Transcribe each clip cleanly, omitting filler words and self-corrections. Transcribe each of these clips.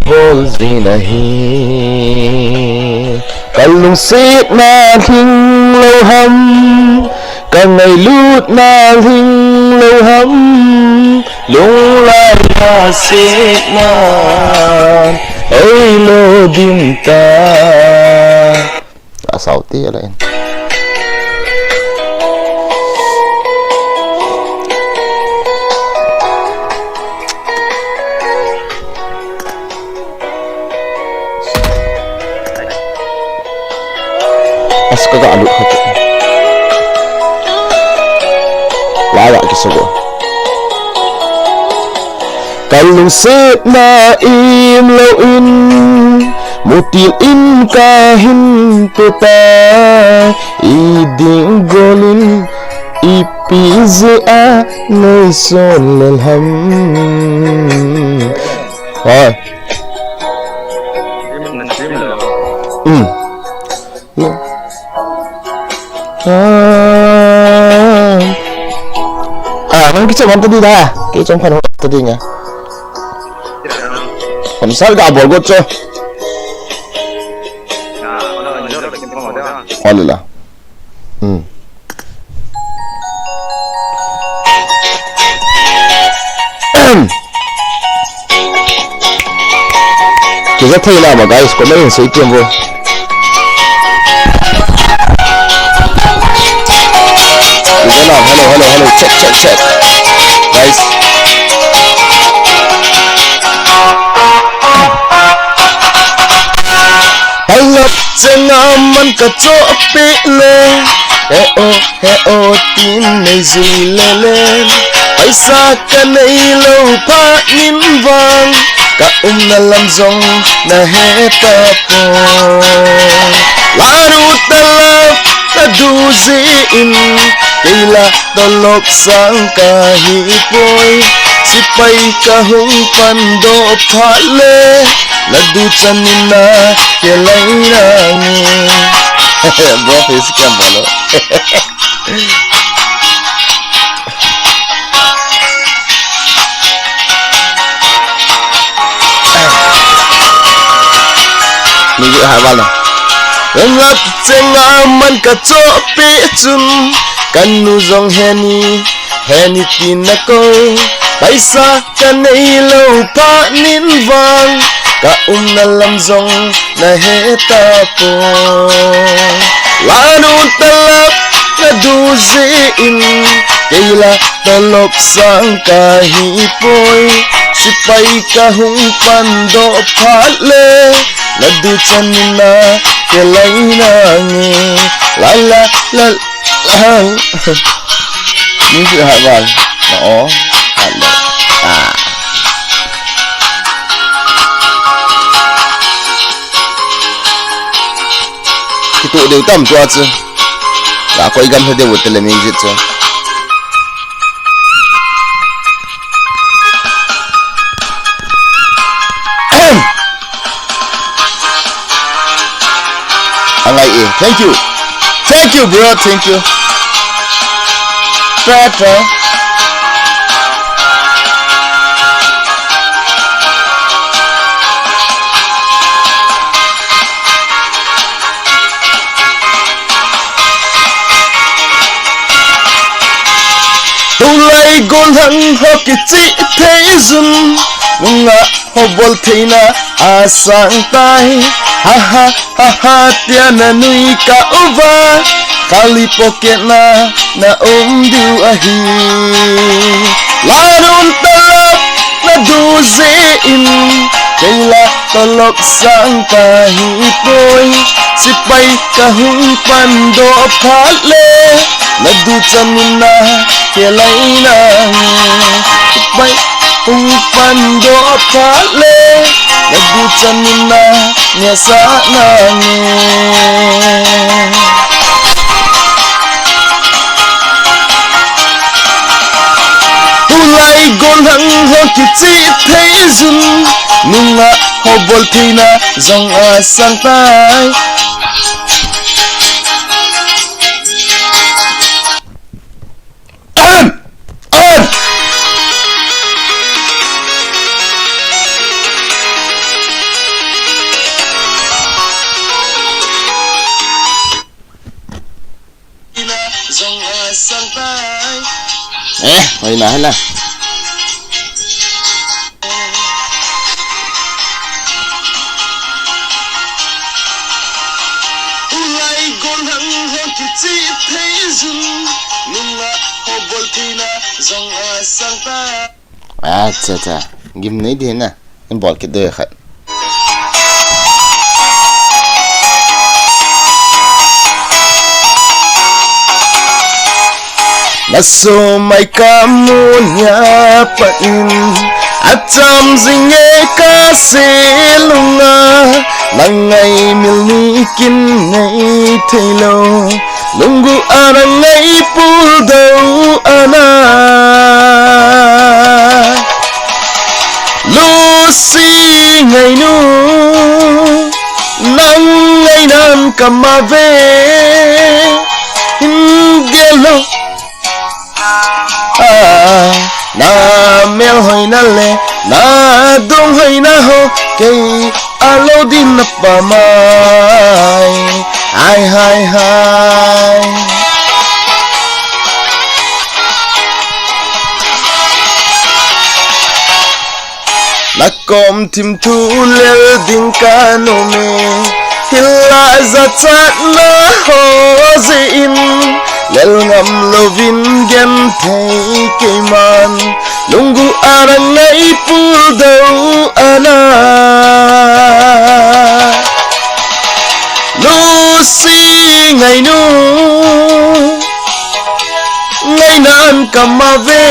vô gì này cần xít na thinh lâu hâm cần ngày lút na thinh lâu hâm lung lại na xít na ơi lô đinh ta sáu tia lại kagak aduk hati layak kesebuah kalung set na im lo in mutil in kahin peta iding golin ipize a nơi son lel ham rồi Mungkin cuma tadi dah, kita cuma pada tadinya. Misal gak boleh cok. Alhamdulillah. Kita thấy là mà guys, có mấy hình sĩ tiêm vô. Hello, check guys. Hello, jangan man kacau pile. Heo tin này gì lên. Paisa kan này lâu pa nim vang. Ka na lam zong na heta po. Laru talap na duzin. Kaila dolok sang kahipoi sipay kahung pando pale ladu chanina kelai rangi bro face cam balo ni hawal na ngat cengaman ka chopi chun kanu zong heni tinako paisa kanai lo pa nin vang ka na lam zong na heta po lanu talap na duzin kaila talok sang kahipoi sipay kahung pando pale ladu chanina kelai nangi lala ini sự hại vào nó hại lệ cái tụ đều tầm cho chứ đã có ý gắn hơi đều một tele mình giết chứ anh ấy thank you bro thank you Tratra tulai gol hang hoki chi thei zun nga hobol theina asang tai ha tia na nui ka uva kali pocket na du ahi larun talap na duzein kaila talok sang kahipoi sipay kahung pando phale ladu chanina kelai nangi sipay kahung pando phale ladu chanina nyasa nangi tulai gol hang hoki chi thei zun nunga hobol thina zong asang tai hồi nãy hết là अच्छा गिम नहीं दिए ना इन ball के दो खत Naso may kamunya pa in Atam zinge kasilunga Nangay milnikin ngay taylo Lunggu arang ngay puldaw ana Lucy ngay nu Nang ngay nan kamave Hingelo na mel hoy na le na dong hoy na ho kay alo din na pamay ay hay hay nakom tim tu lel din kanome hila za chat na ho zin lel ngam lovin gen thei keiman lunggu arang ngai puldau ana Lucy ngai nu ngai nan kamave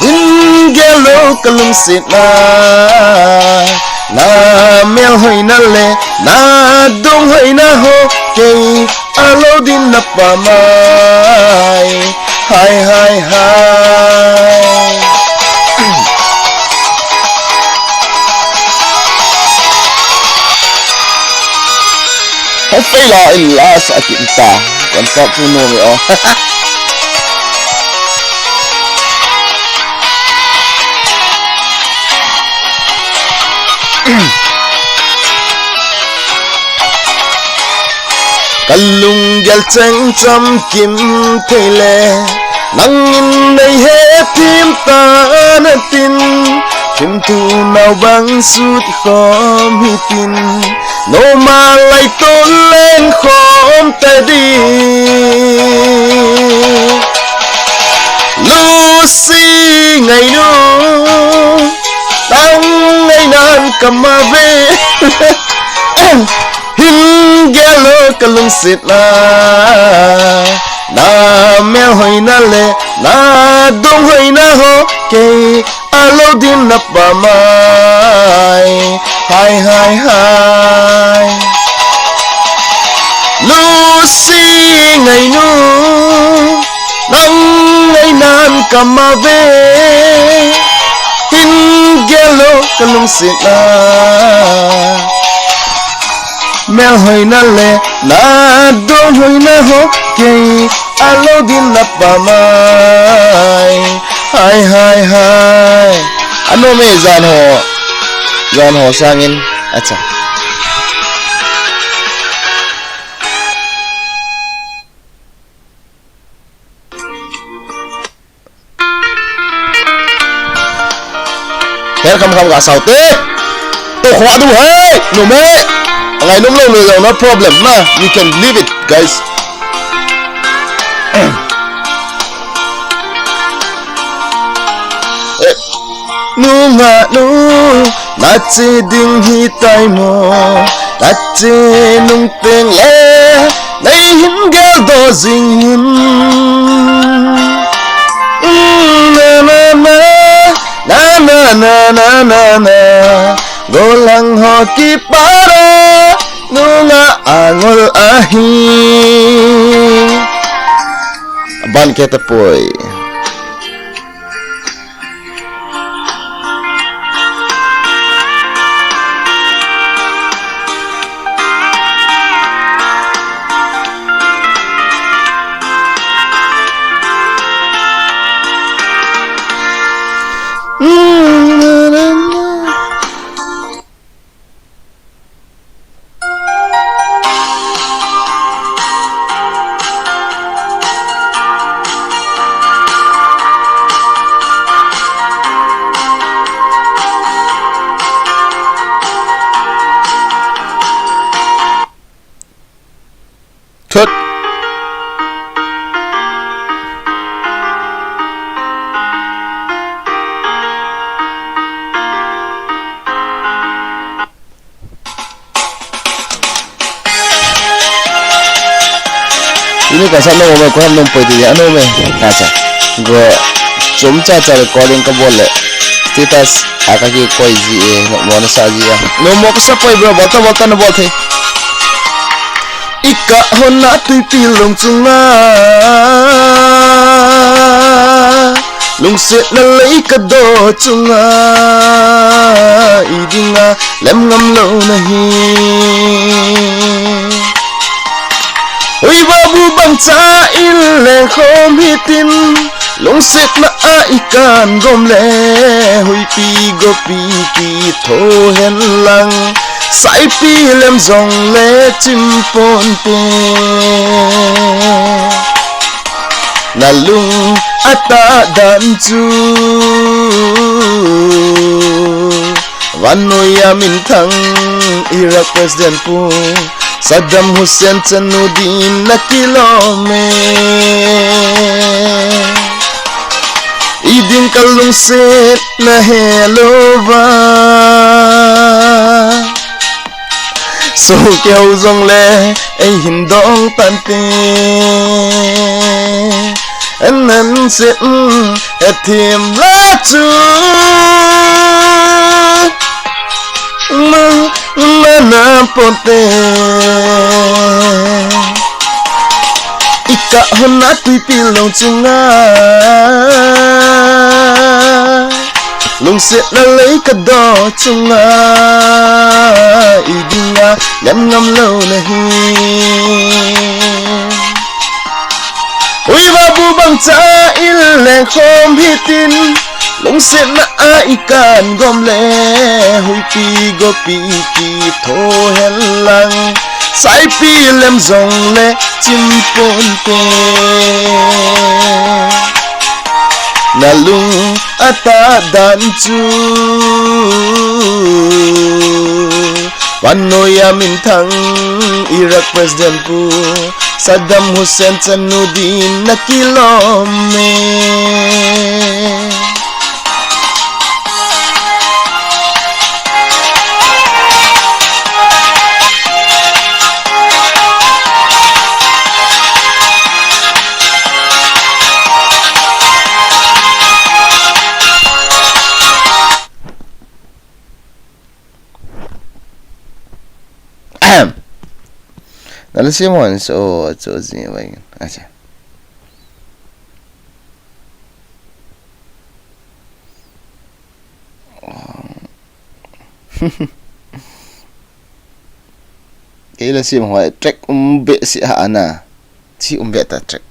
ingelo kalum sitna na mel hoy na le na dong hoy na ho kay alo din na pamay hay hay hay Hopefully la illa sa kita kan sa puno mi oh Kalung gel chang cham kim thele nang in nei he tim ta na tin tim tu nau bang sut khom hi tin no ma lai to len khom ta di Lucy ngày nu tang ngày nan kamave Hingelo kalung sitna na mel hoy na le na dong hoy na ho kay alo din na pamay hay hay hay Lucy ngày nu nang ngày nan kamave Hingelo kalung sitna mel hoy na le na dong hoy na ho kay alo din na pamay hay hay hay ano me zan ho sangin acha her kam ga saute to khwa du hey no me ngày nung lâu rồi no problem ma you can leave it guys nu nga nu na che ding hi tai mo na che nung teng le nay hin gel do jing hin na na na na na na na golang ho ki para nunga angol ahi ban keta poi ini kasar no me ko ham nom poi di ano me acha go chomcha cha recording ka bolle status akaki koi ji no mon sa ji ya no mo ko sa poi bro bolta no bol the ika hona tui pilong chunga lung set na lấy ka do chunga idinga lem ngam lo na hi oi babu bang cha il le khom hitin lung set na a ikan gom le hui pi go pi ki tho hen lang sai pi lem zong le chim pon pe na lung ata dan chu vanoya min thang Iraq president pu Saddam Hussein chanudin na kilome idin kalung set na helova so kêu dòng lệ ai hindong tan te anh nên sẽ thêm lá chu mà na pote ika hona tui pilong chunga lung set na lấy ka do chunga idinga lem ngam lo na hi ui babu bang cha il le khom hitin lung set na a ikan gom le hui pi go pi ki tho hen lang sai pi lem zong le chim pon te na lung ata dan chu vanoya min thang Iraq president pu Saddam Hussein chanudin na kilome Lalu Simon so sini baik aja. Kailan Simon track umbe si ana si umbe ta track.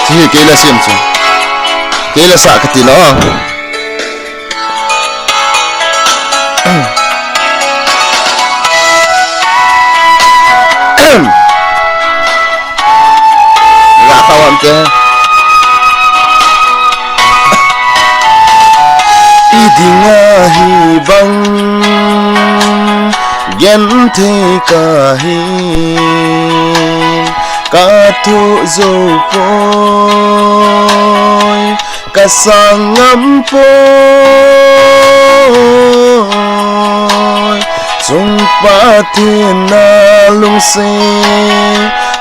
Si kailan Simon kailan sa katino. Kawan ke idinga hibang gente kahin katu zopoy kasangam poy sumpatin na lungse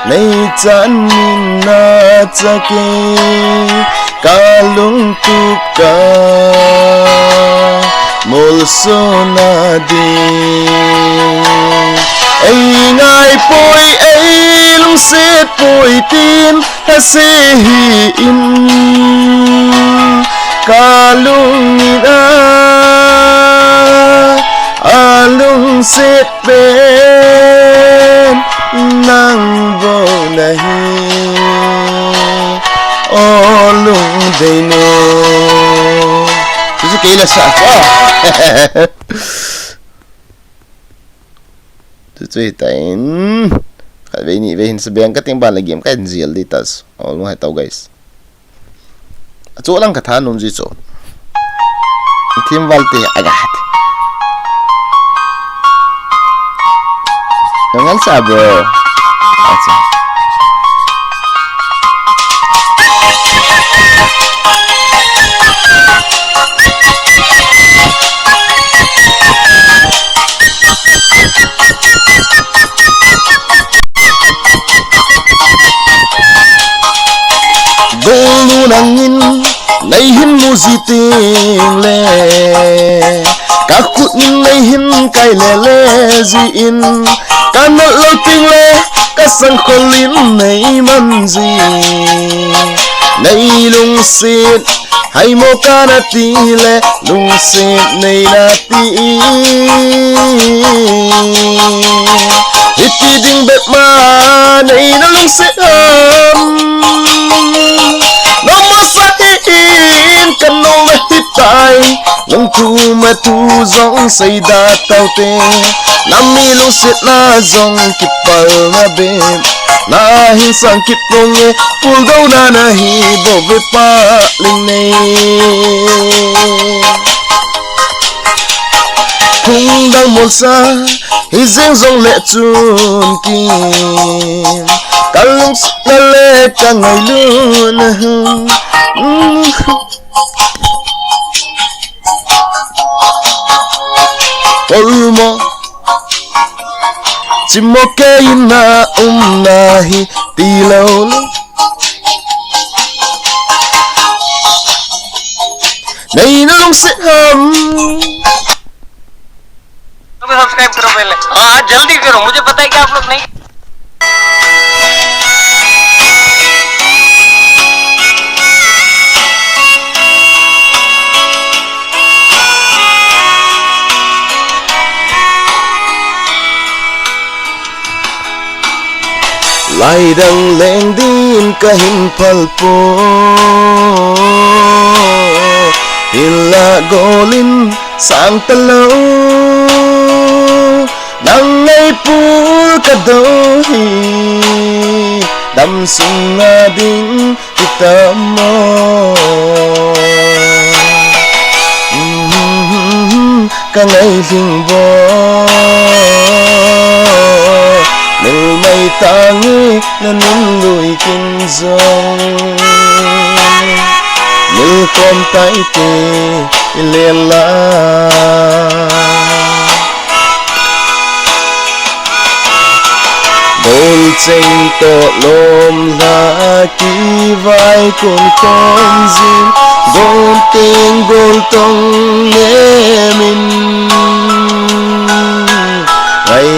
nay chan min na chake kalung tuka molso na di ai ngai poi ai lung set poi tin ha se hi in kalung ida alung set ben nang vô nahi olung deino itu kailan sa tutuitain kalbini behin sabihan kating balagi am kan zil ditas all mo hataw guys ato lang kathanom jito tim valte agat Jangan sabar. Acha. nangin nay hin mu gì tình lệ các khúc nay hin cay lệ lệ gì in cả nợ lâu tình lệ các sân khôn lín này man gì nay lung xin hay mo ca na ti lệ lung xin nay na ti iti ding bet ma nay na lung xin nó mơ sa in cần nô mê hít tai nông thu mê thu dòng xây đa tàu tê nam mi lung xin na dòng kịp bờ na bê na hin sang kịp nông nghe phul đâu na hi bộ về pa linh này khung đang một xa hi riêng dòng lệ chuồn kim cả lúc na lệ cả ngày luôn olmo chỉ một cái na na hi ti lâu đây nó không sẽ hầm subscribe करो पहले हाँ जल्दी करो मुझे पता है कि आप लोग नहीं lại đang lên din cả hình phật po hila golin sang talo đang ngay pul cả đôi đâm sung đinh kita mo cả ngày linh bo nil may tangi na nindoy kinzong nil kom tay te ilela đôi chênh to lom la ki vai con zin gol ting gol tong nghe min ngày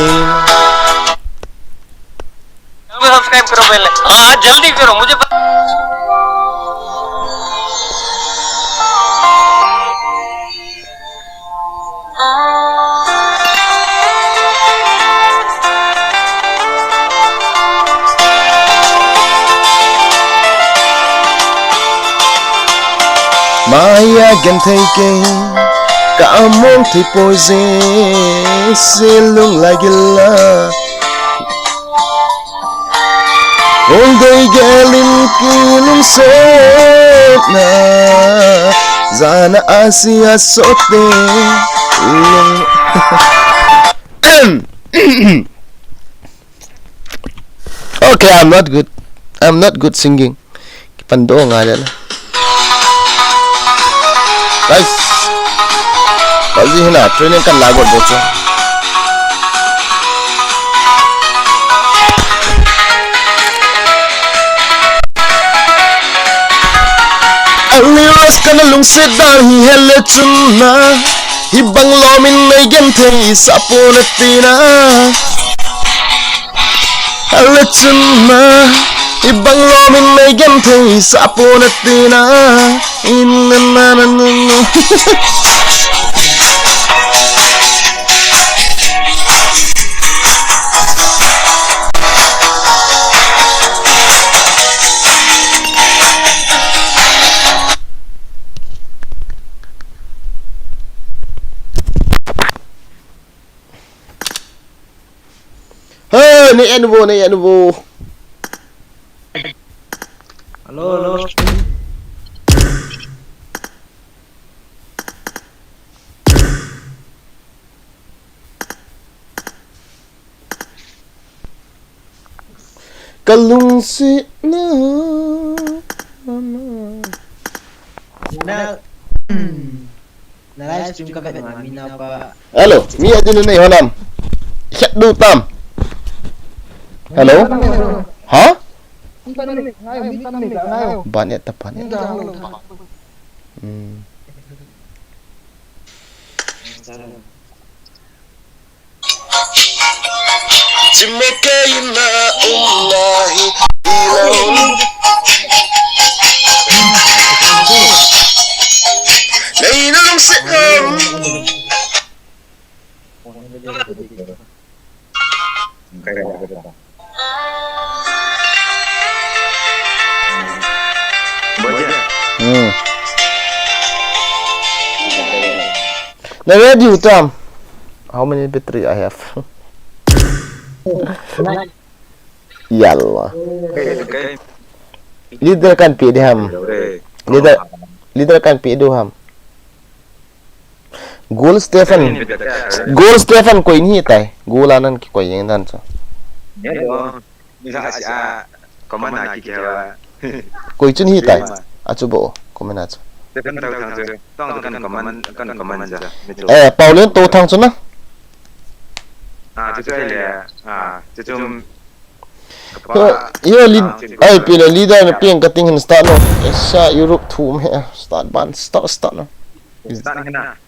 subscribe करो पहले हाँ जल्दी करो मुझे Maya gan thấy kinh cả mong thì bồi dê sẽ lung lại gila ôn đây gelin kilum sốt na zana asia sote lung okay, I'm not good singing pando nga dyan guys pag hina training kan lagot bocho aliwas kana lungsit dahi hele chunna ibang lomin may gantay sa punatina hele chunna ibang lomin may gantay sa punatina inanananana ni envo halo kalung si na live stream ka bet mami na pa. Hello, mi adun na honam. Chat du tam. Hello? Huh? Banyak tepat ya. Cimekaina Allahi ilahun Nainam sekam Now ready Utam? How many battery I have? Yallah. Leader kan pi ham. Leader kan pi do ham. Goal Stephen ko ini tai. Goal anan ki ko yang dan so. Ya lo. Bisa asia komana ki kewa. Ko chun hi tai. Achu bo komana chu. Kan tahu kan tu. Tong kan koman ja. Paulen to thang chu na. Itu dia. Itu Yo pila leader na piang kating hin start no. Asia Europe thu me start no. Start kena.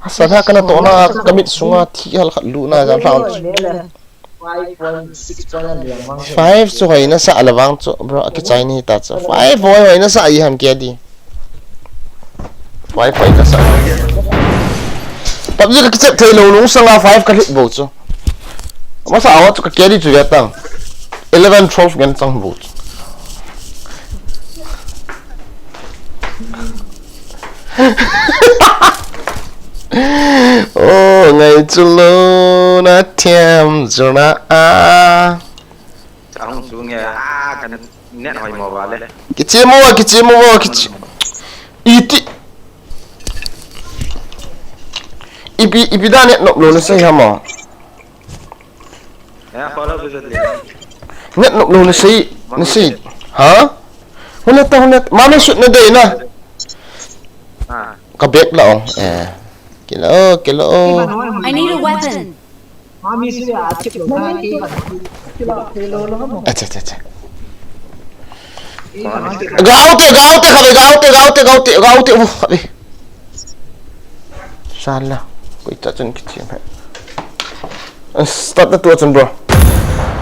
Asal kana to na kamit sunga thi hal khat lu na jam round 5 so hoy na sa alawang cho bro aki Chinese ta cho 5 hoy na sa i ham ke di 5 hoy na sa PUBG ka kichap thai lo lung sanga 5 ka hit bo cho masa awat ka carry chu ya tang 11 12 gan tang bo Oh ngày chulo na thiam jona Ông xuống nghe cái nét hỏi mò vào lên. Kichi iti ipi da net nok lo na sai hama Ya follow bisa dia. net nok lo na sai ha hona mana shoot na dai na ka back la ong kilo I need a weapon. Acha gaute khabe salah koi ta chun kichi me start tu chun bro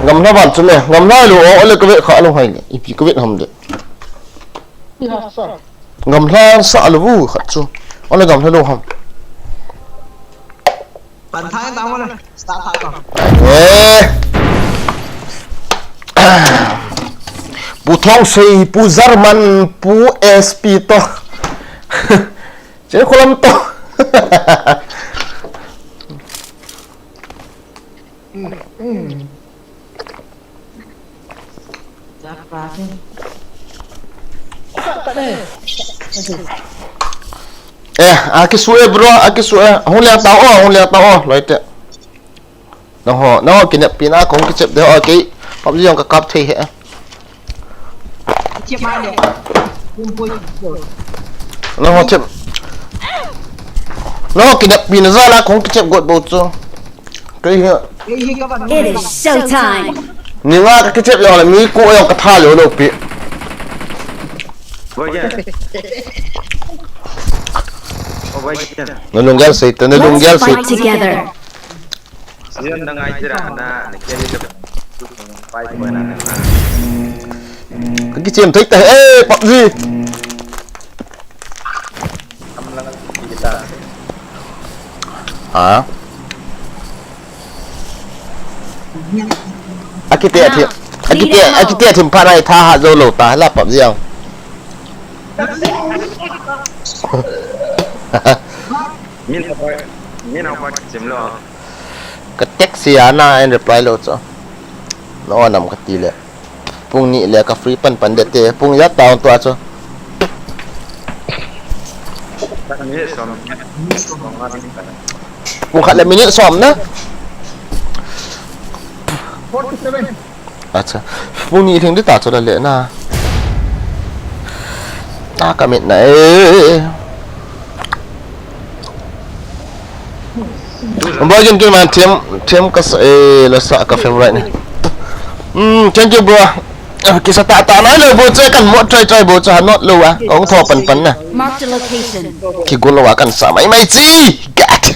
ngam na ban chun me ngam na lu ole ka ve kha lu hai ni ipi ka ve ham de ngam la sa lu bu kha chu ole ngam la lu ham Bạn thái tao mà này, start thái còn. Pu thong sei, pu Zarman, pu SP to. Jadi kolam to. Aki suwe bro, aki suwe. Hong lihat tao, like that. Nó kỹ niệm pina cũng cái chip đấy ở cái PUBG yang cái cáp thì hệ. Nó chip. Nó kỹ niệm pina ra là cũng cái chip gột bột cho. Cái hệ. It is showtime. Nhưng mà cái chip yang là mi cô yang cái thà liệu đâu bị. Nó lung gel sih, nó lung gel sih. Sian dengan ajar anak jadi baik mana. Cái chim thích thế, PUBG. Hả? Akitia thim panai tha ha zo lo ta la PUBG không? Min apa chim lo. Cái text na en reply lo cho nó nằm cái tỷ lệ pung ni le ka free pan de te pung ya taon to cho pung khat le minute som na acha pung ni thing de ta cho da le na ta ka mit này Bagian ke man tiam ka sa la sa ka film right ni. Thank you bro. Kita tak nak lo bro kan mau try bro not lo Ông thò pan nè. Marked a location. Khi gua lo akan sama mai chi. God.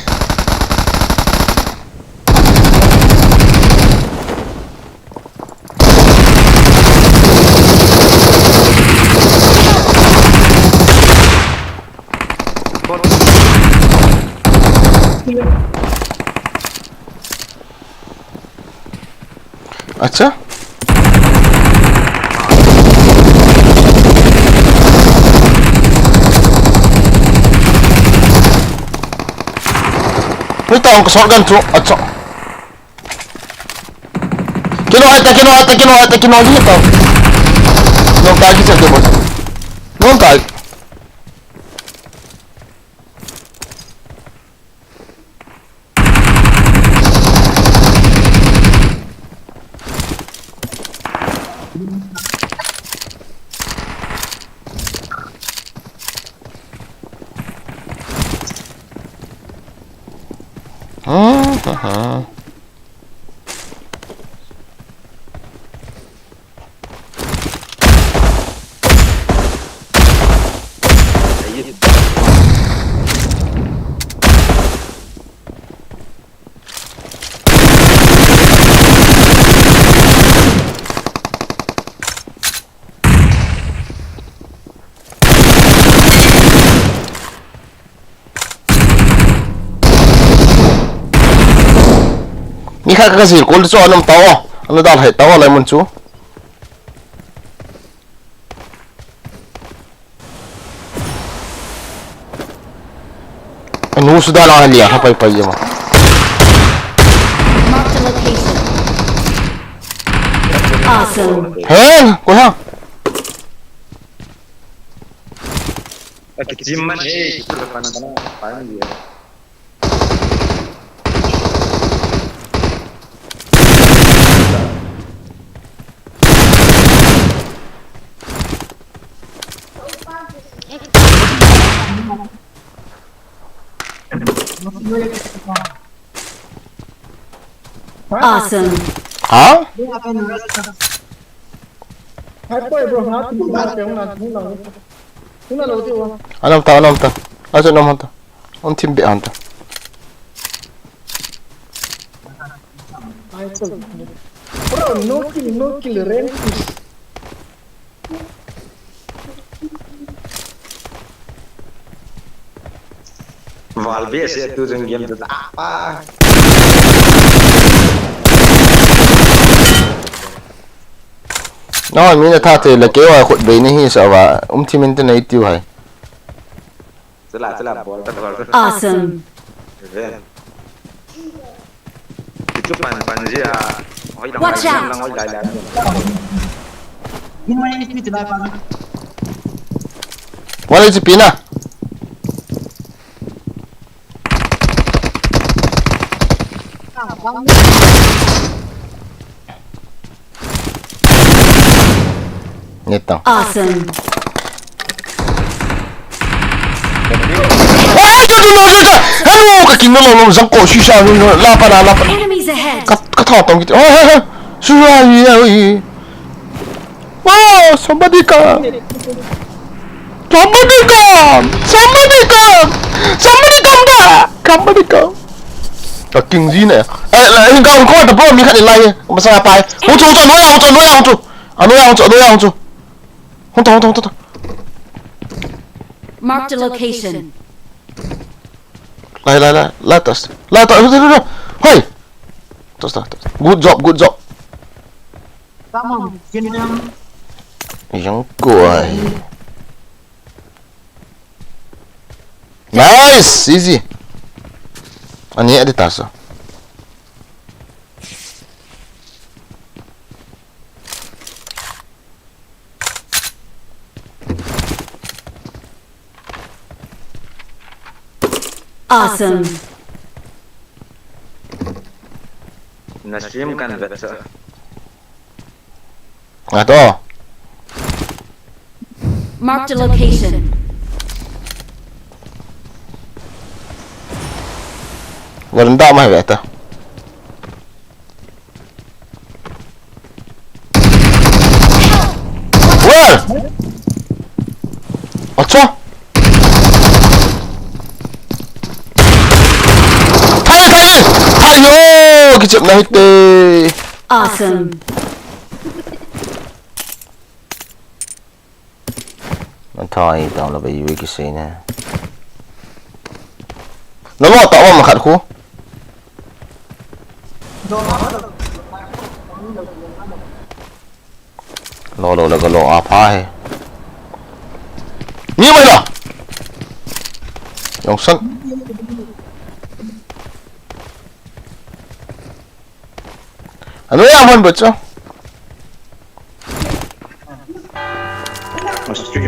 अच्छा Wait tao có shotgun trụ अच्छा kino gì tao nông tai cái gì vậy nông tai Ni khai cái gì cũng cho anh tao anh đào hết tao lại một chú anh nu sudah lah lihat apa apa je mah Marked a location. Awesome. heh kau ha Keciman itu depan apa dia. Awesome. hả anh tahu aja nom tahu on tim be anta No kill rank. Valve itu game itu apa? nó mình là là kế hoạch khuất bế này sao và tim internet tiêu hay Setelah bol Awesome. itu pan dia. Watch out. Ini main ini tidak apa. Mana itu pina Ngetang. Awesome. Hello, kaki nolong zang ko shisha lapan. Enemies ahead. Kata tong gitu. Suai. Wow, somebody come. Somebody come. Kaki gì nè? Hình con có tập bro mi khát lại. Mà sao phải? Hỗ trợ nuôi ông. Hông. Marked a location. Lại tas. Hey. Tas. Good job. Tamam. Gini yang Yang kuai. Nice, easy. Ani ada tas. Awesome. Nasim kan betul. Atau Marked a location. Warna mah beta. 어쩌? 타이! 타이요! 기chấp 나 했대. Awesome. Nó thôi, tao là bị cái gì nè. Nó mò tao mà khát khu. Lo là cái lo áp hai. Như mày là. Dòng sân. Ano yan man ba siya? Mas cuci.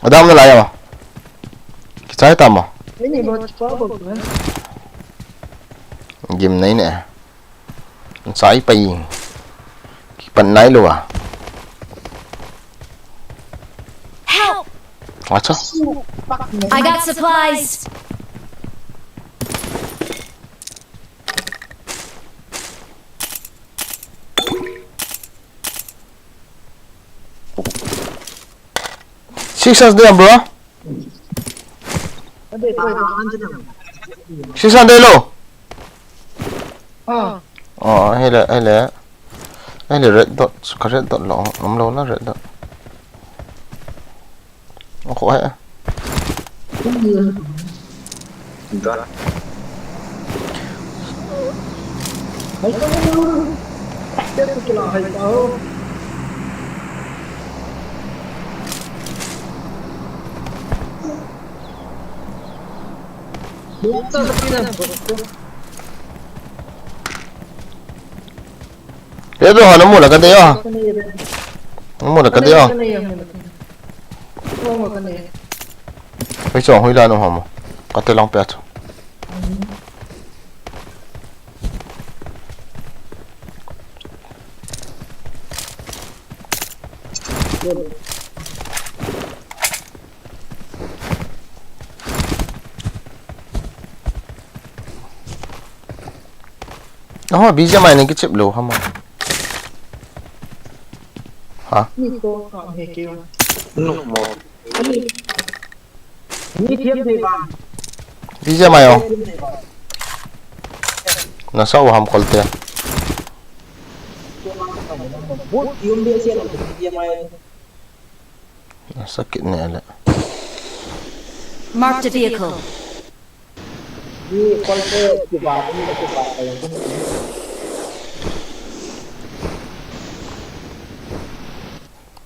Edam Nah lại mà. Cái trái tầm à? Cái gì mà có bực nữa. Dìm này nè. Trái pi. Cái phần này luôn à? Help! What chứ? I got supplies. Six there, bro. Ở đây tôi có ăn chứ nào. Six đây luôn. Ờ. Hay là red dot, cái red dot lọ, nắm lâu nó red dot. Nó khổ hết. Đó. Mấy cái luôn. Tiếp tục là hay đâu. Đúng sao cái này. Thế rồi nó mua là cái đấy à? Nó mua là cái đấy à? Bây giờ hồi là nó hòm. Có thể long pet. Nó bị ra mày này cái chip lồ không à? Hả? Cô còn hề kêu. Nụ một. Như thiêm thì vào. Bị ra mày không? Nó sao hòm col tiền? Bút yum dia siya thiêm mày. Nó sakit này lại. Marked a vehicle. Ni call ke kibat ni ke kibat.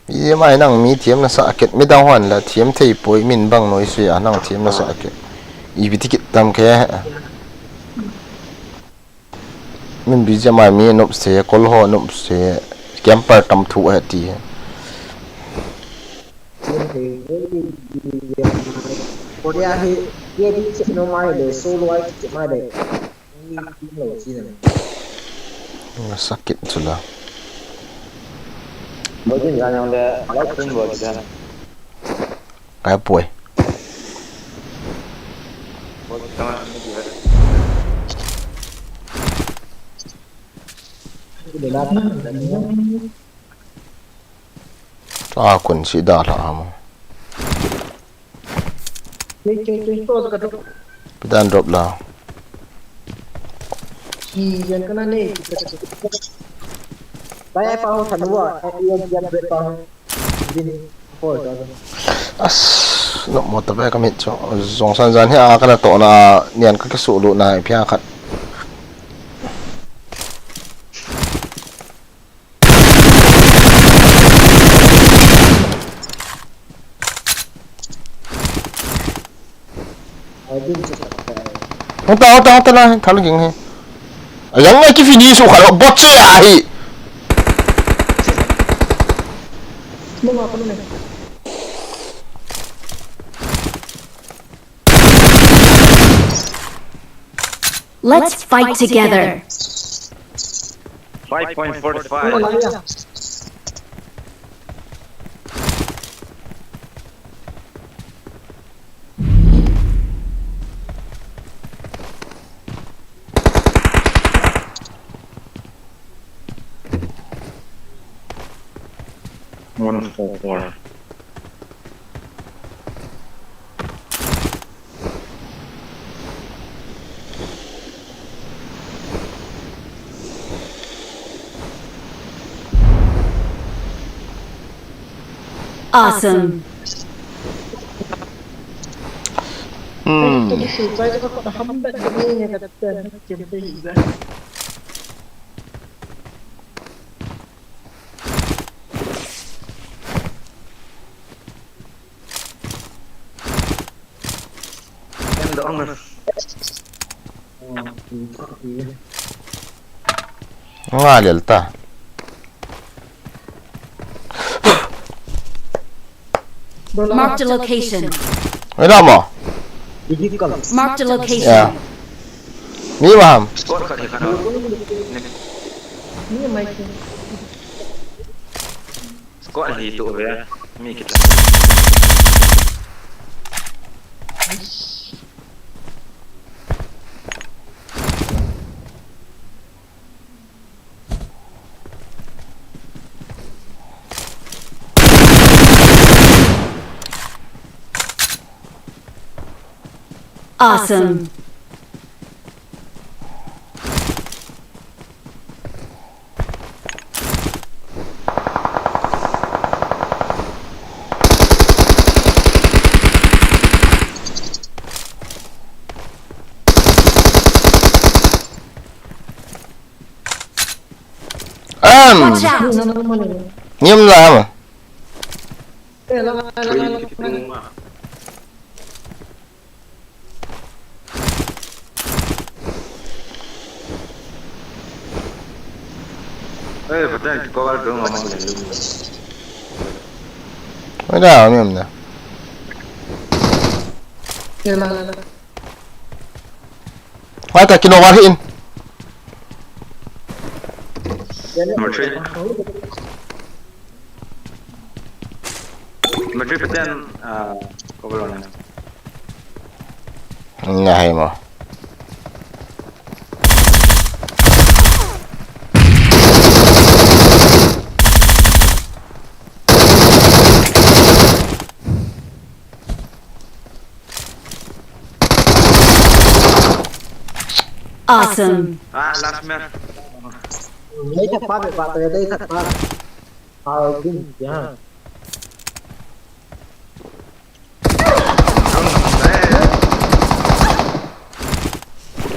Bị mày năng mi thiêm nó sakit mi đau hoàn là thiêm thấy bồi min băng nói suy à năng thiêm nó sakit. Ý bị tikit tam cái. Mình bị ra mày mi nộp xe call ho nộp xe camper tam thu hết đi. Korea thì dia di cik no mai de solo ai cik mai de. Ni lo sini. Nó sakit sudah. Mungkin kan yang dia lain pun buat dia. Kayak bồi. Buat tangan ni dia. Để làm À quần sĩ đà là mà. chơi tôi cái đó Pidan drop lah. thì dân cái này saya tahu thành dua yang dia betul ini apa itu As no mo tabe kami cho. Zong san zan hi a kana to na nian ka su lu na pia khat. Hota la thalu ging he. Ayang ngai ki fini su khalo bot che a hi. Let's fight together. 5.45. One four four. Awesome. Ngalil ta. Marked a location. Edam Nah. Marked a location. Yeah. Ni paham. Squad kat ni kan. Squad ni tu ya. Ni kita. Awesome. Watch out. Nghiêm là mà. Betul kau kalau dong ngomong ni. Ada nghiêm nè. Hai ta kino warin. Nomor 3. Nomor 3 betul kau belum ni. Ngahai mo. Awesome. Last match. Lấy thật phát bạn tới đây thật phát. Kinh yeah.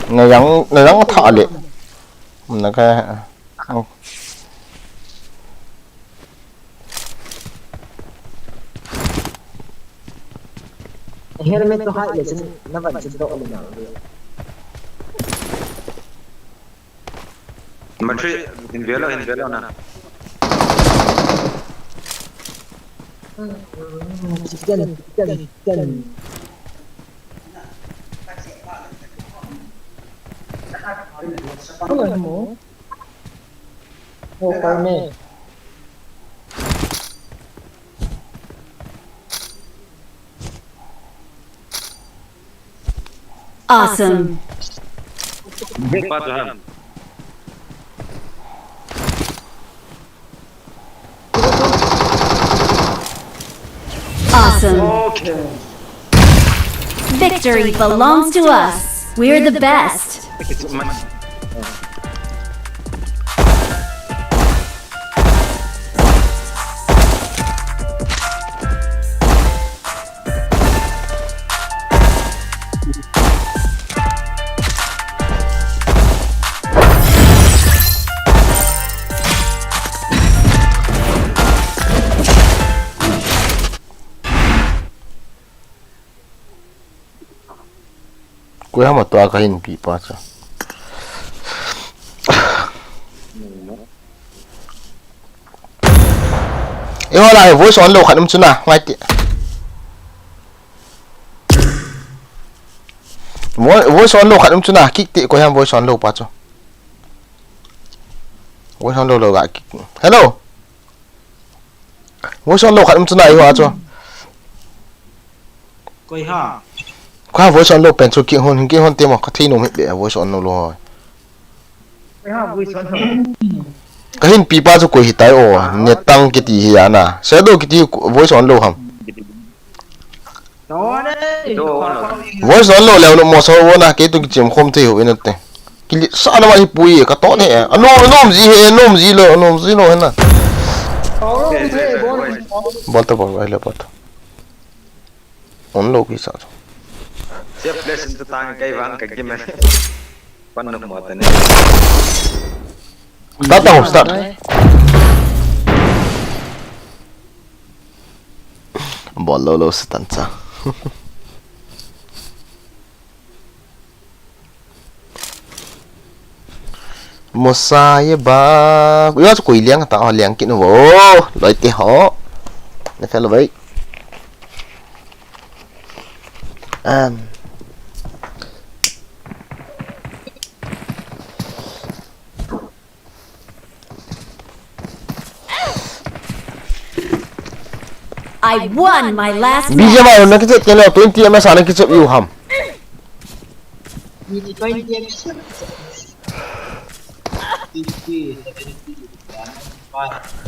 Người gắng thọ đi. Nó cái Helmet to hai để nó vẫn trình độ mình nào được. Nomor 3 in velo na. Chân. Không phải mổ. Ô con nè. Awesome. Patuhan. Awesome. Okay. Victory belongs to us. We're the best. Gue sama tu akain pipa aja. Wala voice on lo khanum chuna ngai ti voice on lo khat chu na kick ti ko ham voice on lo pa chu voice on lo ga kick hello voice on lo khat chu na i wa chu coi ha qua voice on lo pen chu ki hon te mo ka thi no me be voice on lo coi ha vui son ka hin pi pa chu ko hi tai o ne tang ki ti hi ana se do ki ti voice on lo ham đó đấy voice on lo le no mo so wo na ke tu ki chim khom te ho in te ki sa na ma hi pui ka to ne anom ji lo na bota bol le bota on lo ki sa xếp lên xin tang cây vàng cái gì mà quan được một tên start bol lo stanza Mosai ba yo ko liang ta liang kin wo loi ti ho ne fel vậy I won my last bây giờ match. mà nó cái chuyện là 20 mà sao nó cái chuyện yêu hầm như coi như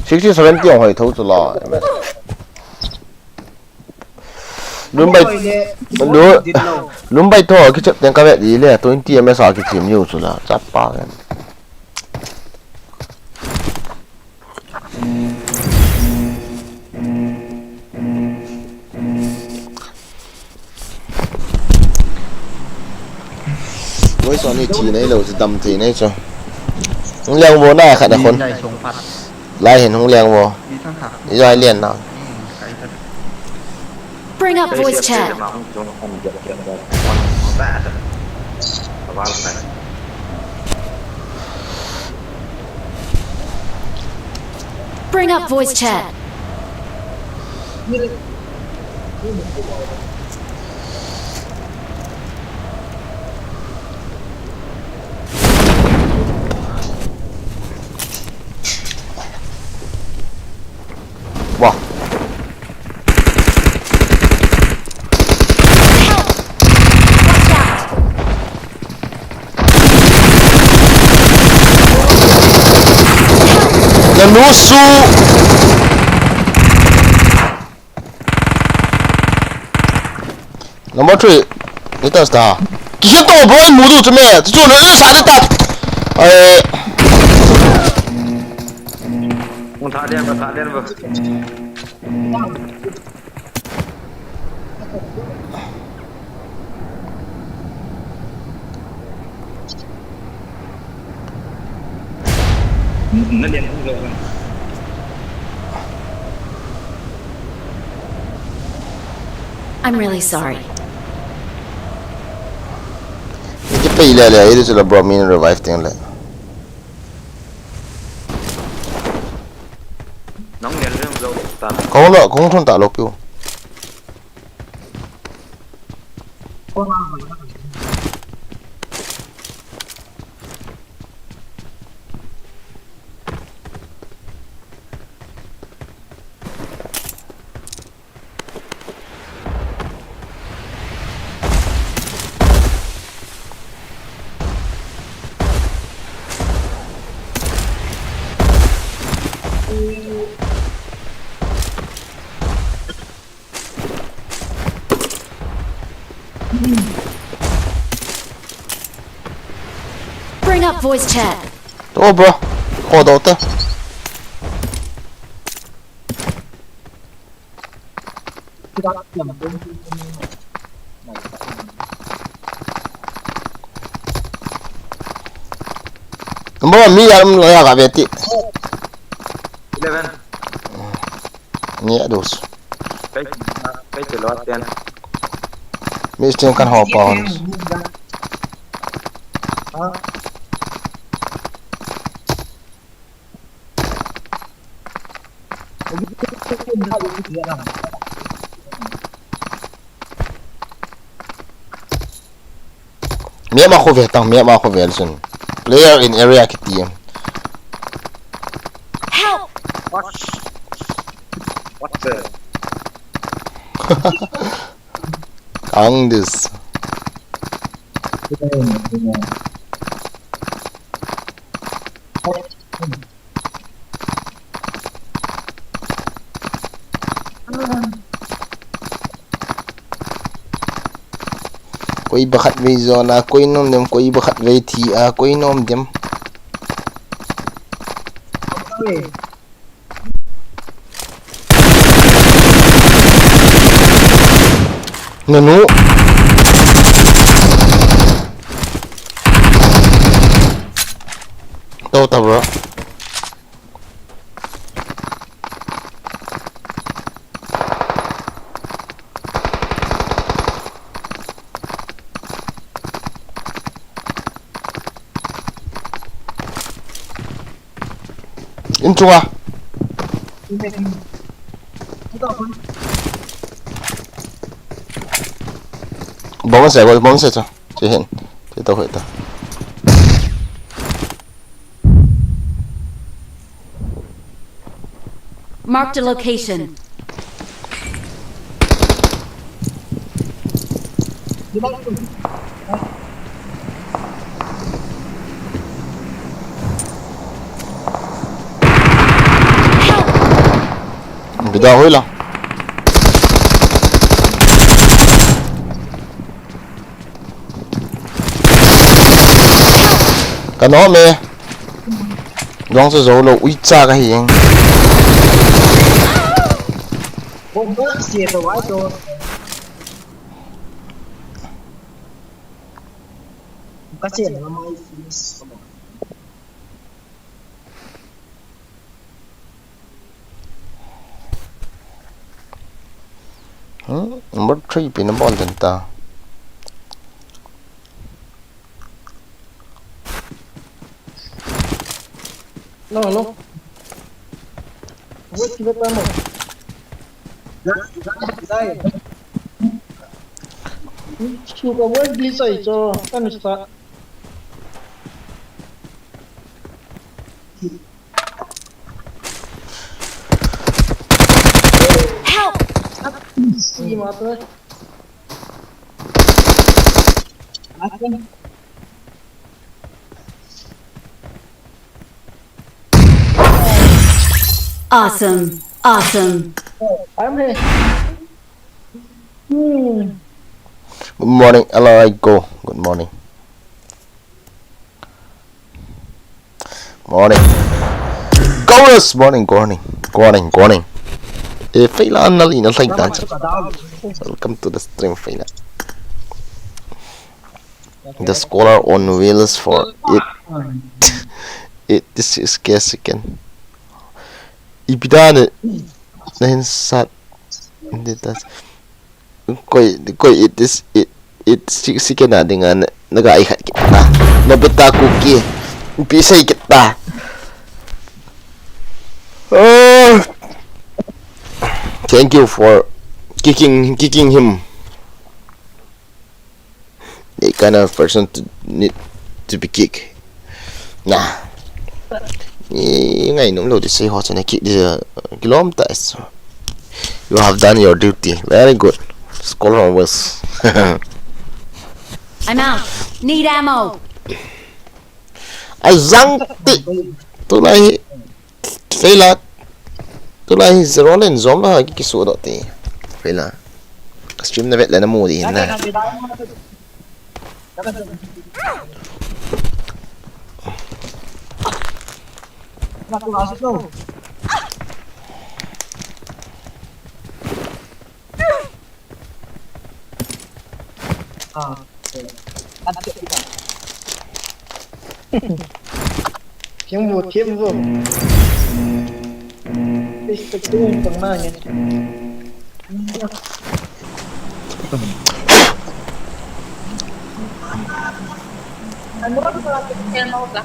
60 70 hồi thấu rồi là luôn bay thôi cái chuyện tiếng cái gì là 20 mà sao cái chuyện yêu rồi là chắc ba cái với số này chỉ này lâu thì đâm thì này cho không liang vô na khát làคนไล่เห็นห้องเลี้ยงvôย่อยเลี้ยนเนาะ Bring up voice chat. Bring up voice chat. Wow. Nusu. Number 3. Itu dah. Kita tahu boy mudu cuma. Tu lu sana tak. Muốn thả đen vào nó đen không được I'm really sorry. Ini pilih lah. Ini sudah bro min revive tiếng lại. nóng đen rơm dâu tạm Cũng không tạo lộc yêu. Bring up voice chat. Oh bro. Hold out there. Mbak mi yang layak apa ti? 11 Ni ados. cái từ lót tiền Mi still kan hop on. Mẹ mà không về tao mẹ mà không về luôn. Player in area kiti. Help! What the? Ang this. Koi bakhat ve zona koi nom dem koi bakhat ve thi a koi nom dem. Nanu. Tao tao bro. In chunga. Bóng sẽ gọi bóng sẽ cho chỉ hiện thì tao phải ta. Marked a location. Bị đau hối lòng. Cái nó mẹ dòng sẽ dấu lộ uy cha cái gì anh. Number 3 pinaball din ta. No. Wait, give it one more. Dai. Suka word glitch cho kan start. Help! Si mata. Awesome. Awesome. I'm here. Good morning, alright go. Good morning. Morning. Chorus morning. Faila nali na like that. Welcome to the stream, Faila. The scholar on wheels for it. This is guess again. Ibidane na sat hindi tas koy it sige na dengan nagaihat kita nabita cookie pisay kita thank you for kicking him. The kind of person to need to be kicked. Nah. Ngay nung lo di say hot and kick the kilometers. You have done your duty. Very good. Scholar was. I'm out. Need ammo. Azangti. Tulay. Fela. Tulay Roland Zomba kikisudo ti. Fela. Stream na vet na mo di na. Kiếm vô. Cái tung tầng nào nhỉ? Anh muốn là cái em đâu cả?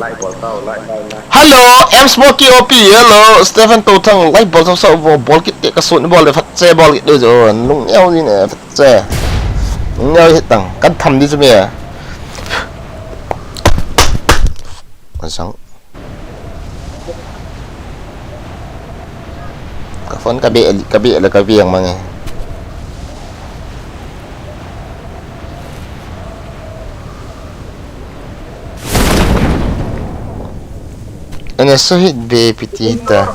ไล่บอลเต้าไล่ Hello, em Smoky OP. Hello, Stephen Tô Thăng lấy ball sau sau vào ball cái cái sụn ball để phát xe ball cái rồi lung nhau như này phát xe lung nhau hết tầng cắt thầm đi cho mẹ còn sáng cái phấn cái bệ là cái viền mà nghe anh so hit be pitita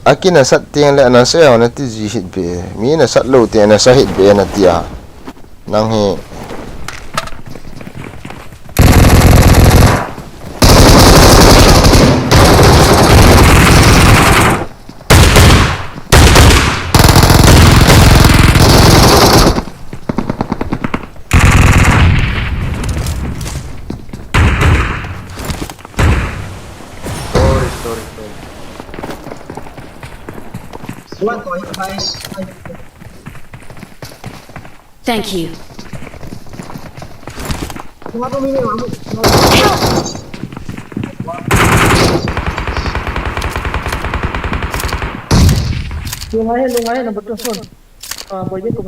aki na sat tiang le na se na ti ji hit be mi na sat lo ti na sa hit be na tia nang he Thank you. Lungai number 2 phone. Boleh je kau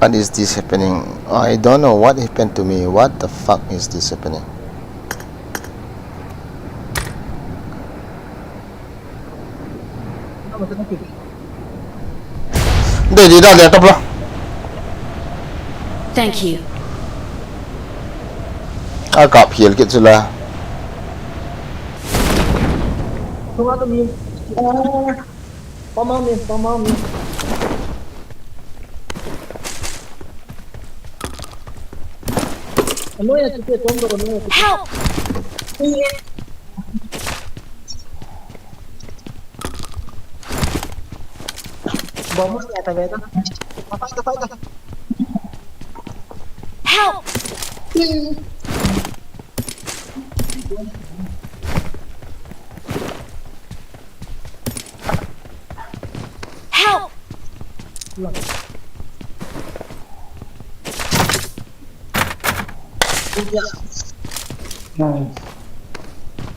what is this happening? I don't know what happened to me. What the fuck is this happening? Đây đi ra tập lo. Thank you. Cặp hiểu cái gì là? Tunggu tu mi. Pamam ni. Ano ya kita tunggu ni. Help! Vamos ni atas beta. Apa? Help! Help!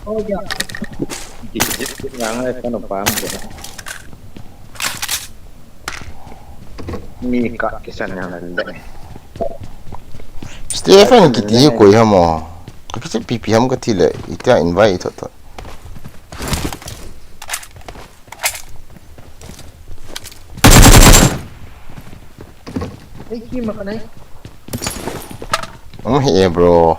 Oh ya. Dikit yang kan apa mi kak kesan yang lain Stephen kita koi hamo. Kita pipi ham ke tile. Kita invite tu. Iki makan ai. Hey bro.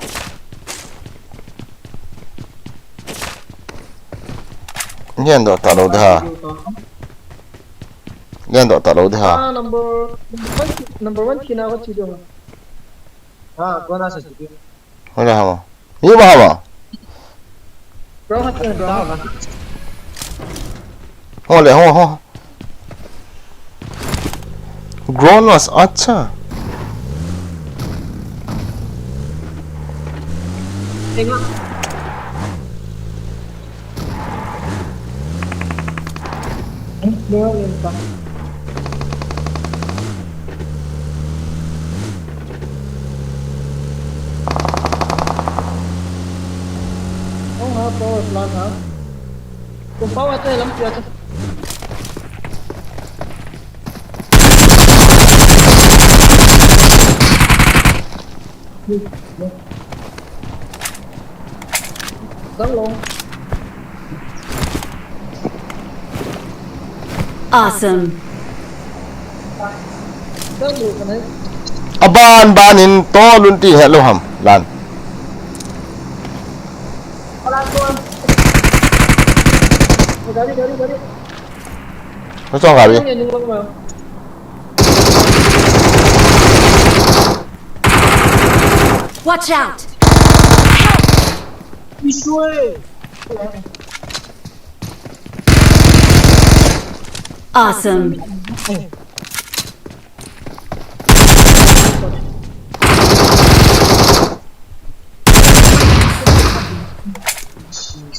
Nhân độ tao đâu đó. Nhân độ tao đâu đó. Number 1 kina ko chido. Kau nasa chido. Mana hamo? Ni ba hamo? Bro hat. Ho le ho. Grown was अच्छा. Tengok. Dua lempar. Oh, power plant ha. Kung power tu dalam dia tu. Awesome. Banin to lunti hello ham lan. Dari. Macam apa ni? Watch out! Awesome.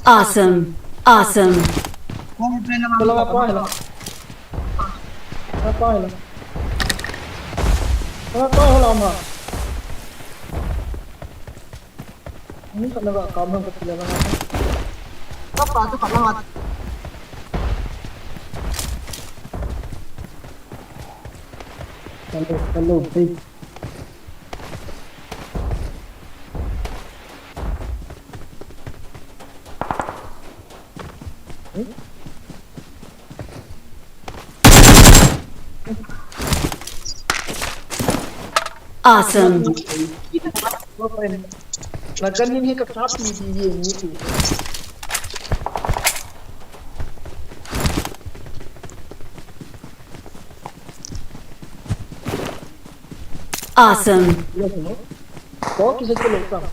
Awesome. Awesome. Kalau apa lah? Apa lah? Apa lama? Ini kan agak kamu kecil banget. Apa tu kamu? Kalau big. Awesome. Naganin ni kakapi di ni tu. Awesome. Kau kisah celok.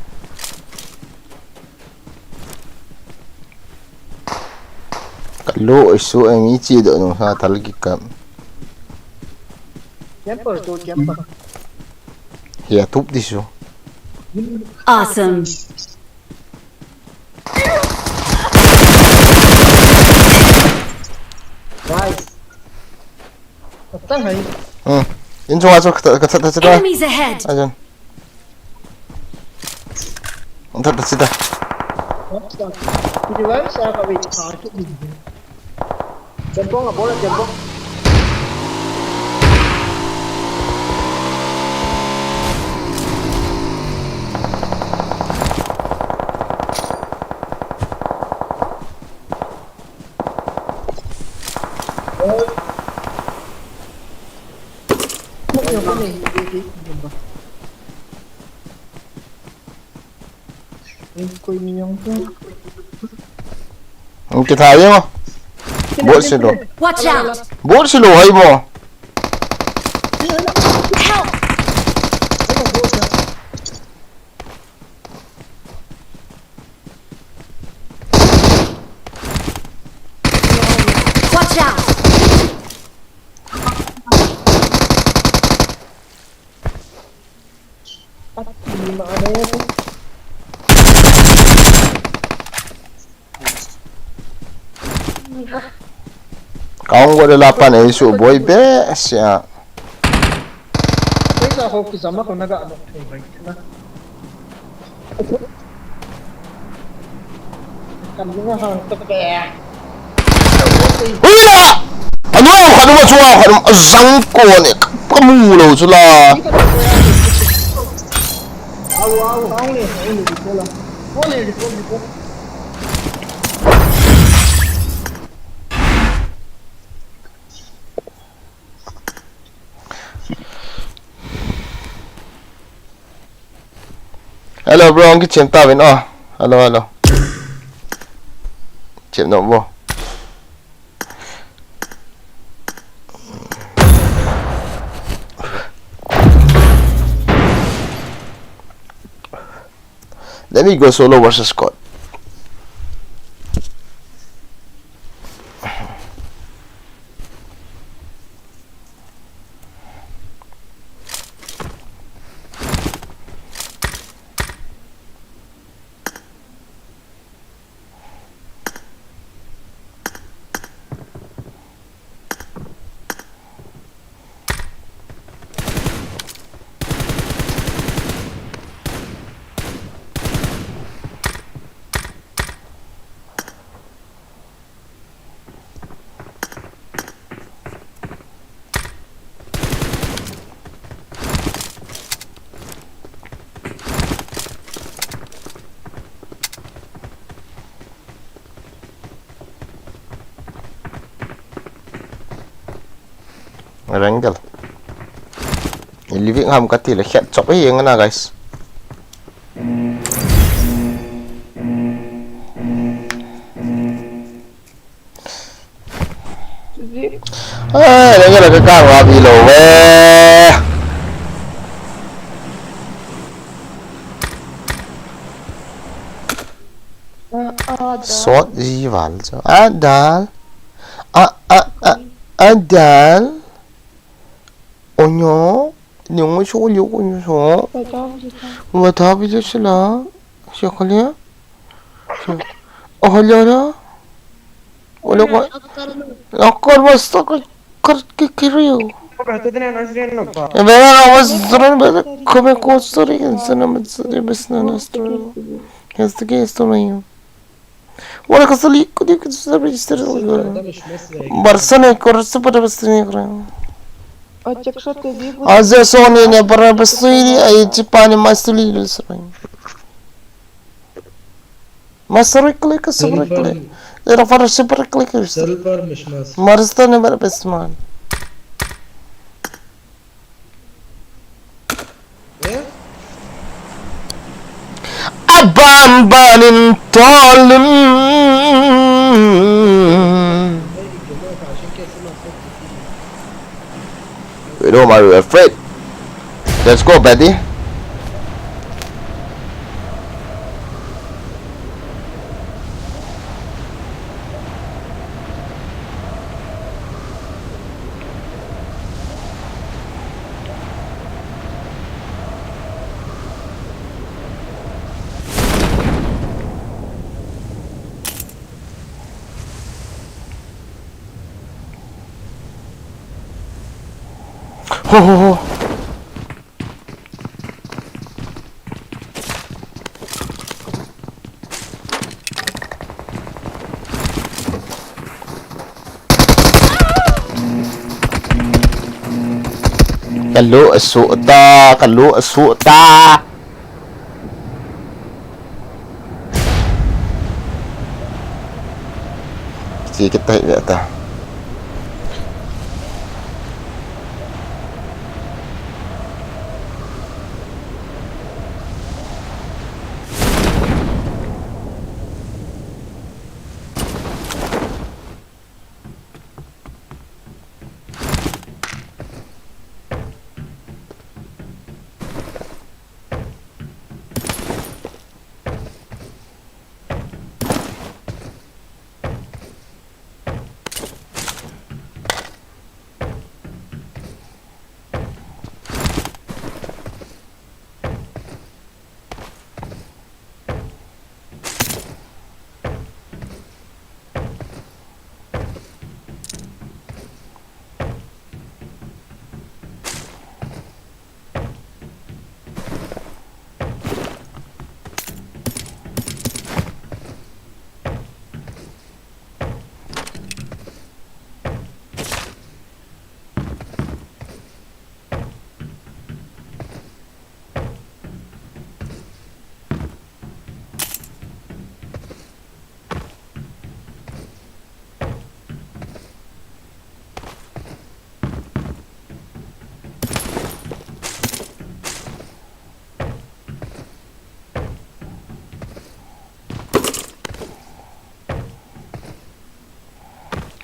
Kalau isu yang ici dah tu, tak lagi kam. Camper tu camper. Ya tup di su. Awesome. Nice. Betul hai. Ini cuma asal kata cerita. Enemies ahead. Ajan. Entah cerita. Ini kan saya kau wait tu ni. Jempol apa boleh jempol? Koy minyon tu. Kita aja mo. Buat silo. Watch out. Buat silo ay mo. Help. Watch out. Pati mana ya tu? Kau gua ada 8 isu boy best ya. Saya hoki sama kau nak ada. Kan bunga hang tepek. Wila! Ano mo chua zang ko ni. Kamu lo sula. Aw ni, ini di bola. Boleh di bola. Hello bro, ang kitchen tawin oh. Hello. Chip no bro. Let me go solo versus squad. Ranggal. Living ham kati le head chop yang na guys. Ranggal ke kang abi lo weh. Sot jiwal so. Adal. Adal. Onyo, nyong so liu onyo so. Wata bi de sila. Siya kaliya. Hala. Wala ko. Akar basta kiriyo. Pagkatid na nasireno pa. Bera was duran bera kome koçları insana mıtsırı besna nastro. Hasta que esto não. Wala kasali ko di ko sa register. ده مش مصر يا جدعان. Barsana korsa para besni kra. От якщо ти вів, Azze soni ne para besni ay çipani masuli ilsra. Masarı klik sabır klik. Era para sabır klik. سيلفر مش مصر. Marsta ne bara besman. ايه؟ Abambanin tolun. هاي الجماعة فعشان كده سمع صوت كتير. We know why we're afraid. Let's go, Betty. Ho ho ho. Kalau esok ta, kalau esok ta. Sikit tayo ta.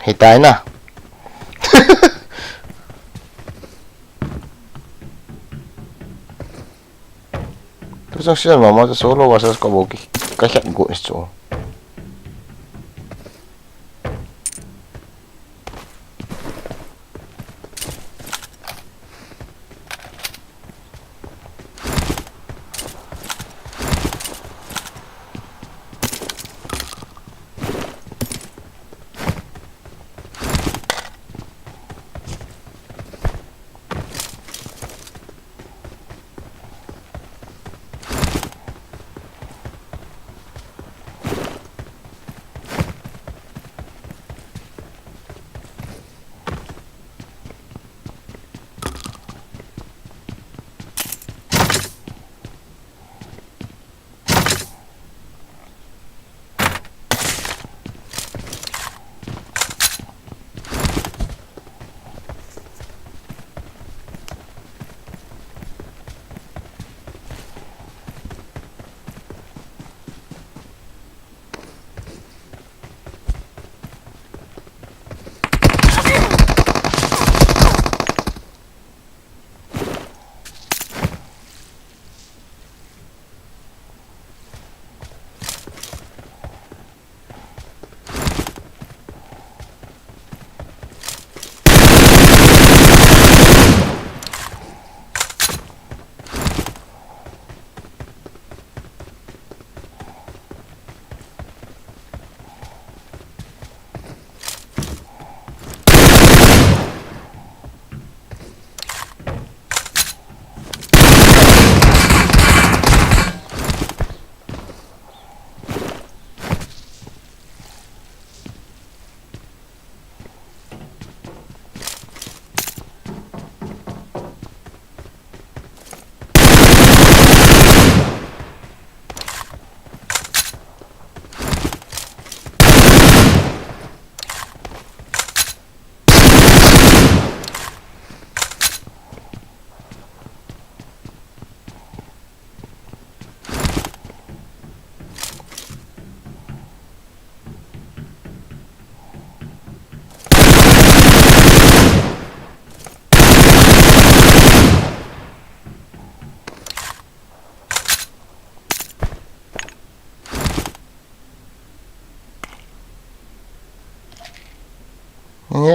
Hitay na. Terus ang siya mama sa solo wasas ka boki. Kahit go isto.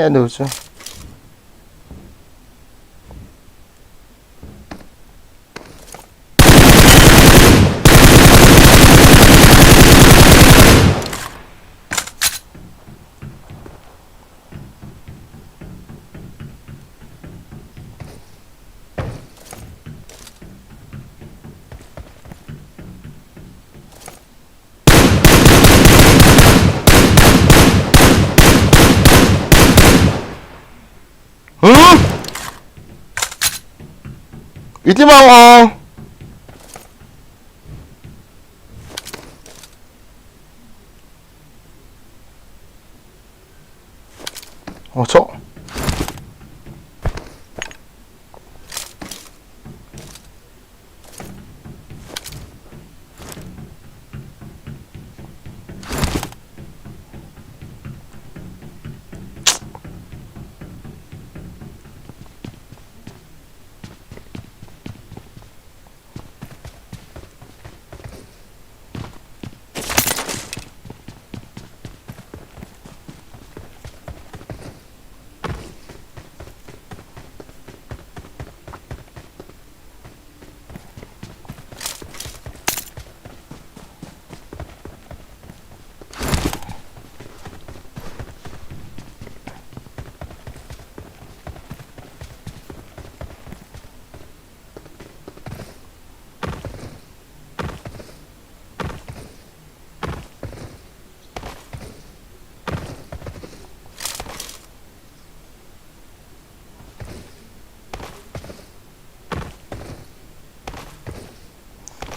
đủ chứ Iti mau cok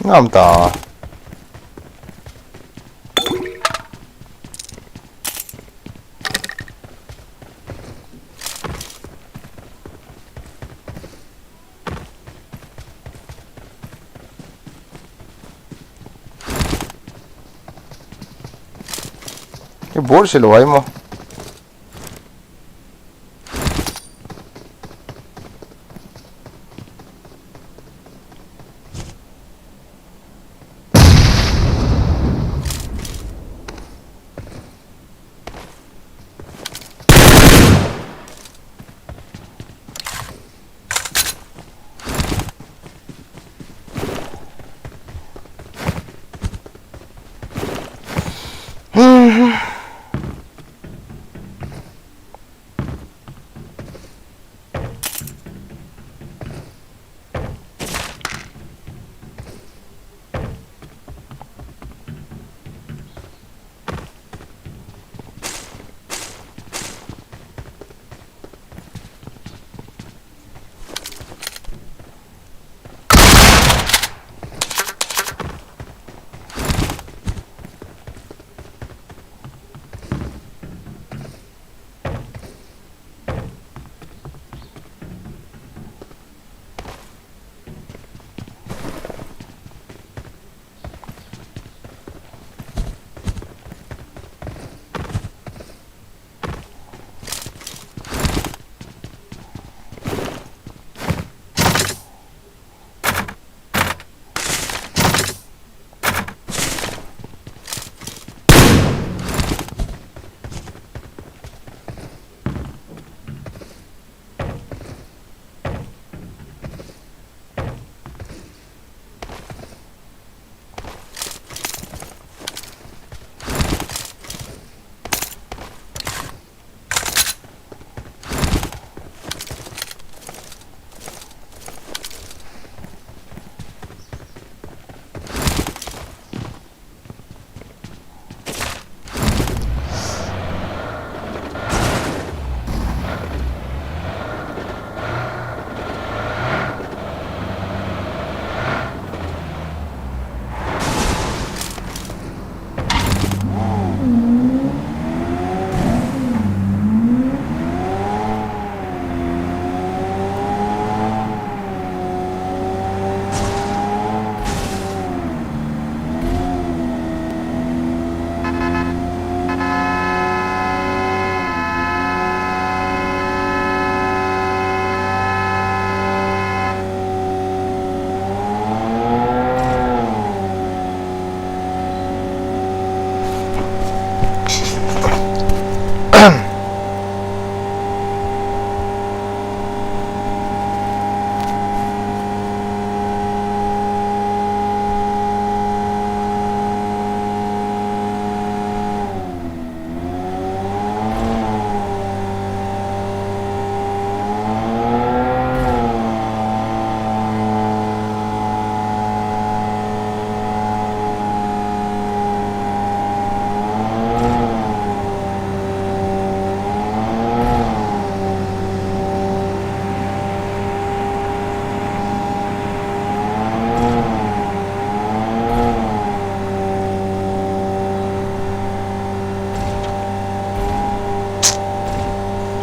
ngam ta cái bố sẽ lỗi mà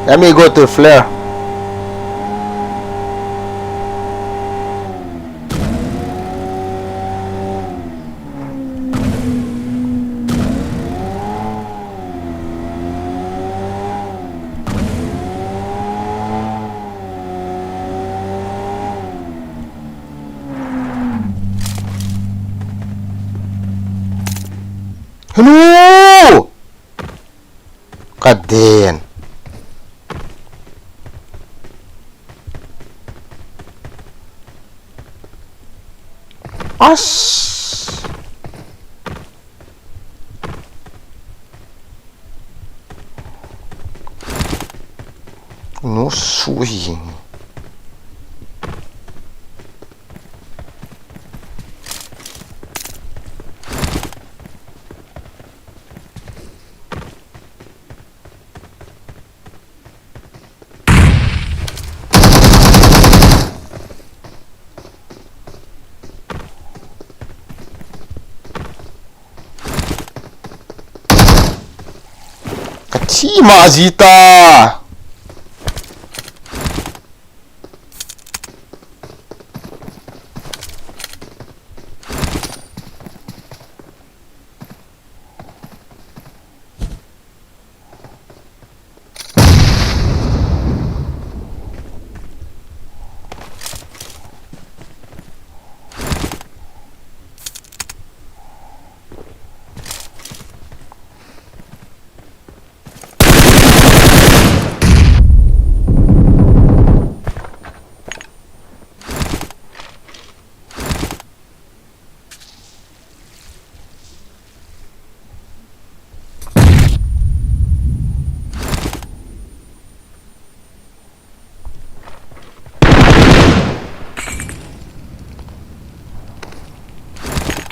Let me go to flare. No! God damn. Ash. No swing. Kacima Zita.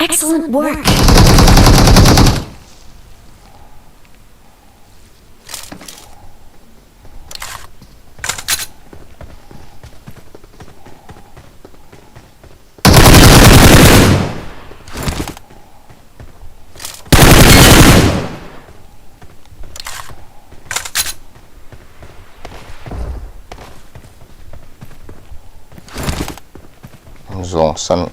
Excellent work. Johnson.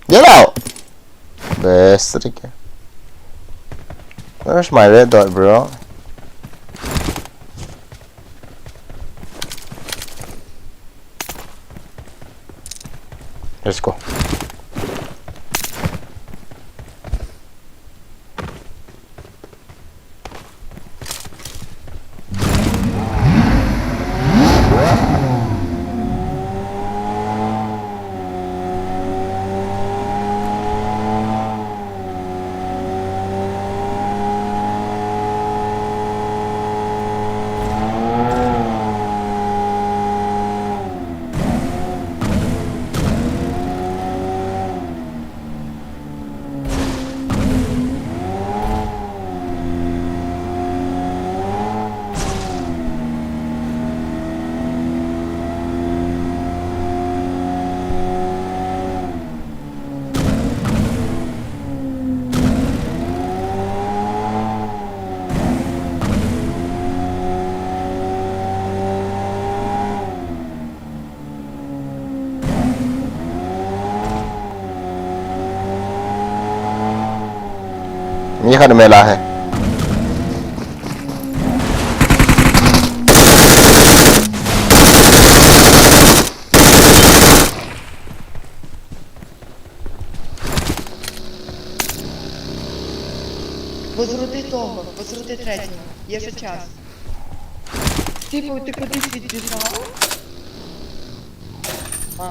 Get out! Bastard again. Where's my red dot, bro? Let's go. ये खन मेला है Возрути того, возрути третього. Є ще час. Типу, ти кудись відбіжав? А.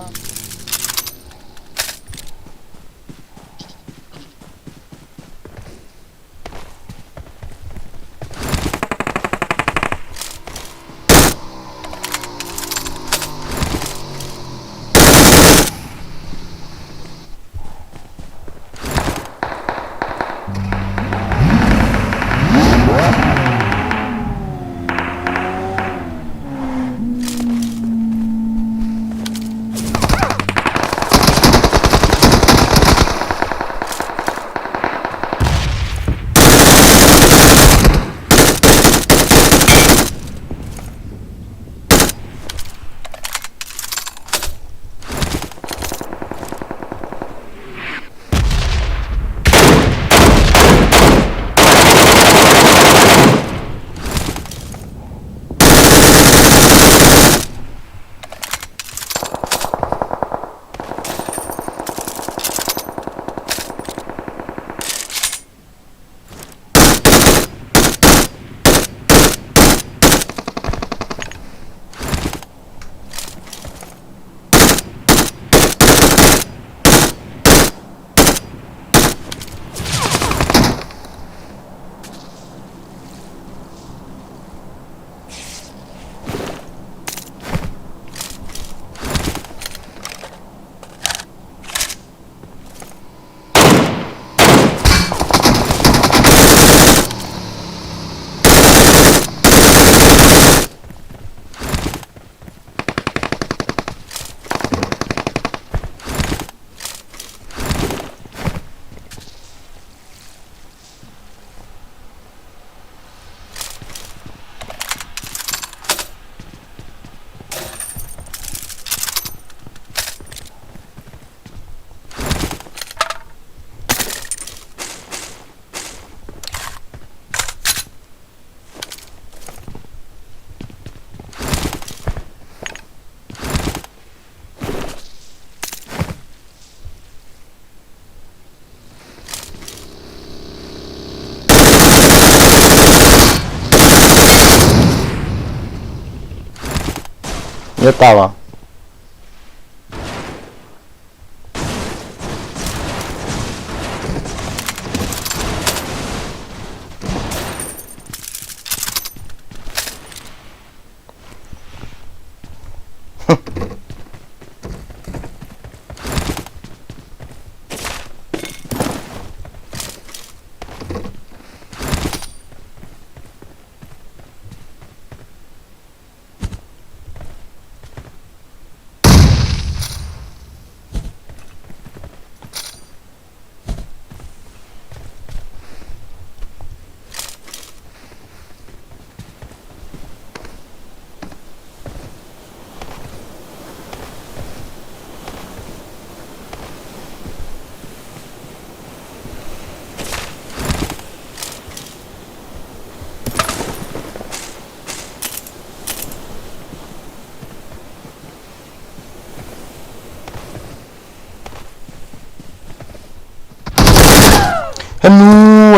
Ya estaba.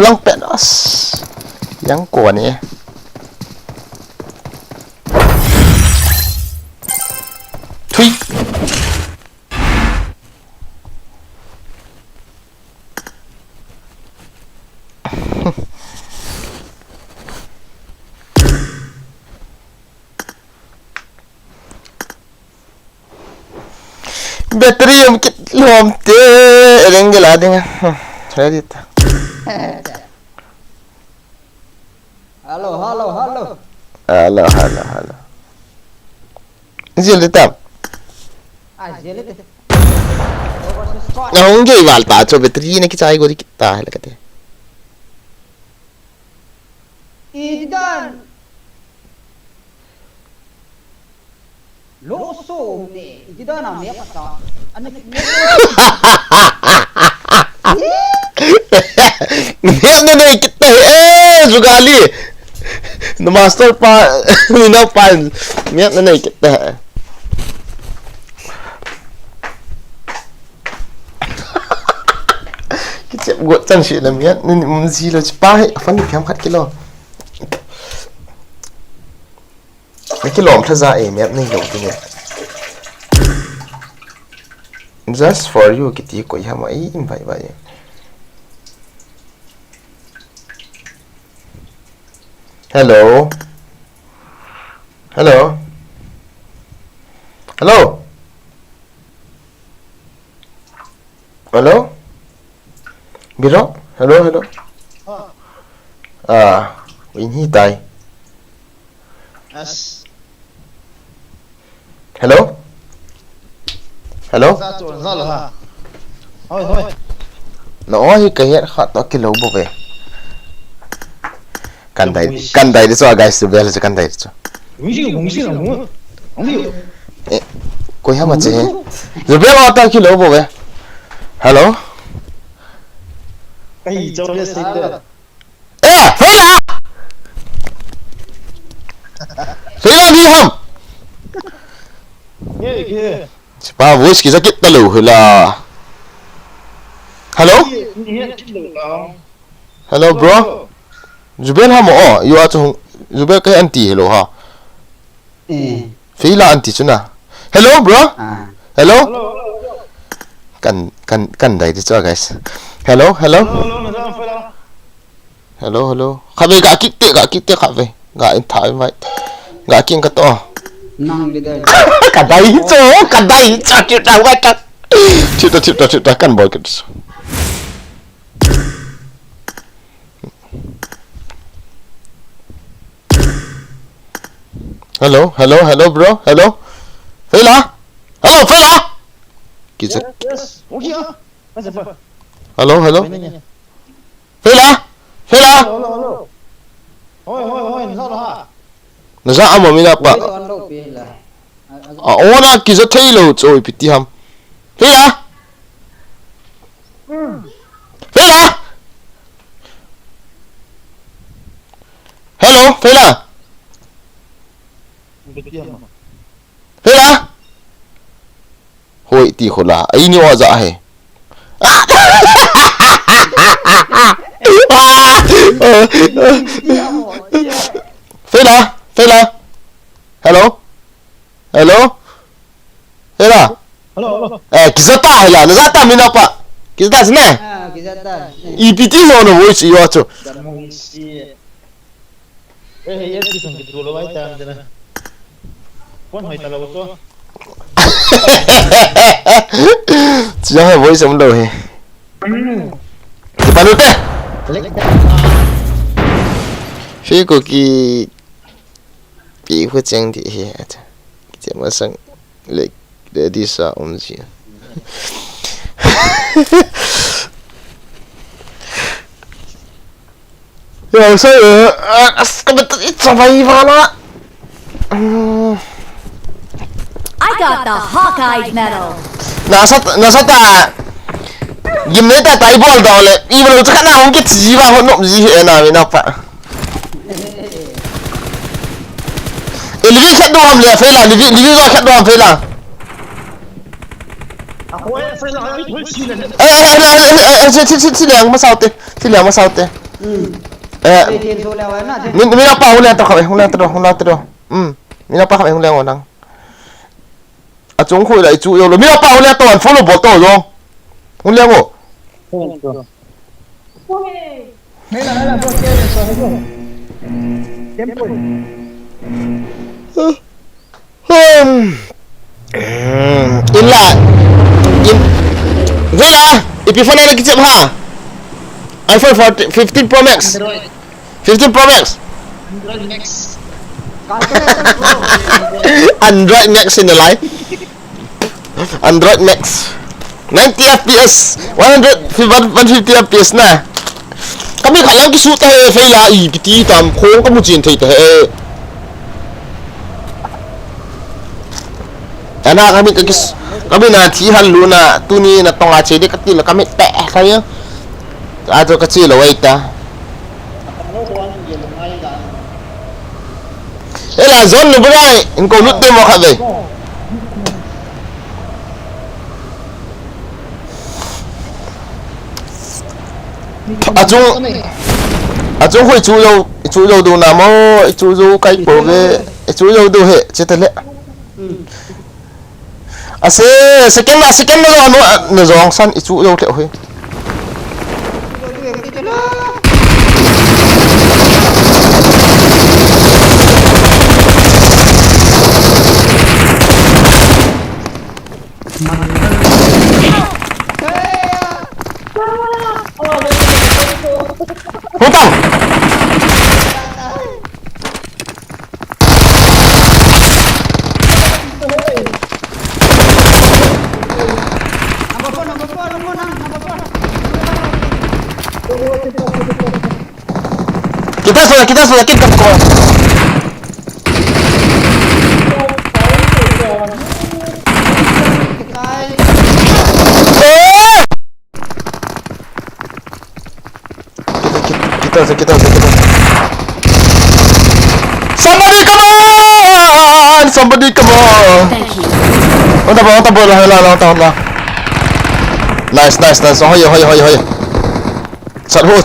Lang penas. Yang kuat ni. Thui. Bateri yang lom te renggel ada nya. Ready ta. Halo, halo, halo. Halo, halo, halo. Zil tam. Jeli te. Nang gay valta cho bateri ne ki chai gori kitta hai lagate. Idan. Lo so ne. Idan am ya pata. Anak Miyak na kita Zugali. The master pa Minaw pa Miyak na kita Kicap got chang shi lam miyak Ni mzi lo chipa Afan ni piam khat kilo Mấy cái lộm thật ra em này lộm cái này just for you cái tí của em ấy vậy vậy hello hello hello hello Biro hello hello ini tay hello hello nó cái hiện họ to cái lấu bộ về căn đây đi cho guys về là căn đây cho cô em mà chị rồi về họ to cái lấu bộ về hello cái cho biết gì đó phải là đi không ba voice kita kita lu lah hello hello bro Zubair ha mo you are to Zubair cái auntie hello ha Phí là auntie chứ nào hello bro hello cần đây đi cho guys hello hello hello hello khá về gã kích tiết khá về gã anh thải vậy gã kiêng cái to năng đi đây cả đây cho chịu đau quá chắc chịu ta cần bồi cái hello bro hello Phê là kì giật hello Phê là nó ra âm mà mình đọc ạ na kì giật thấy lâu rồi bị tí hầm Phê là hello Phê là hội tỷ khổ là ấy như họ dạ hề Phê là hello kizata hay là nó ra ta mình đọc ạ kizata thế này EPT rồi nó vui chỉ vào chỗ chỉ là vui sống đầu hè bạn ơi phía của kỳ bị huyết trang thì hè chỉ mà sang để đi sao ông gì rồi sao cái bật ít sao vậy vào nó I got the Hawkeye medal. nasa ta gim ne ta tai ball daw le I mo ta kana hong ke chi ba hon nom ji he na mi na pa livi khat do ham le fe la livi do khat do ham fe la si liang ma sao te mi na pa hong le ta khabe hong le ta do mi na pa khabe hong le ngon dang à chúng khui lại chủ yếu là biết bao nhiêu toàn follow bộ tổ rồi không lẽ bộ mấy là bộ kia là sao không kiếm tuổi in là vậy là iPhone này cái chip ha iPhone 15 Pro Max 15 Pro Max Android Max in the life Android Max 90 FPS 150 FPS na kami khả năng cái số tay phải là EPT tạm khốn có một chuyện thì thế ana kami na thi hal luna tu ni na tonga che de kati la kami te saya Ato kecil lo wait ta. Ela zone lo berai, engkau lut demo kat deh. Acung hui chú dâu đồ nào mà chú dâu cái bộ cái chú dâu đồ hệ chết thật lẽ. À second đó nó rong san chú dâu liệu hui. Hutang. Kita sudah kita kok. Kita. Somebody come on. Thank you. Onta bola. Nice. Hoi. Sat ho.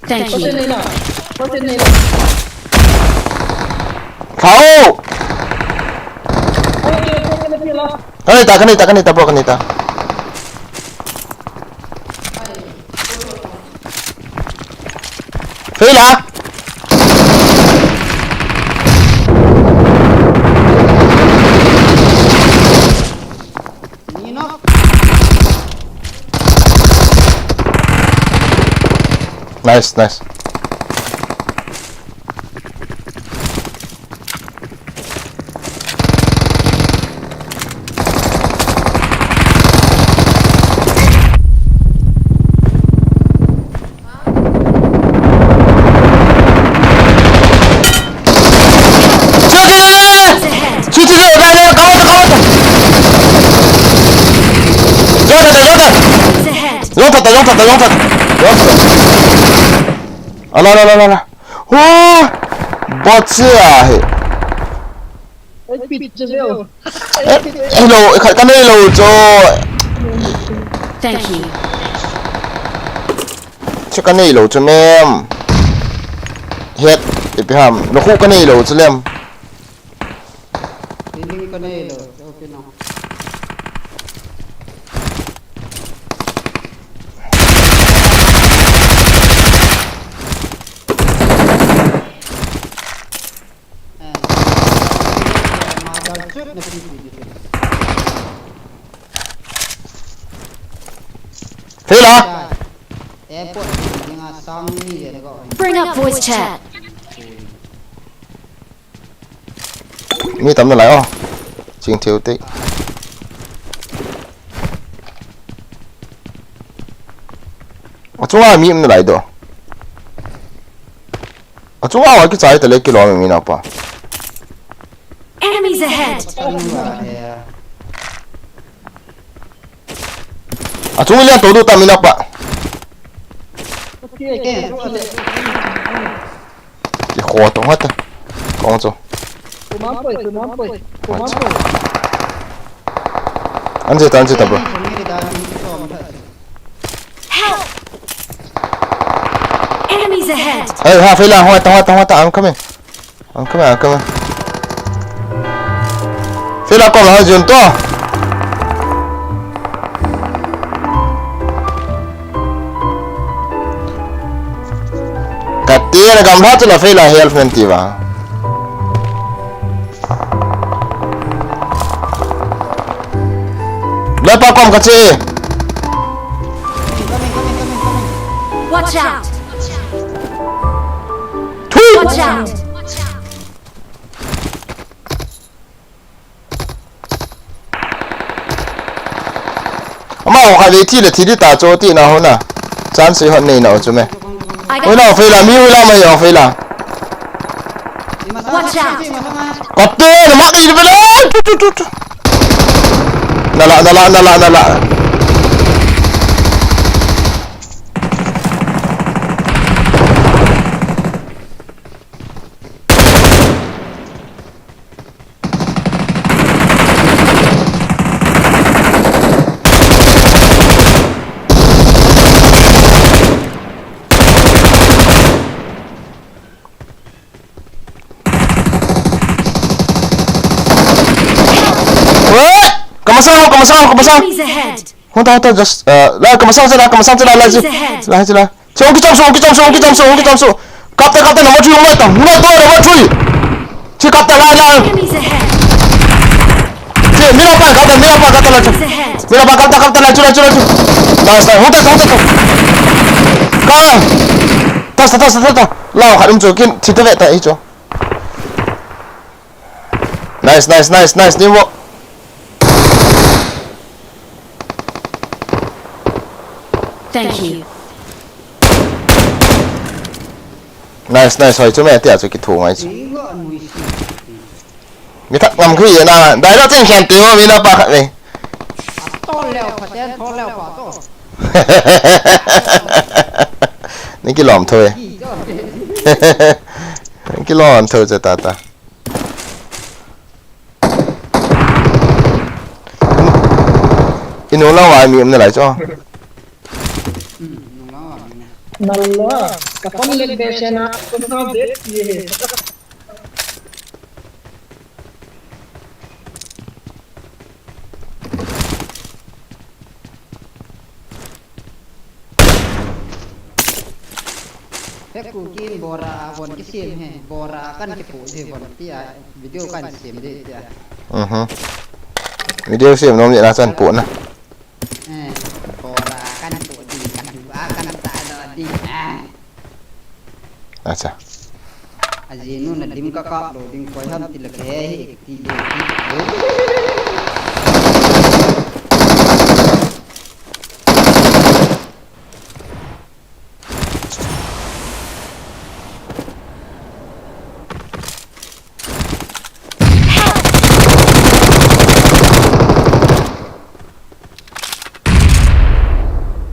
Thank you. Kau. Kanita bro. Fila. Nice. Cuci dia, dah kawat. Lompat. Alah. Wah, bot siapa? Hello, kan hello jo. Thank you. Cakap hello jo mem. Head, ipiham. Naku kan hello jo lem. Ini kan hello, okay no. Fila. Airport dengan sang ni je kau. Bring up voice chat. Mi tấm nó lại oh. Chinh thiếu tích. Chúng ta mi nó lại đó. Chúng ta cái trái từ lấy cái lò mình nào pa. Enemies ahead. Chúng ta tổ đội mình nào pa. Cái khó tổng hết. Con số. Anjir bro. Help! Enemies ahead. Hey, Fila, hoa ta, I'm coming. Fila kau lah jun tu. Katir gambar tu lah Fila health nanti bah. Lepas kom kecil. Watch out. Watch out. Mà hai vị thì ta cho tiền nào hả? Chán sự hận này nào chứ mẹ? Ôi nào phải là miu là mày phải là. Watch out. Có tiền mà đi về lên. Andala. Kamasang. Enemies ahead. Honta just la kamasang sila la Enemies ahead. sila. Ong ki jump. Kapta number 3 umay ta. Number 3. Chi kapta la. Enemies ahead. Chi mira pa kapta la. Enemies ahead. Mira pa kapta la chu. Nice. Honta. Ka. Ta. La harum chu kin chita ve ta hi chu. Nice. Ni wo. Thank you. Nice. Hoi chu me tia chu ki thu ngai chu. Mi thak ngam khi na. Dai lo chen khen ti mo mi na pa khat ni. to leo phải đen to leo quả to Ní cái lòm thôi. Cái lòm thôi cho ta. Inu lao ngoài miệng này lại cho. nalla kafan leg beshana kafan bet ye Phép cụ kim bora bọn cái xiêm hè bora căn cái phụ thì bọn tia video căn xiêm đi tia Video xiêm nó vậy là chân cuộn à. Bora căn phụ thì căn căn tại đó đi Acha. Aji nu na dim ka do dim ko ham ti lake ti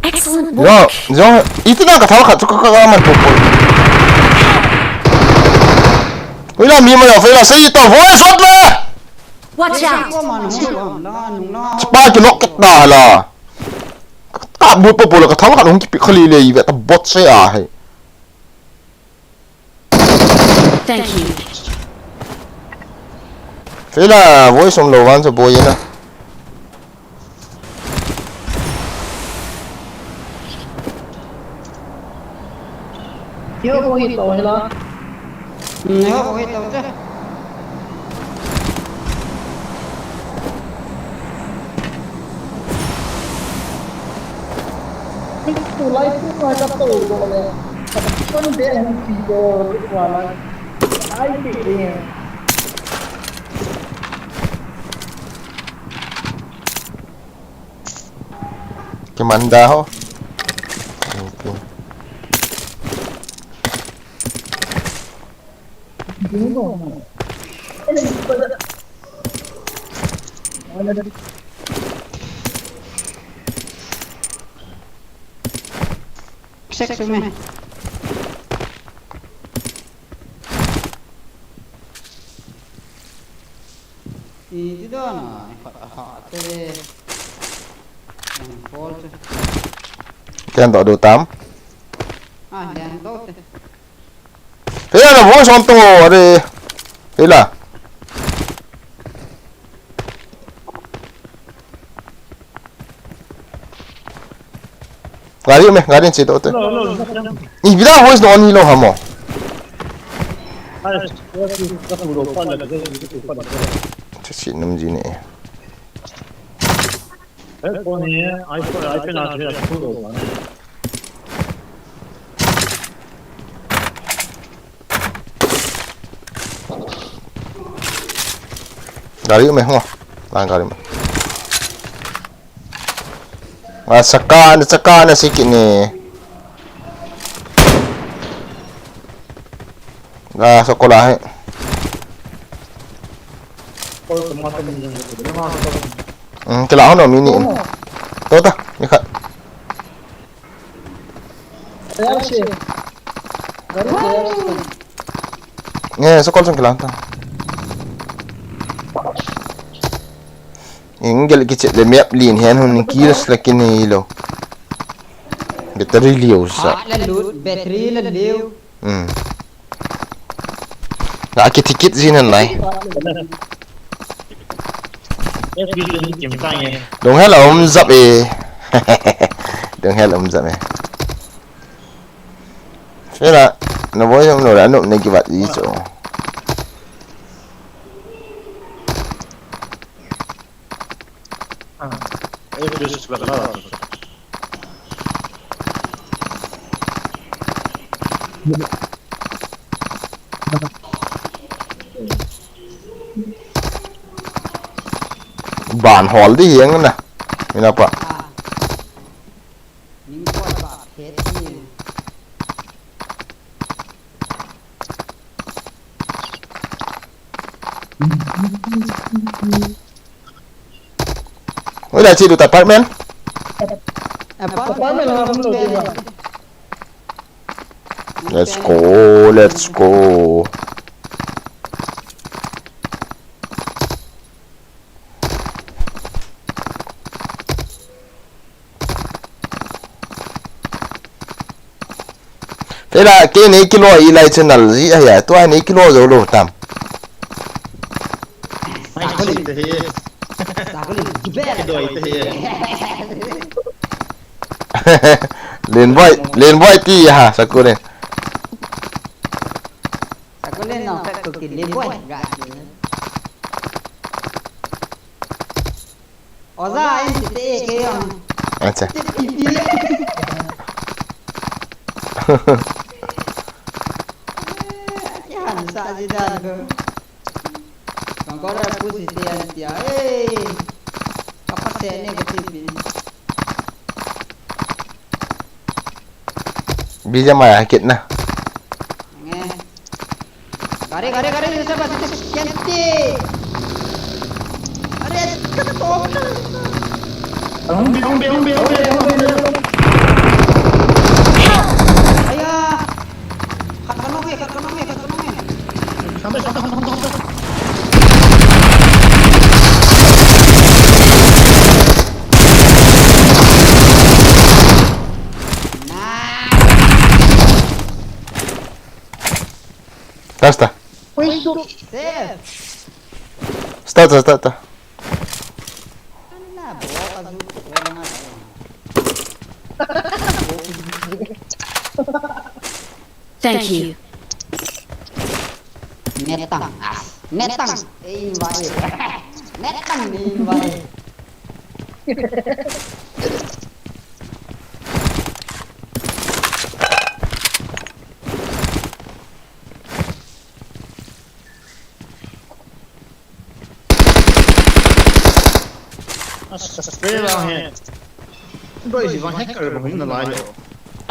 Excellent work. Yo, itu nak kata kat suka kaman tu pun. Ui lah mi mai phải là xây tàu voi sốt là. Watch out. Cepat je loket dah lah. Tak buat apa pula kata kat orang kipik kali lagi vet bot saya hai. Thank you. Phải là voi xong lầu van cho bôi na. Yo ko hito hela yo ko hito chứ tu lai tu ma ka to go le con de han ti go wala ai ti de Cái manda ho. Check cho mày thì đó là họ tê phô chứ Cái anh đồ 8. đèn tốt Thế là voi xong to đi. Thế là Garin sih tu. Ni bila voice no ni lo hamo. Cik nam ji ni. Garin meh ho. Lang garin. Saka na sikit ni. Dah sekolah he. Kailangan ko mini. Tota, ikat. Kaya siya. Baru kaya siya. Sokol sang kailangan ta. Ingel kicit le map lin hen hun kilos lakin ni lo. Battery liu sa. Lalut battery la liu. Nak tikit zinan lai. Dong hel zap Dong hel zap Fela, na boy yang no anu ni kibat itu. Ban hol di hiang na. Kenapa? Ning kuat ba het ni. Oi dah cik tu apartment. Apartment lah belum dia. Let's go. Thế là cái này kilo ý lại trên nào gì à? Tôi này kilo rồi luôn tầm. Lên voi tí hả? Sao cô này? Aku lên nào phải cực kỳ lên voi gạt. Ở ra em chỉ tê cái không? Acha. Yan sa si Dan ko. Kung ko ra po si Tian Tia. Kapatid negative. Bisa mah sakit nah. Nge. Gare sa ba Kenti. Are katok. Umbi. Ayah. Kat kanong eh. Sampai. Basta. Save. Start. Ano na, buka zu. Wala nga. Thank you. Netang. Invite. Netang invite.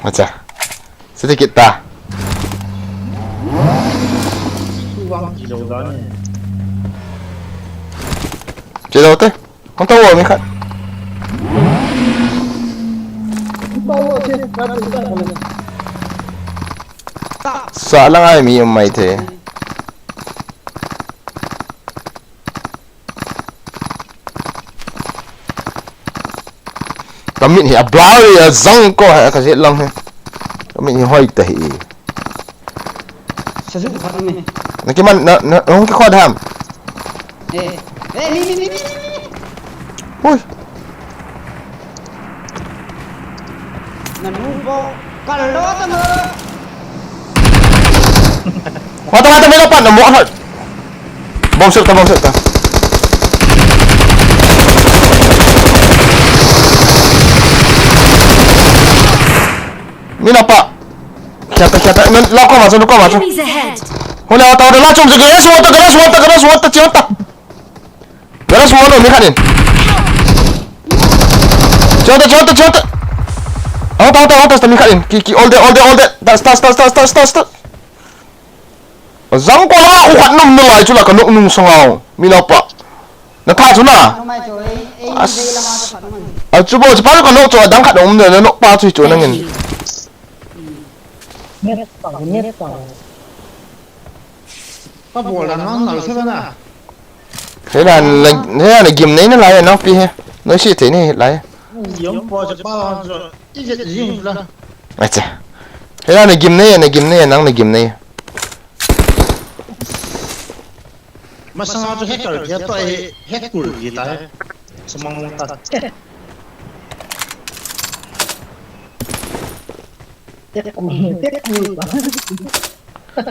Acha. Sedikit dah. Chơi đâu thế? Không tao rồi mấy khát. Bawa siya. Sợ lắm ai mi mày thế. Tao mình hiểu bao giờ răng có hay cái gì lắm thế. Tao mình hỏi tệ. Sasuk pa kami. Nakiman na cái khoa ham. Ni. Ui. Nanubo. Kalota mo. Mata may dapat na mo ano. Bouncer ta. Mina pa. Kata. Loko masuk. Enemies ahead. Hula atau ada lacung juga. Garas wata ciota. Garas wala ni kanin. Ciota. Atas ta mi kanin. Ki all day. Tas. Zang ko la uhat num nulai chula ka nung sangau. Mina pa. Na tha chuna. Ano mai choi? à chú bố chú bắt con nốt cho đang khát ống rồi nó bao chui chỗ năng Thank nghìn you. nhét tàu có bộ là nó nổi sao nè thế là kiếm đấy nó lại nó pi ha nó xịt thế này lại giống bộ cho bao rồi ít gì là ai chà thế là kiếm này năng này kiếm này mà sao cho hết rồi thì tôi hết cùi gì tại sao mong ta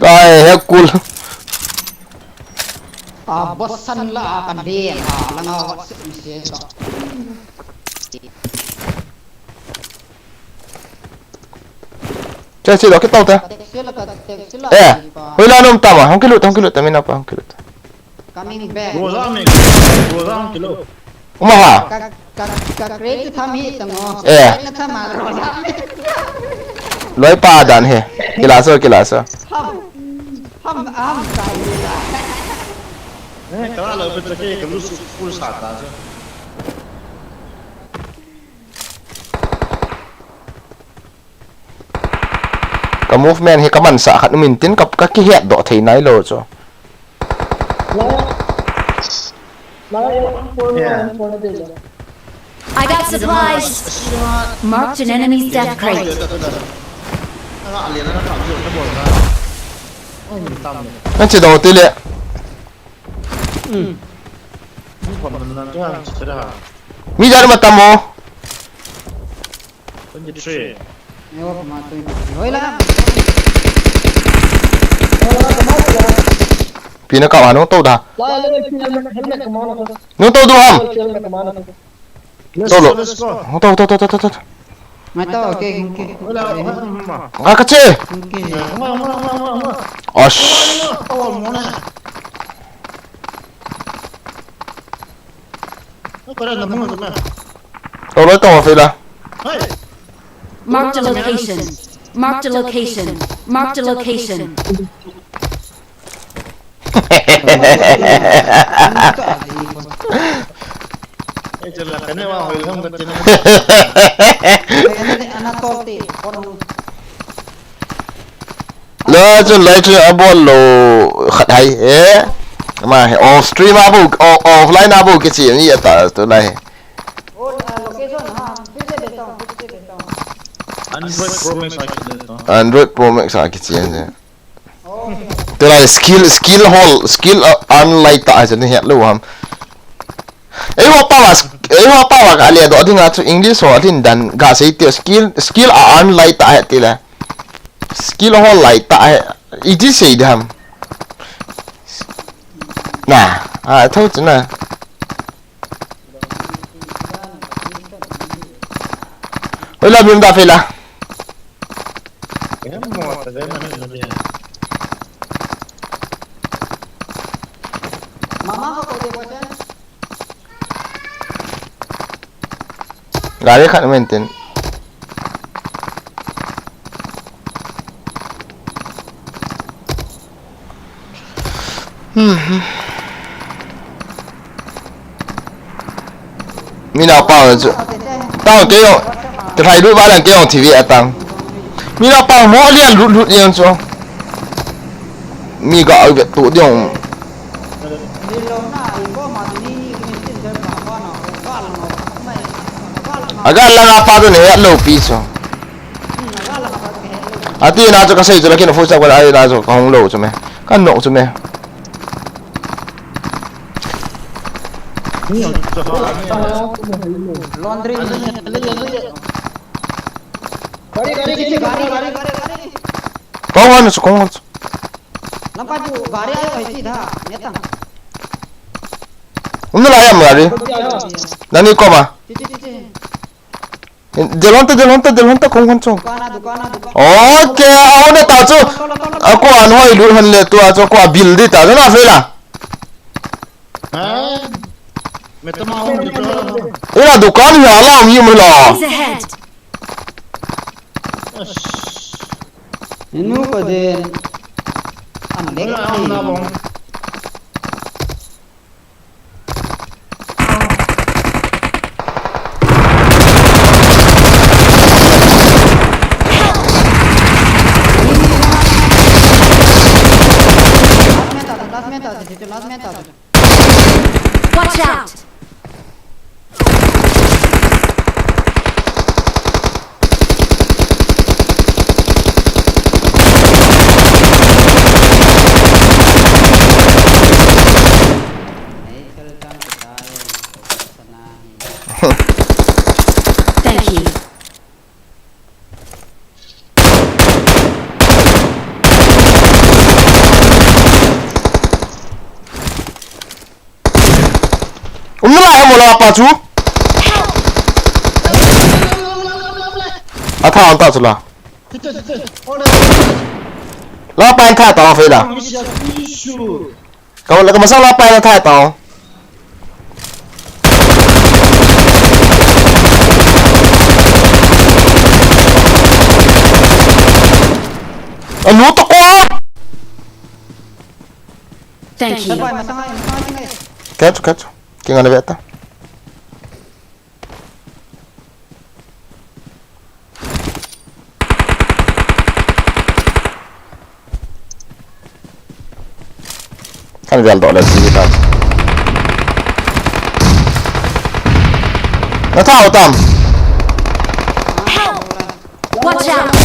rồi hết cool bosan lah akan dia langau sih chơi chơi đó cái tàu ta ê hồi nào nó tao mà không cái lụt mình apa không cái lụt coming back gua ra kilo mà hả các rate tham hi tengok tham mà lối pa dan he kilasa ham sai cái đó là bên cái lúc full sạt ra chứ cái movement hay cái mình sợ hẳn mình tiến cặp các cái hiện độ thì nấy rồi cho I got supplies. Marked an enemy's death crate. nó chỉ đầu tiên lệ mi ra mà tamo vì nó cào nó tàu đã nó tàu đúng không tàu lộ tàu Mày tao ok à cái gì oh tàu lấy tàu phải là Marked a location. Marked a location. Marked a location. lỡ cho lấy cho abo lô khát hay ế mà off stream abo offline abo cái gì như vậy tôi này Android Pro Max cái gì vậy tôi là skill online tại cho nên hiện luôn ham ấy hoa pa cái này đó thì ngã cho English hoặc thì đàn gà xây tiêu skill online tại thì là skill online tại ý chí gì đi ham nè thôi chứ nè bây giờ mình đã phải là gari kan maintain mina pa chứ tao cái thay đuôi ba lần cái ông TV tao mina pa mỗi liền lụt liền cho mi gọi việc tụ điong agak lang apa tu ni low piece ati na cho kasi cho laki na fusa wala ay na cho kung low cho me kan no cho me laundry kung ano nampak tu gari ayo isi dah nyata ano la ayam gari nani ko ma delonta kung hancho dukaan okay ako na tao cho ako ano ay luhan le tu acho ko bill di ta na fe la ila dukan ya alam yi mo la Enemies ahead. inu ko din ang leg ni. เ Itu last man tao. Watch out! Thank you. Umnala mo la pa chu. Tha on ta chu la. La pa tha ta phê la. Cậu lại có mà sao la pa la tha ta. Lú to quá. Thank you. Sabay masangay. Catch. Quem anda beta? Kan väl då läs lite där. Nó thao tầm. Watch out!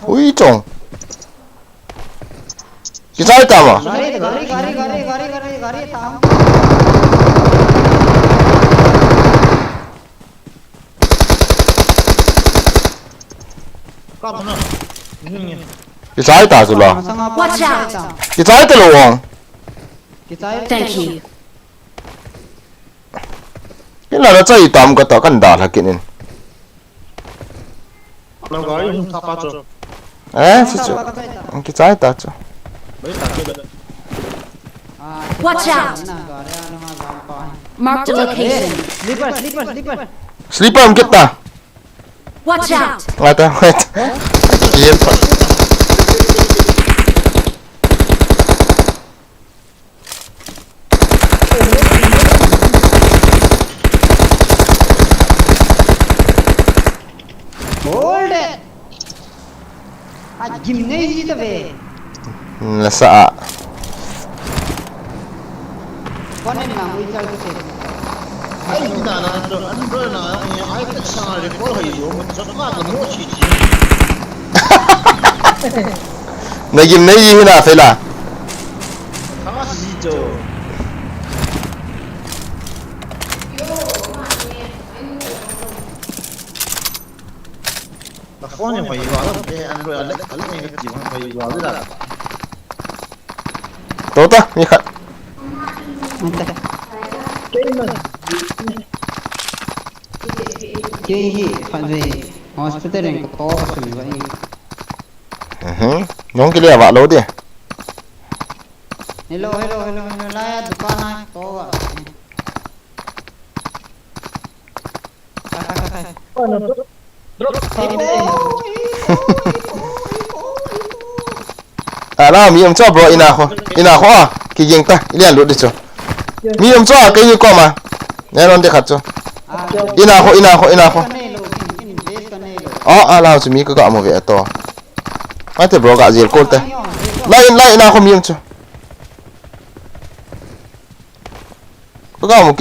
Ui trông. Cái trái tầm à? Gari tao. Cái trái ta rồi là. Watch out! Cái trái ta luôn. Thank you. Cái là nó trái tầm cái tao cần đào là cái này. Nó gói không thắp bao giờ. Chứ cái trái ta chứ. Watch out! Mark the location. Sleeper không kita. Watch out! Nggak tahu. Iya pak. Hold it. Gymnasium tu be. Nasa. Kau ni nak buat macam tu. Ai kita nak Android na ai tak sangat rekod hai yo macam mana mau sih. Nagim na yi na fela. Khas hijau. Phone yang bayi wala deh Android alek yang kecil yang bayi wala dah. Tahu tak? Ni kat. Kehi, pada hospital yang ketua pasal ni. Nhóm cái này vợ lố đi. Hello, laya dukaan na ketua. Lah, mi om cho bro ina kho à, cái gì ta, ini ăn lụt đi cho. Mi om cho cái gì có mà, nghe non đi khát cho. Ina kho. Lah, chúng mi cứ gọi một vẻ to. Ai thì bro gạ gì cô ta. Lại ina kho mi om cho. Cứ gọi một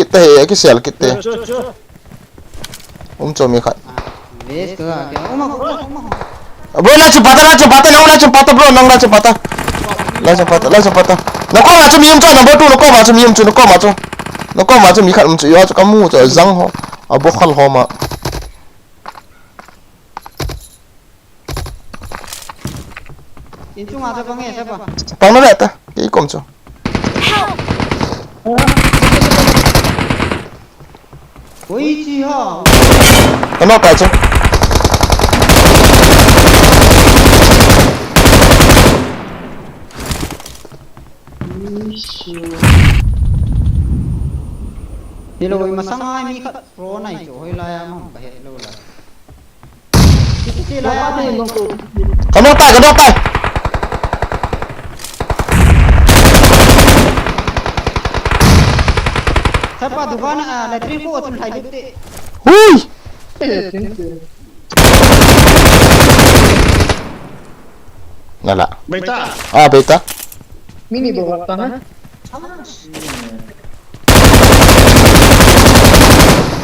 cái sẹo cái cho mi khát. Bro lah cepat bro, nang lah cepat. Nó có mà cho mi cho number 2 nó có mà cho mi nó có mà cho mi khát cho yo cho kamu cho răng ho. Abo khal ho mà. Incu ada panggil siapa? Pang nó đẹp ta, cái com cho. Oi chi ha. Nó cái cho. Hello, masang mi kat pro nai cho hoi la ma ba hello la. Kita la ni long ko. Cái tay. Siapa dugaan letrin ko atul hai lutte. Hui. Nala. Beta. Beta. Mini bawa tanah.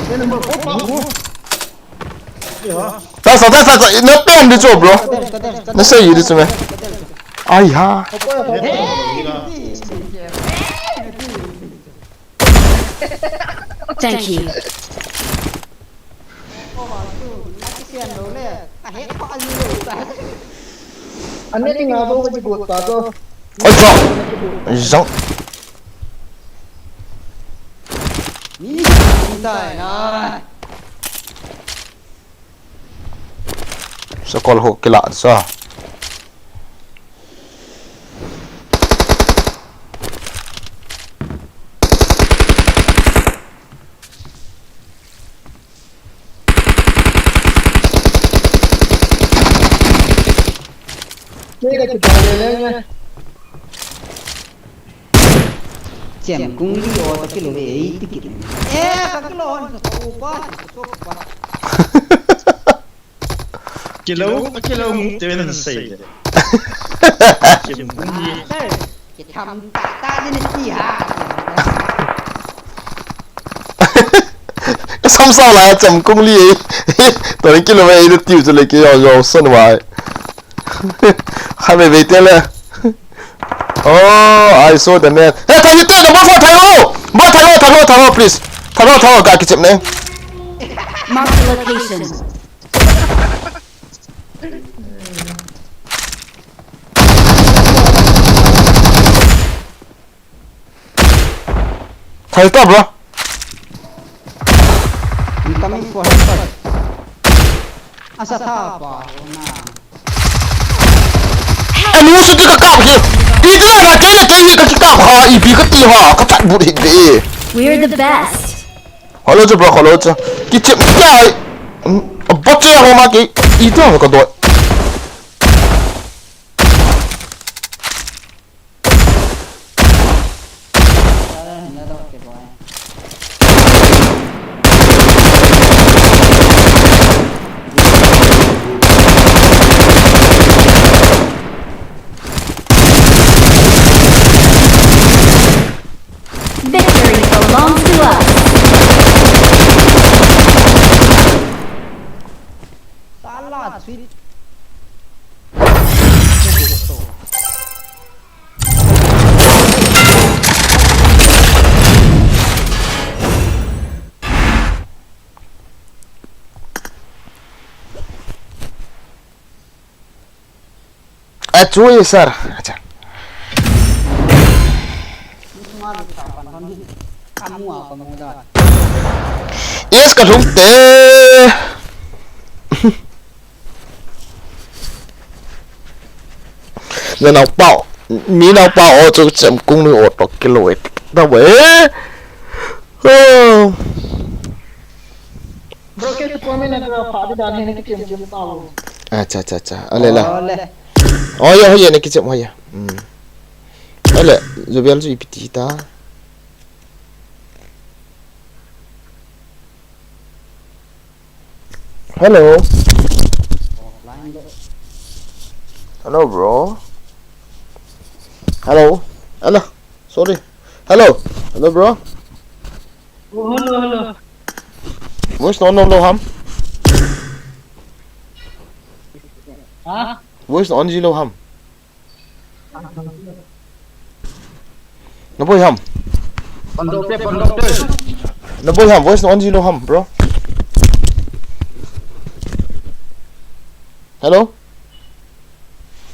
Ini nomor apa? Tasa, nó bèn đi chỗ bro. Nó xây gì đi chỗ mày? Ai ha? Thank you. Anh đi ngào đâu cái buộc ta cơ. Ôi giọng. Giọng. Sao còn hộ cái lạ sao? Đây là chụp hình lên nha. Chém cung đi ô ta kilo ấy tí kilo. Các kilo nó có quá, số quá. kilo det vill jag inte säga. Cái thằng ta đi đi hả? Xong sau là chậm công ly ấy. Tao đến kilo ấy được tiêu cho lấy cái dầu xuân hoài. Hai mày về tên lên. Oh, I saw the man. Hey, can you take the ball for Taro, please. Taro, kaki chậm này. Mark the location. Thầy tập bro. Incoming for help. Asa tapa na. Anh muốn cái cạp kìa. Đi ra là cái cạp hả, ý bị cái tì hả, cái chặt bụt hình đi. We're the best. Hello bro, hello. Cái chậm cái bắt chơi không mà cái ý tưởng là có đội. Victory belongs to us. Salah sweet. Chui sir. Acha. Yes, cả rung tê. Người nào bảo, mi nào bảo ở chỗ chậm cung nuôi ổ tóc cái lối, tao vậy. Bro, cái chụp mình là phá đi đàn này cái chụp tao. Cha, ale la. Oh ya, hoye này cái chậm hoye. Ale, rồi bây giờ ipiti ta. Hello. Hello bro. Hello. Sorry. Hello bro. Oh, hello. Voice on lo ham. Hả? Voice on gì lo ham. Nó bôi ham. Pondok deh. Nó bôi ham, voice on gì lo ham bro. Hello.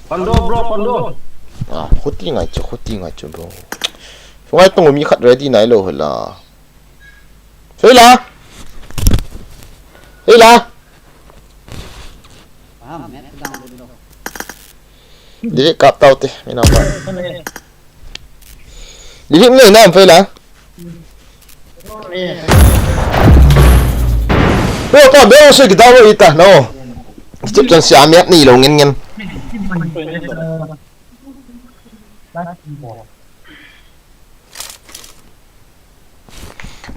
Pondok. 호띠 있죠 bro. 활동 의미 컷 레디 나일로 흘라. 회라. Dili cặp tao tê, mày nào vậy? Dili người nào phải là? Bro, con bé sẽ cái tao vậy ta, no. Chấp chân xe mét nì lâu nghe.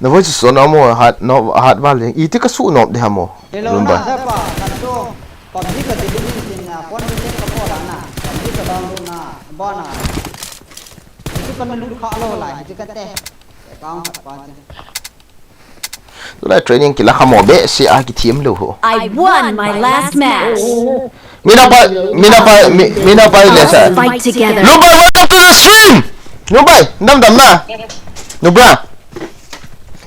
Nó với số nó mua hạt vào liền, ý thức cái số nộp để hàm mồ. Hello na siapa? Kanto. Public ka dili din na kon ni ka po na. Public ka download na bona. chứ con nó khó lâu lại chứ cái tè con thật quá chứ Tula training kila kamo be si aki team lo ho. I won my last match. Mina pa le sa. Fight together. Lubai, welcome to the stream. Lubai, nam na. Lubra.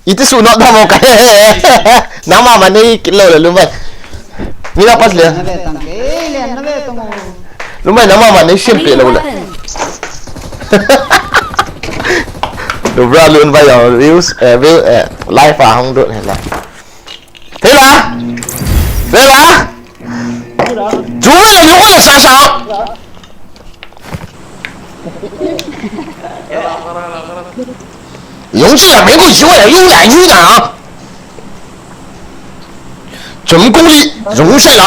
Itu sunat dah mau kaya. Nama mana ni kilo le Lubai. Mina pas le. Lubai nama mana simple le pula. Lubra luôn bây giờ views live vào không được hay là. Thế là chú ơi chú ơi sao sao勇气啊没过机会优来优长准功力荣帅了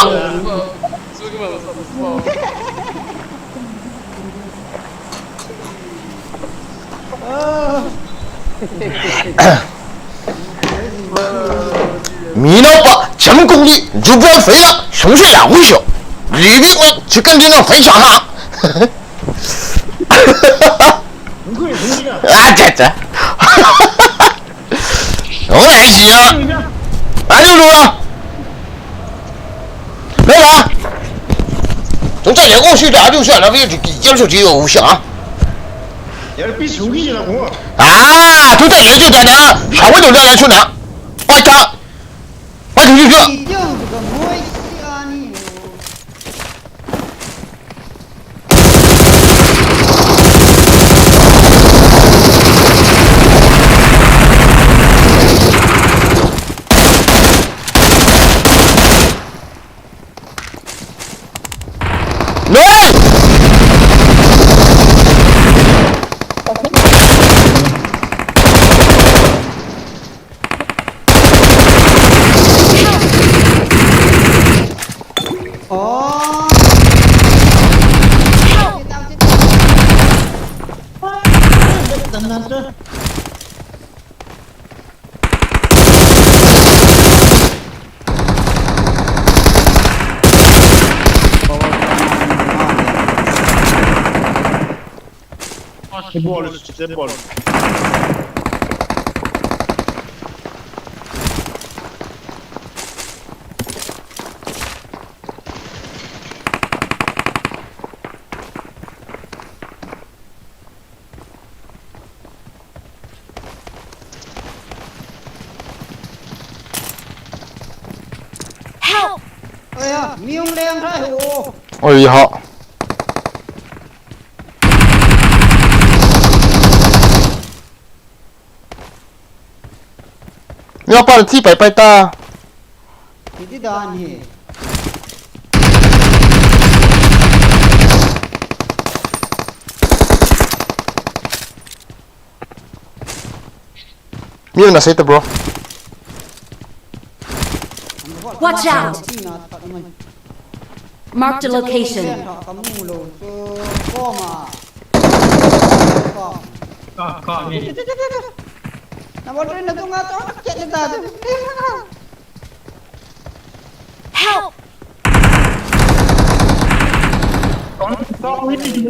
米老板全功力就不要肥了熊帅两回小里面我去跟这个肥强哈啊这我来洗啊哪里录啊没了从这里过去的就算了别接手机有无响也是比手机的红啊就这里就在哪稍微有点来出哪我操我出去你就是个魔仙你这波了哎呀命令太虎哎呀要把ที่ไปตา Itu dah ni มีอยู่นะเซตบร Watch out. Marked a location. kamu lo so koma kak ni nak buat train tu ngato cek kita tu Help. kau ini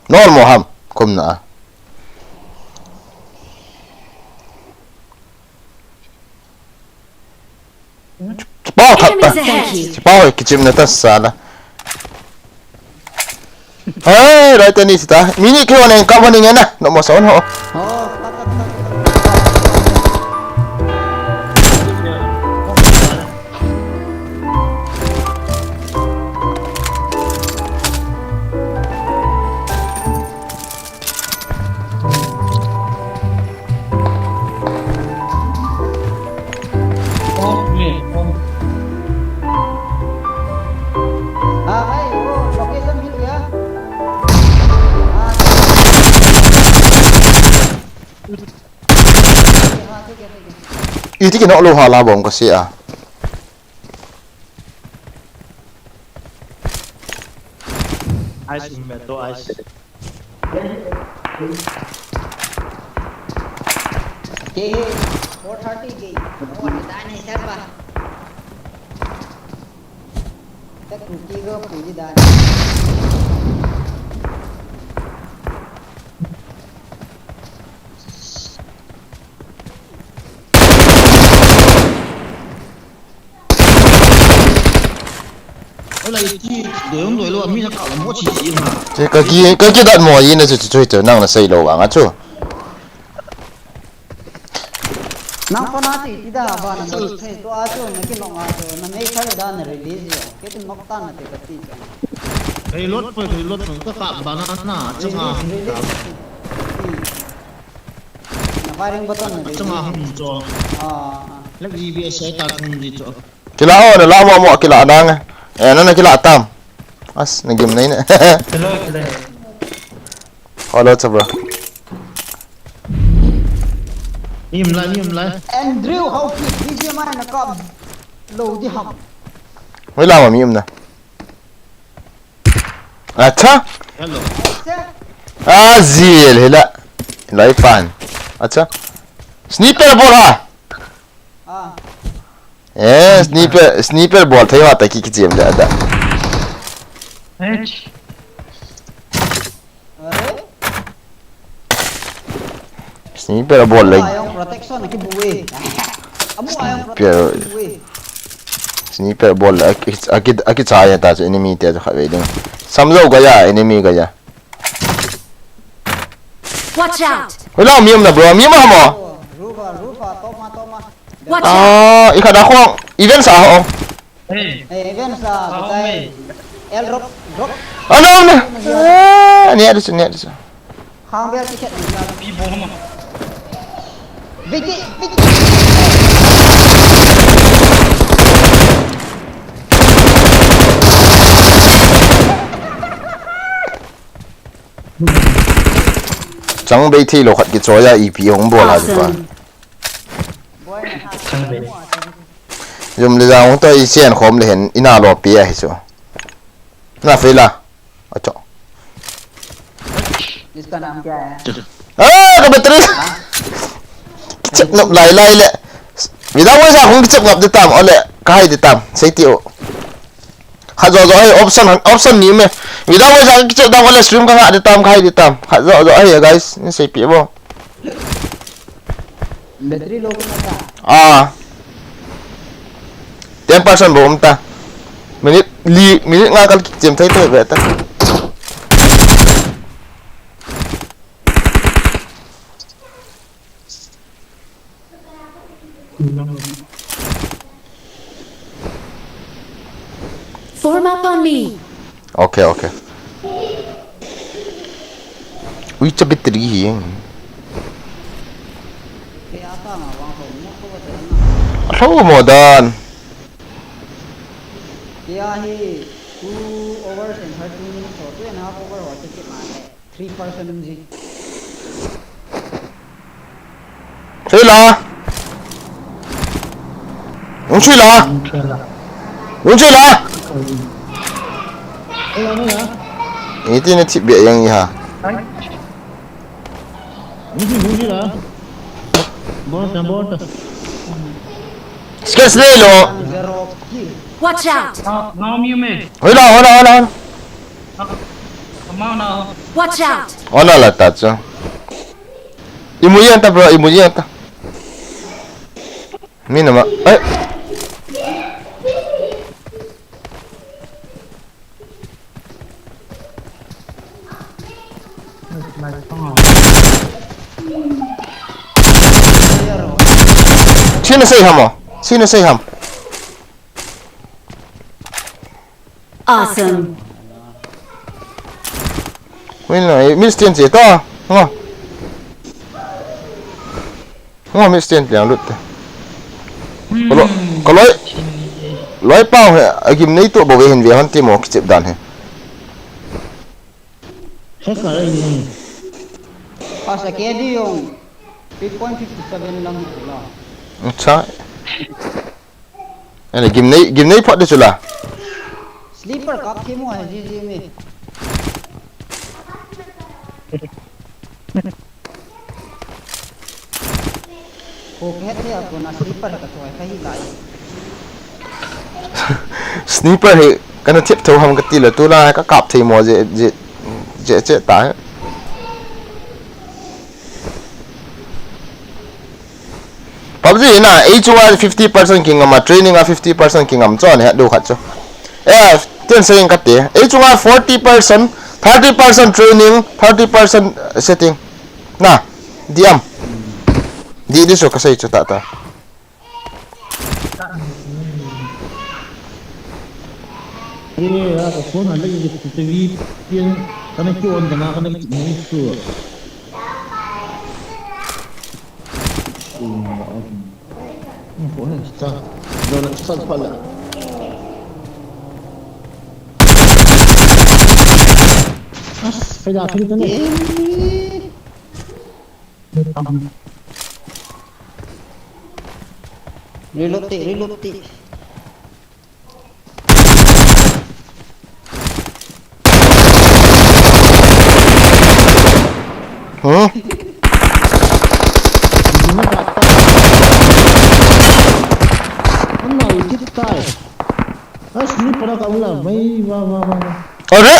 نور محمد كنا Enemies ahead. باو كجمنا تسالة هاي رايت ني ستا ميني كيو نين كابوني نينا نمو سون هو location gitu ya Iti kena lo hala bom kasi ah. Ice meto ice. Ke 430 ke. Oh dan hai siapa? Tak ruki go puji dan. Ola iti doyong doy lo mi na ka mo chi chi ha. Che kaki dat mo yin na chu chu nang na sei lo ang chu. Nang panati tidak apa na mo thai to aso na ki long aso na nei thai dan release yo ke tin nokta na te kati cha. Ei lot ka ka banana changa. Na firing button na Changa hum cho. ah Lek GBS sai ta thum ji cho. Kila o na la mo kila dang. Na kila tam. As na game na ina. Hello hello. Hello cha bro. Im la. Andrew how ki DJ ma na ka lo di ham. Mới làm ở miệng nè. À cha. Hello. À gì thế là lấy fan. À cha. Sniper ball ha. Sniper ball thấy hoạt tại cái gì vậy đó. Sniper ball lagi. Protection na ki buwe. Amu ayong Pero sniper ball akit saya ta enemy te kha ve ding. Samlo gaya enemy gaya. Watch out! Wala mium na bro, mium mo. Rufa toma. Watch out! Ikada ko event sa ho. Event sa batay L rock. Ano na? Ni ada sini. Hang bel tiket ni. Viki. Chẳng bị thi lộc cái chỗ ya EP không bỏ là được Awesome. dùng để ra chúng tôi xem khóm để hiện ina lọ bia hay sao na phải là ở chỗ इसका नाम क्या है? cái battery chụp ngập lại lẹ vì đó mới ra không chụp ngập được tạm ở lẹ cái được tạm xây tiêu hạt rồi option ní mày vì đó mới ra cái chụp đang ở lẹ stream cái hạt được tạm cái được tạm hạt rồi guys nó xây bia bao Battery low na ta. à 10% bom ta minute nga kal jem thai to ve ta Form up on me. okay ui cha battery hieng Kaya ata nga wang ko mo ko ta na. hello modern Kaya hi 2 hours and 30 minutes or 2.5 hours or ticket ma 3% ji. thế là uống chui là ini tu ni tip biar yang ni ha Bunyi lah. Bot. sikit sedih lo Zero kill. Watch out! Now me me. hola Come now. Watch out! hola la tacho imuyan ta bro imuyan ta ni nama Sino say ham Awesome. Win miss tiền gì to ngon miss tiền两路的có lối bao hệ kim này tụ bảo vệ hình về hơn tìm một cái chip đàn hè Hết cả đây này. Pas sa kedi yung 3.57 lang ito lang. ใช่อันนี้กิมนี้พอได้จุละ Sleeper kap thi mo hai ji mi. Ko khet ya ko na sleeper ka toy ka hi lai. sniper thì cái nó tiếp theo hầm cái tỷ lệ tu la các cặp thì mò dễ tái PUBG na H1 50% king mà training 50% king cho này đủ khát cho tiền setting cái tiền H1 40% 30% training 30% setting na diam di so kasay cho tata Iya, aku pun ada yang TV yang kena cuan kena ini tu. Boleh start. Jangan start pala. Sudah kita ni. Reload ti. huh Mana itu tay? Asli pada kamu lah. Mai, wah. Ore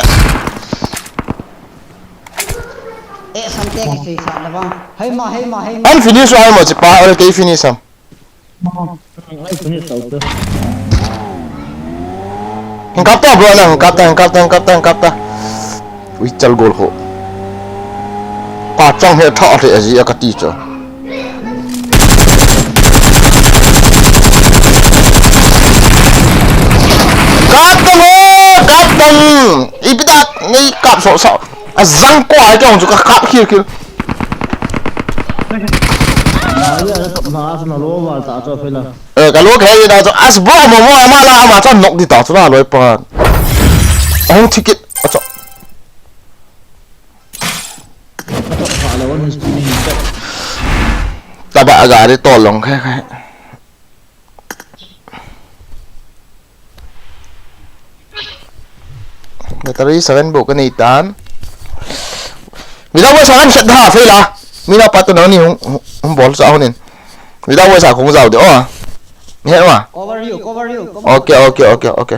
Sampai ke sih sana bang. Hai ma. an finish rồi mà chỉ pa ore cái finish am Ai punya tahu tu. Angkat ta bro nang angkat ta ui chal gol ho pa chong he tha the ji ka ti cho kapten ibidat ni kap so azang kwa jong ju ka kap khil Naya tak nak sana luar tak ada fela. cái lúa cái gì đó cho as bro mà la mà cho nọc đi tao cho nó rồi pa ông ticket cho Tak lawan mesti ni. ta bạ gà đi to lòng khai battery 7 bộ cái này tán vì đâu có sao sẽ đá phê là mi nào bắt nó ni không bỏ sao nên vì đâu có sao không giàu được à nghe không à Cover you. ok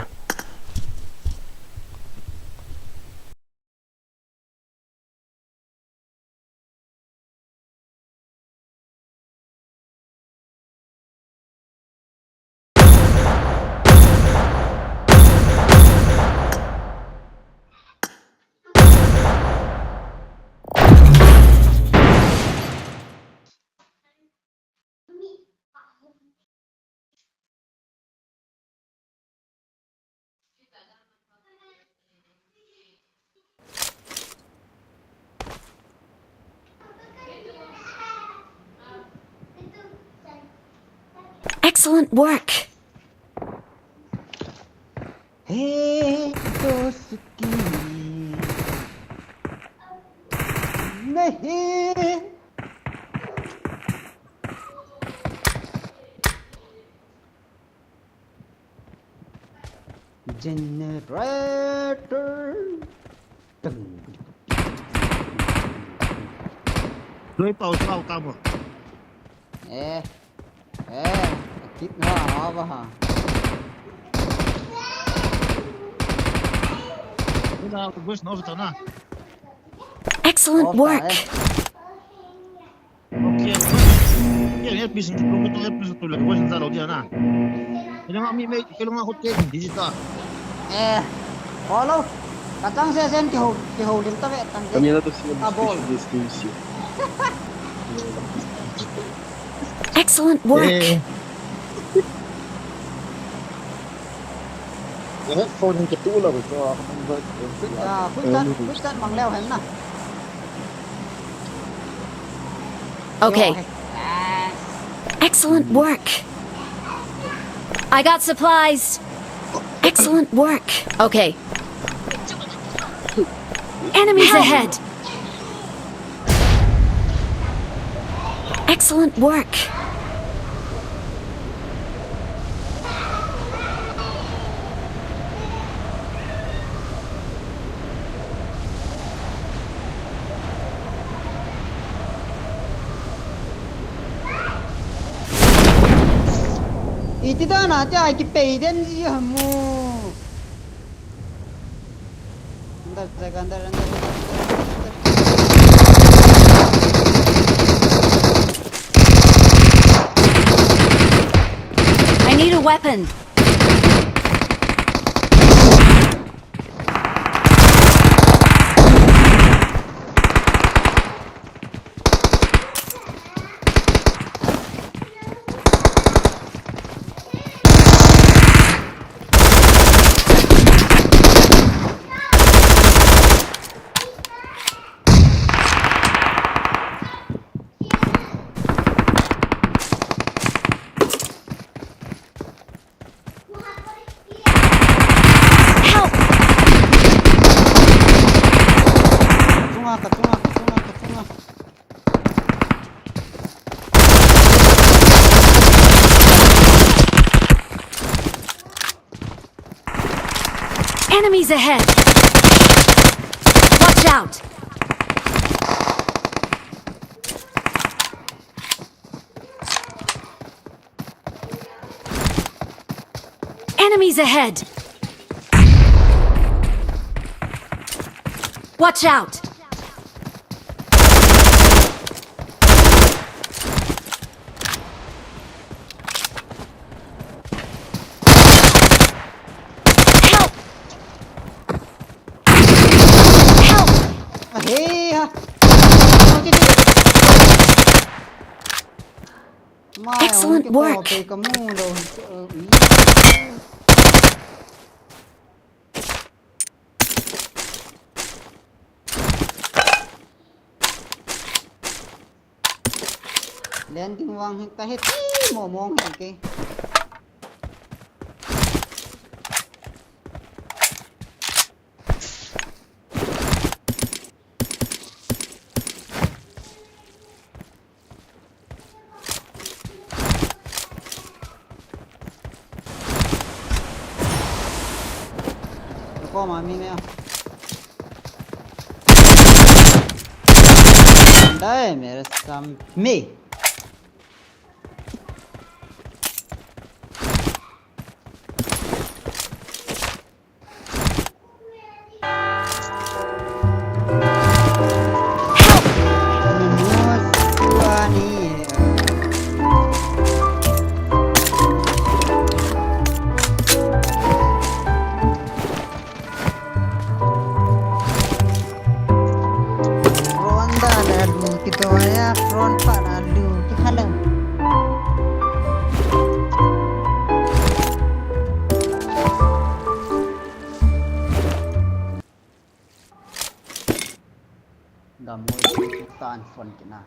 Excellent work. Hey, Tosuki. Nahi. Generator. Doi pause kamu. Kít nó apa ha? Dah aku bos nak sana. Excellent work. Okay. Ni episod tu episod tu lagi bos nak tahu dia na. Ini mak mi kalau ngah hotel digital. Follow. Katang saya sen kihu lim tabe tang. Kami na to siya Abol. description. Excellent work. Headphone yang ketula ko. Quick mang leo hen na. Okay. Excellent work. I got supplies. Excellent work. Okay. Enemies ahead. Excellent work. Itida na cha ki pe den ji hamu. Andar. I need a weapon. Help! Tunga. Enemies ahead! Watch out! Enemies ahead! Watch out! Help! Help! Hey ha. Excellent work. Kamu đâu. Lên tiếng vang ta hết mong hết cái. Có mà mi nè. Đây मेरे सामने. Front part alu cái khăn lông đầm môi tan phần cái nào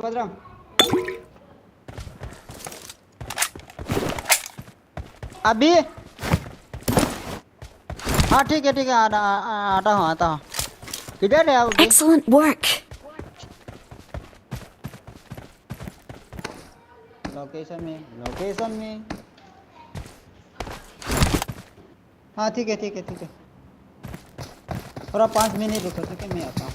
Badram अभी हाँ ठीक है आता हूँ किधर है आप Excellent work. लोकेशन में हाँ ठीक है थोड़ा 5 मिनट रुको ठीक है मैं आता हूँ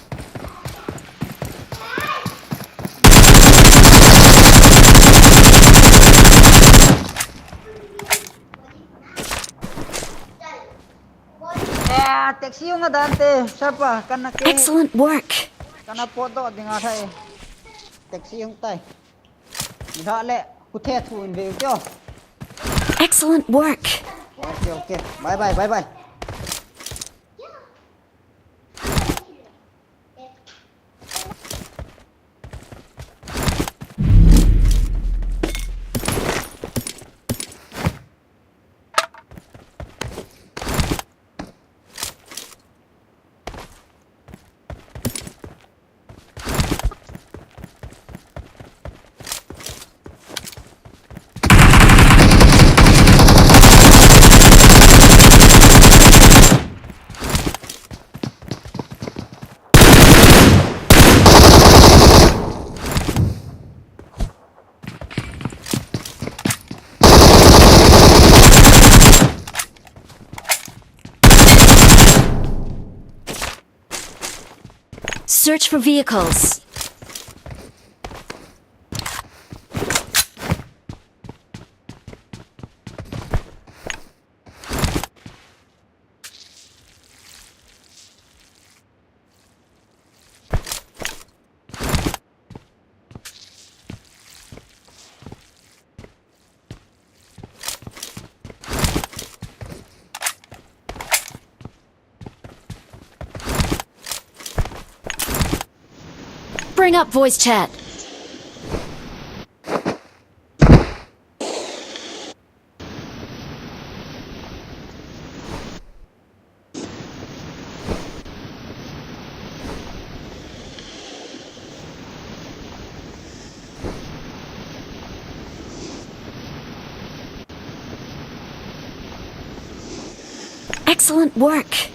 taxi yung dante siapa kana ke Excellent work. kana poto dinga thai taxi yung tai nda le kuthe thun ve kyo Excellent work. okay bye Search for vehicles. bring up voice chat. Excellent work.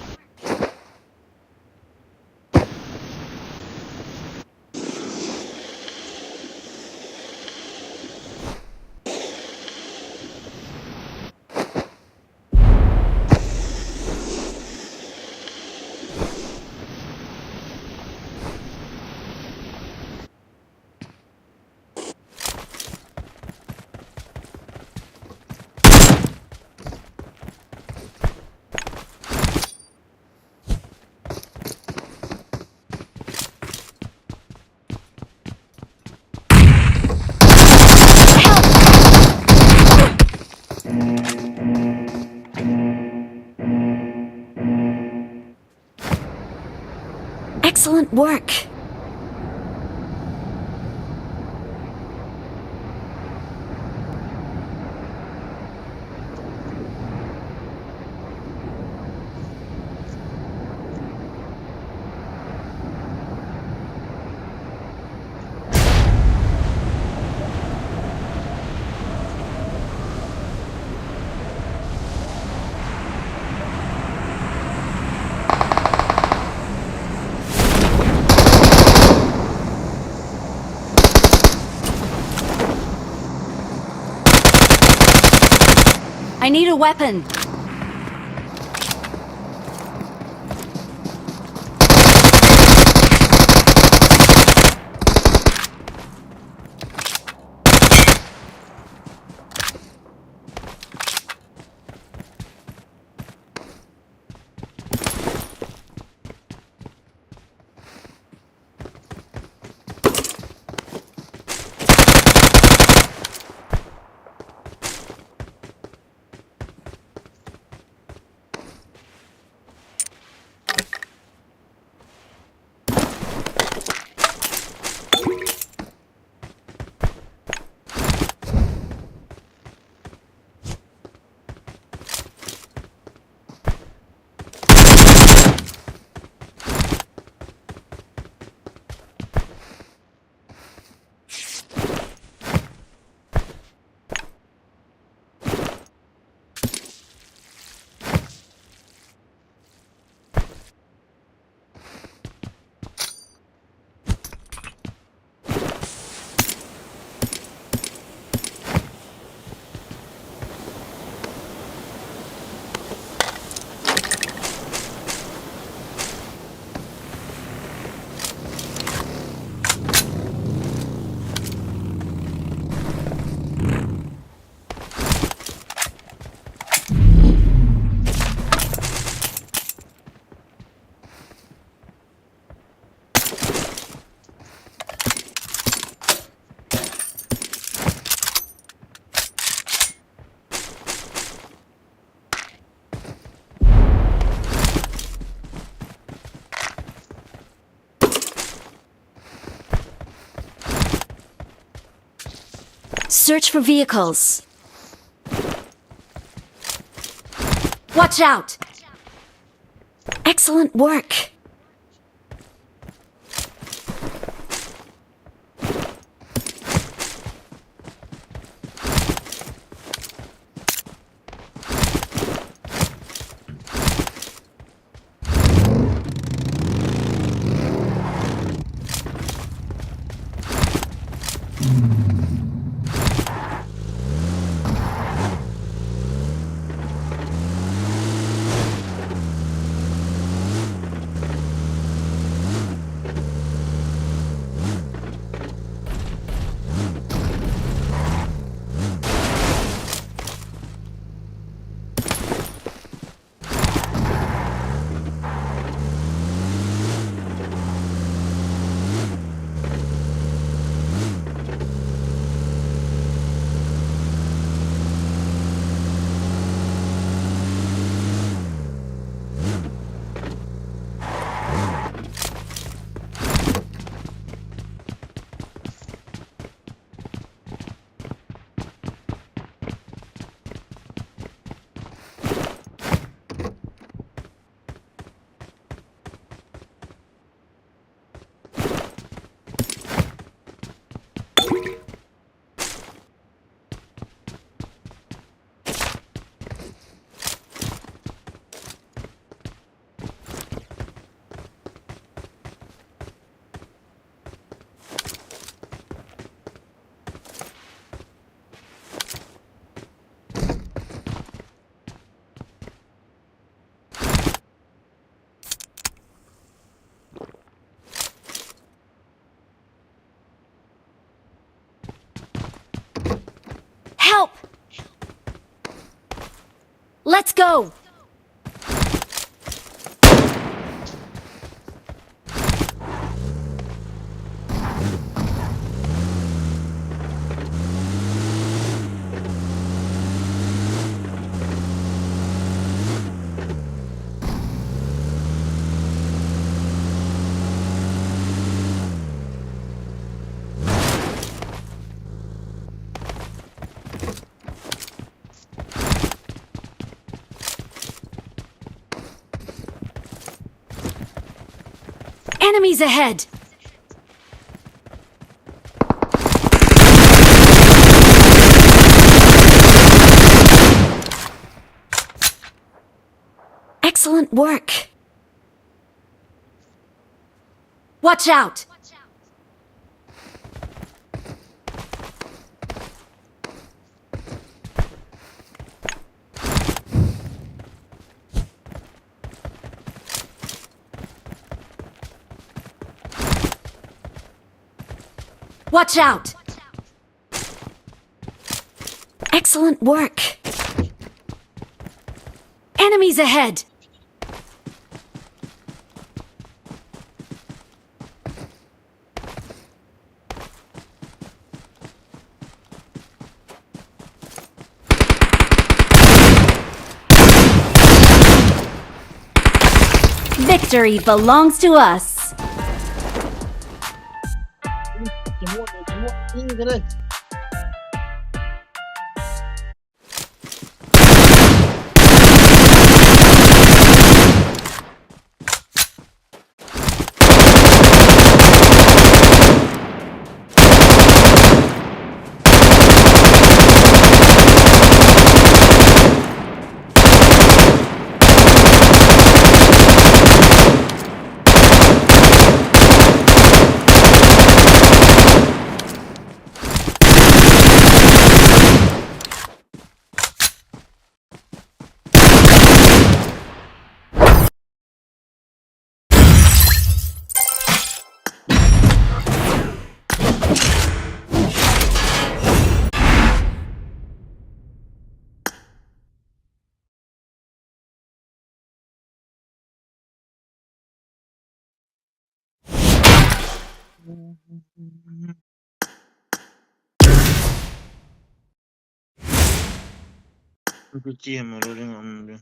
Excellent work. I need a weapon. Search for vehicles. Watch out! Excellent work. Let's go! Enemies ahead! Excellent work! Watch out! Watch out! Excellent work! Enemies ahead! Victory belongs to us! Ini kere. Kucing malu dengan dia.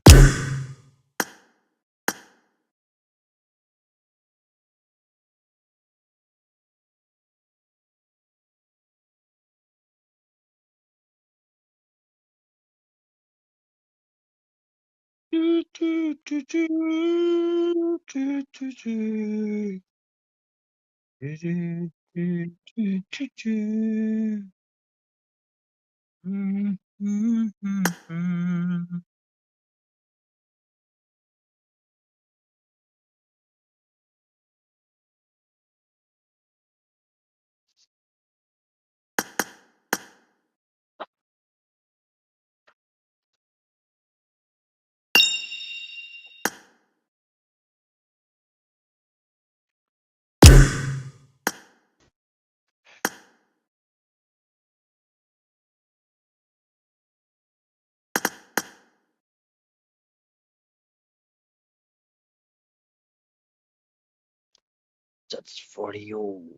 That's for you.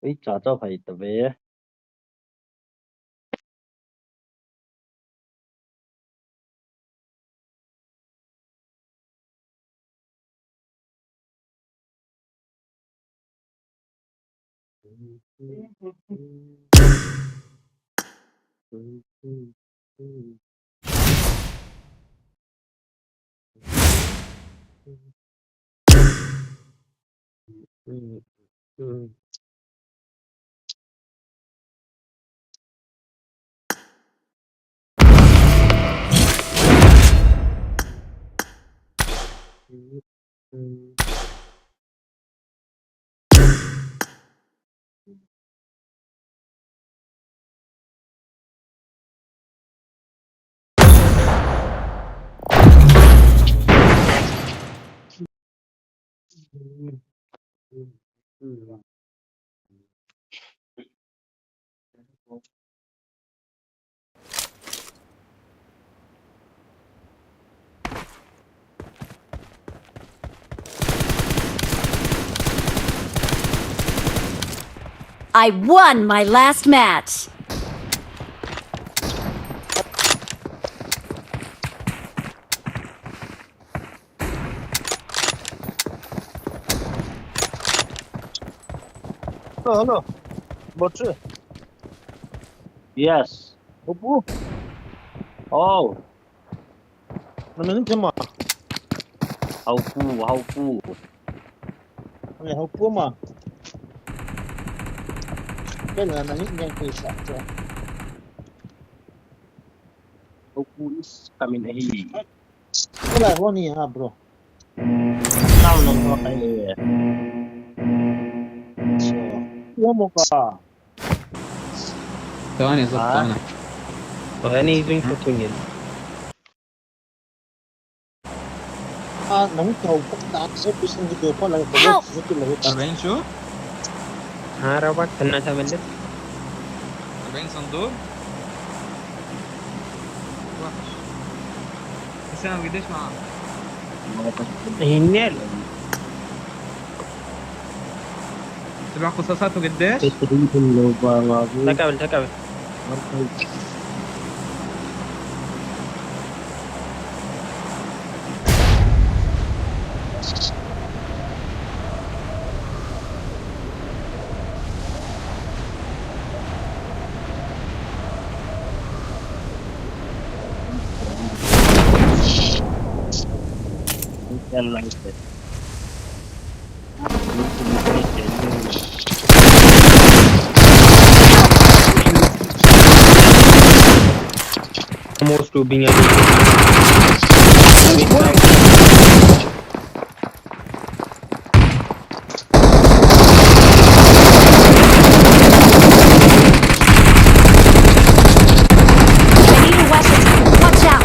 Ý trò cho phải tự về. I won my last match. Hello. What's it? Yes. Upo. Oh, Namin kama. how pu. Ay, upo ma. Kailan nangin niya kaysa. How pu is kami na hi. Wala ko niya bro. Tao lang ko kay So, mo ka. ثواني صرت ها انا وغني يزين كتونين Nangin ka upo ta sa pisan dito pa lang ko. Help! Sa lang ito. 40 شو؟ ها روبك كنا تملت 40 صندوق؟ وحش حسام قديش معاه؟ هنيل 7 قصاصات وقديش؟ تكمل يلا almost to being I need a weapon. Watch out.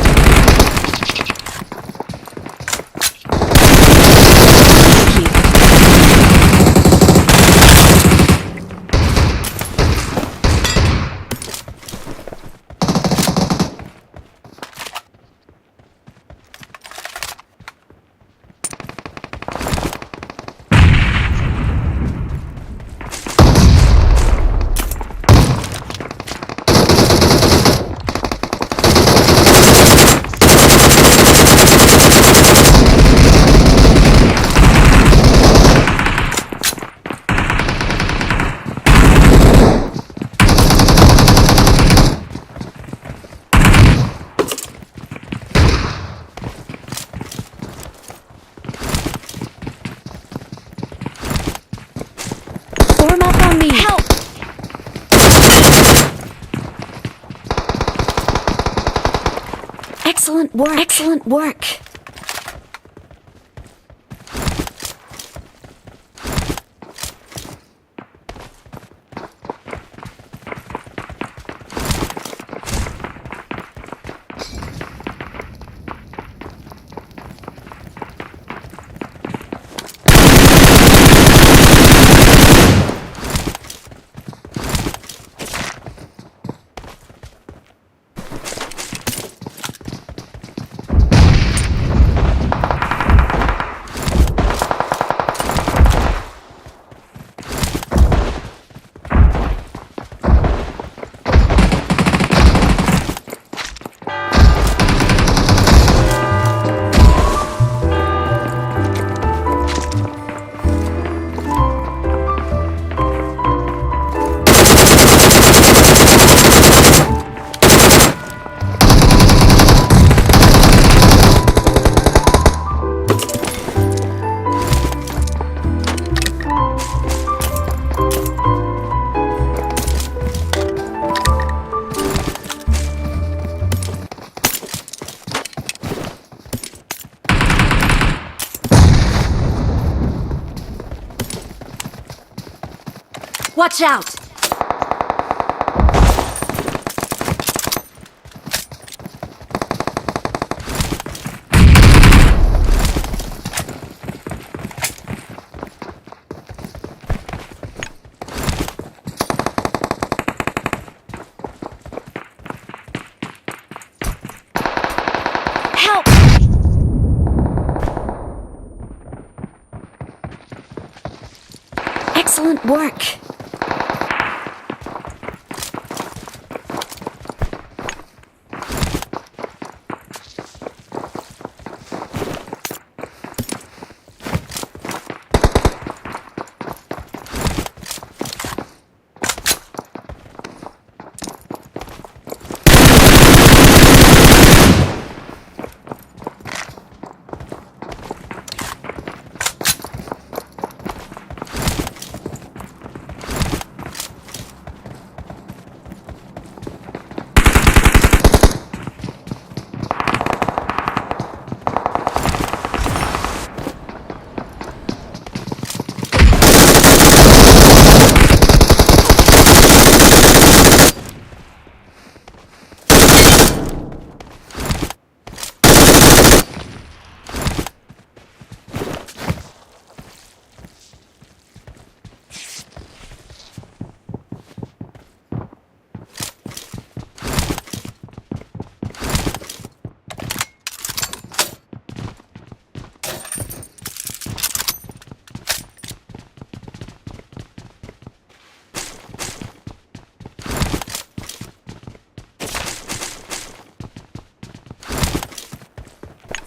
Form up on me. Help! Excellent work. Excellent work. Watch out! Help! Excellent work.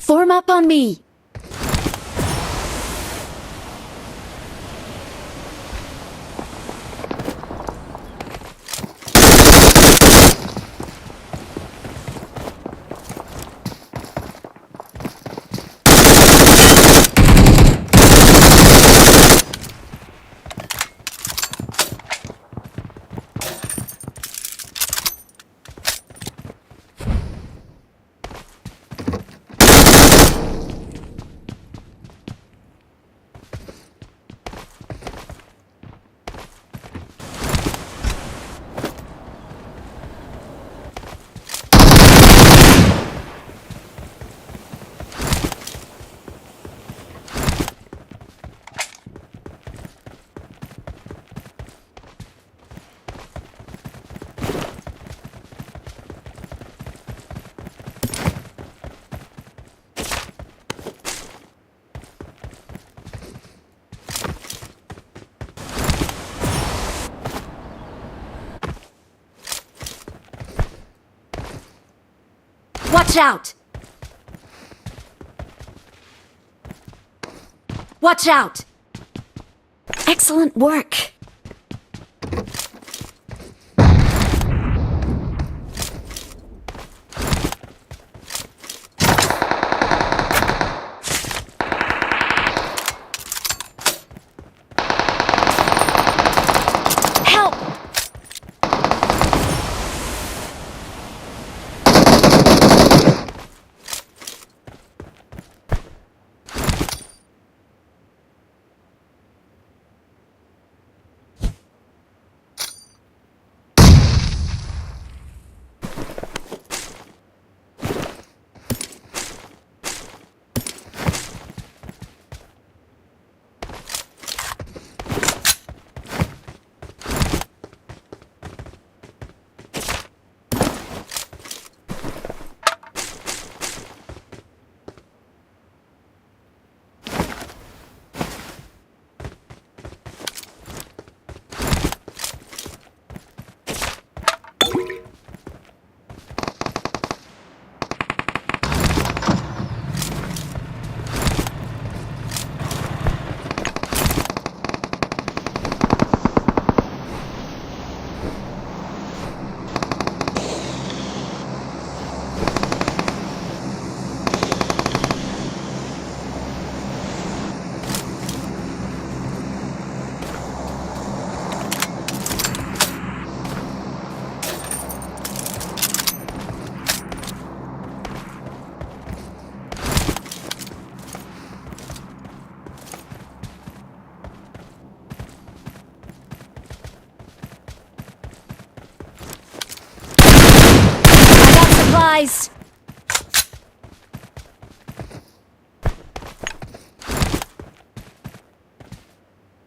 Form up on me. Watch out! Watch out! Excellent work! Help! Supplies!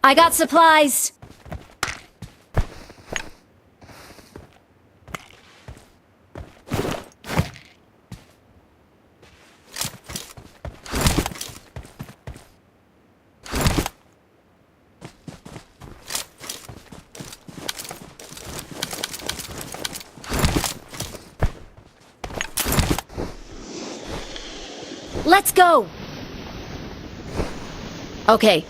I got supplies! Let's go! Okay.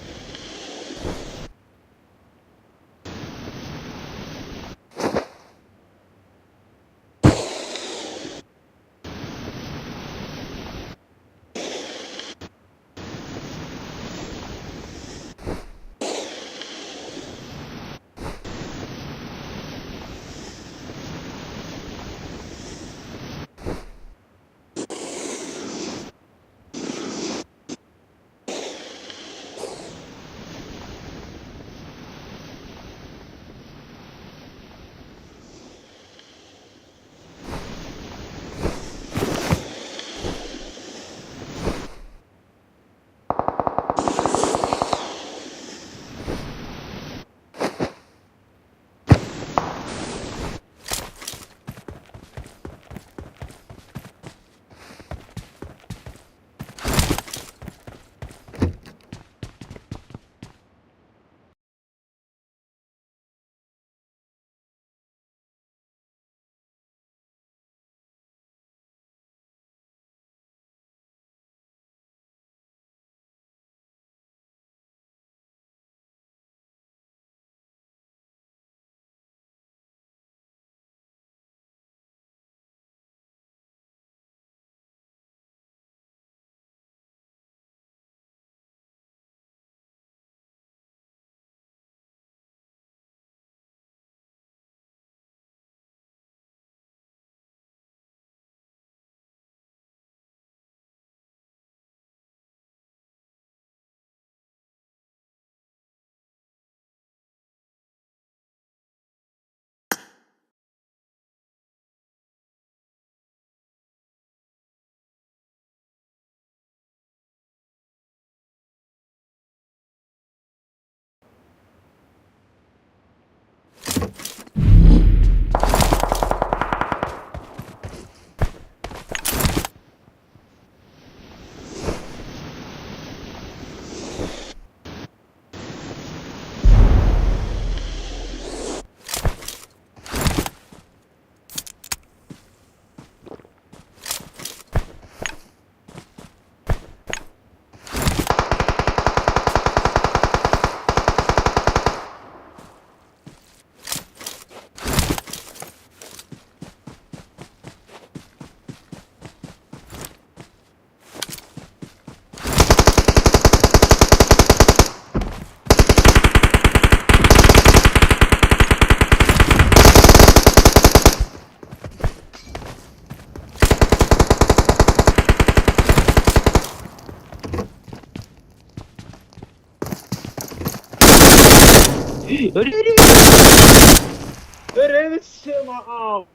بس maaf.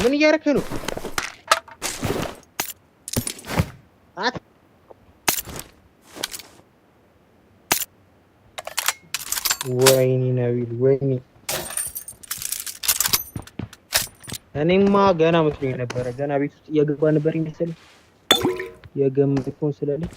من يركنه؟ ወይኔ ነቢል ወይኔ እኔማ ገና መስሎኝ ነበረ። ገና ቤት ውስጥ እየገባ ነበር ይመስለኝ የገመተውን ስለልኝ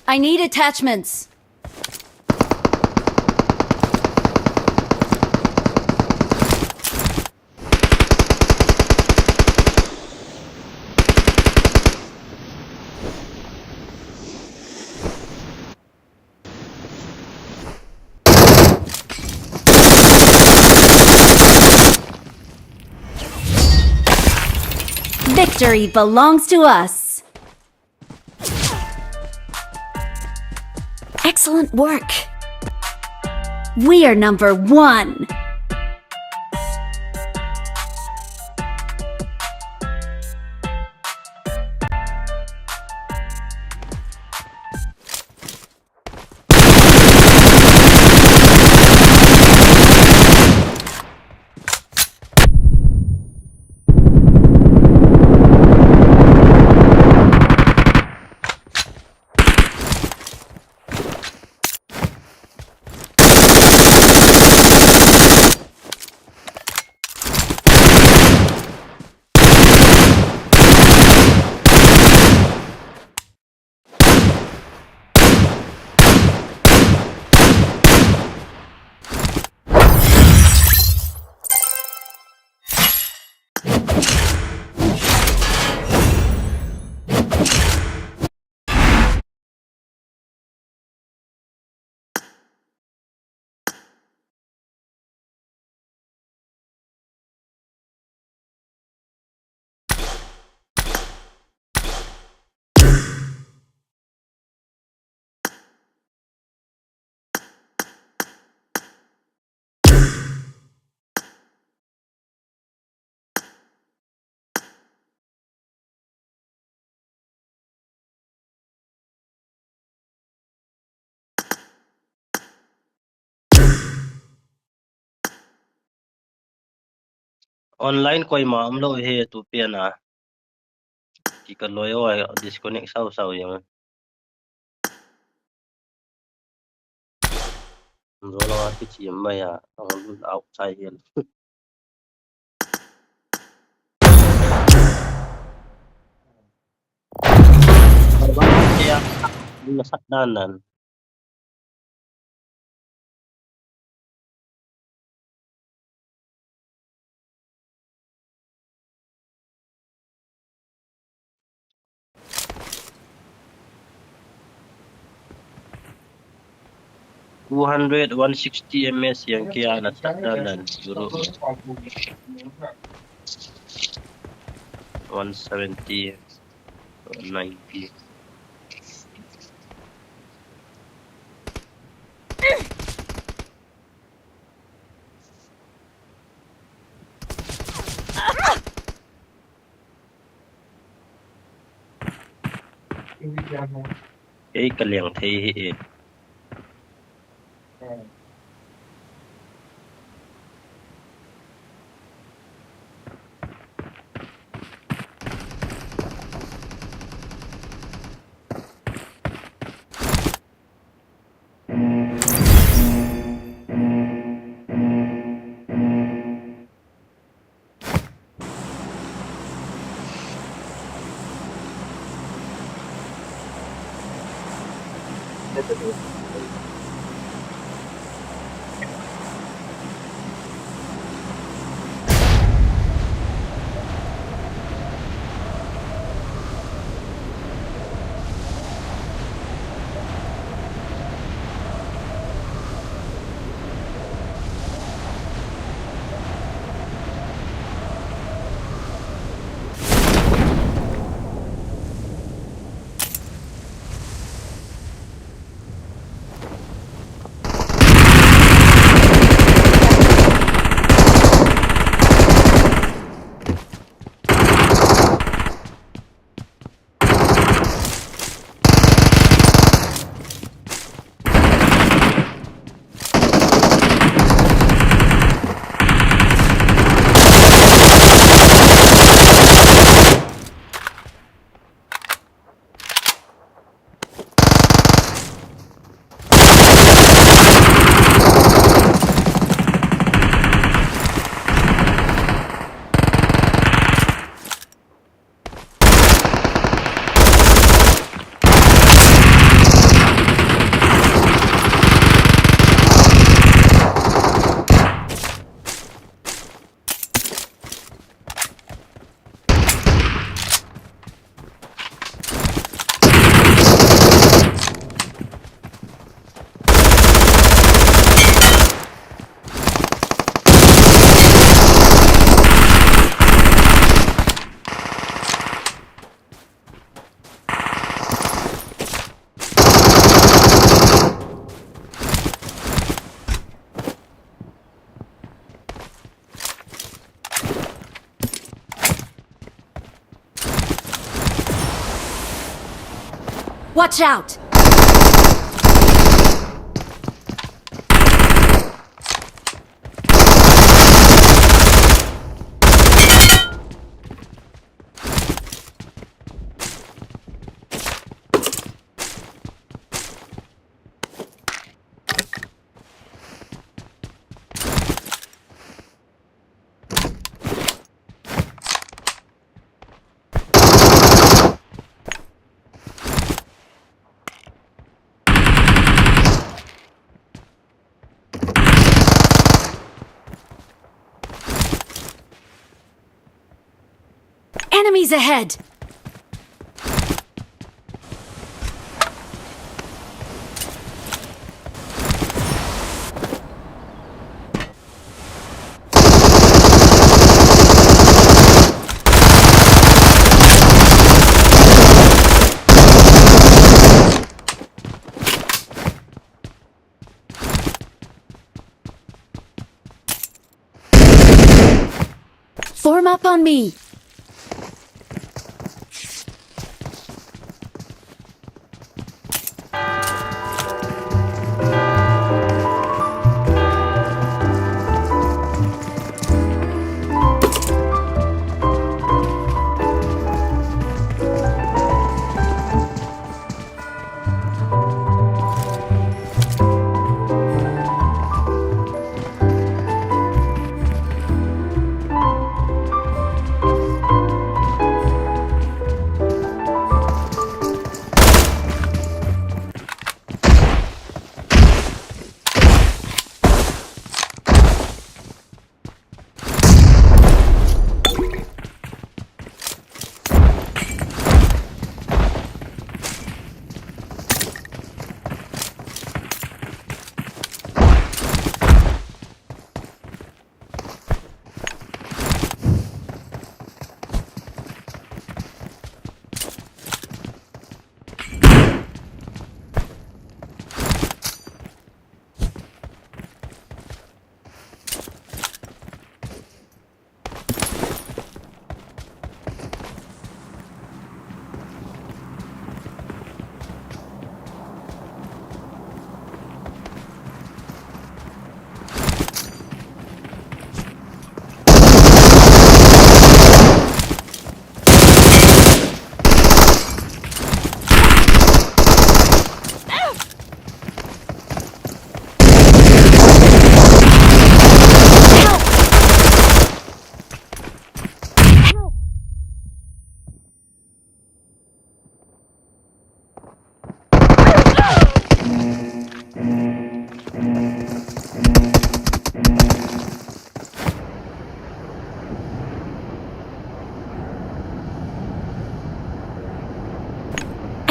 I need attachments. Victory belongs to us. Excellent work. We are number 1. online koy ma amlo he tu piana ki ka loyo ay disconnect saw yang zo la ki chi ma ya ang outside here ya nasak danan 200, 160 ms yang kaya nasa dalan siguro 170, 190. Kaliang tahi Watch out! Enemies ahead! Form up on me!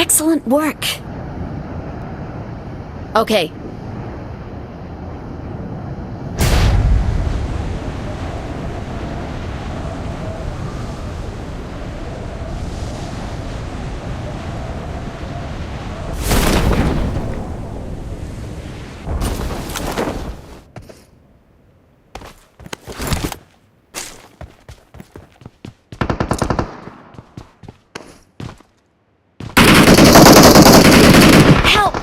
Excellent work. Okay. Help!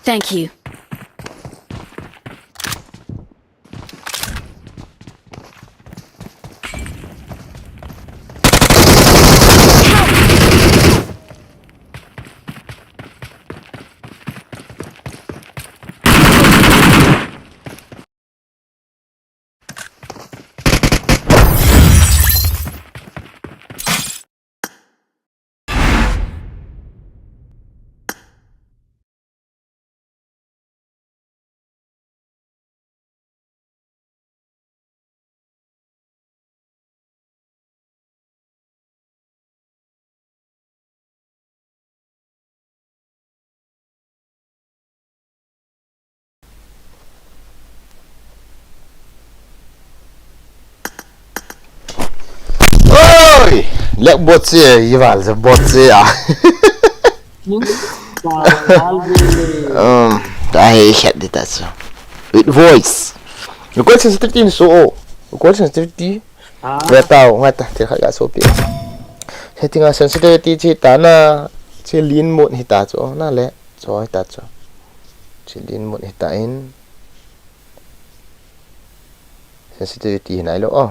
Thank you. Oi! Lek bot saya, Ival, bot saya. I hate it that's with voice. Record sensitivity ni so. Record sensitivity. Gue tahu, nggak tahu dia agak sopi. Setting sensitivity cerita na, lean mode hita so, na le, so hita so. Lean mode hitain. Sensitivity na ilo oh.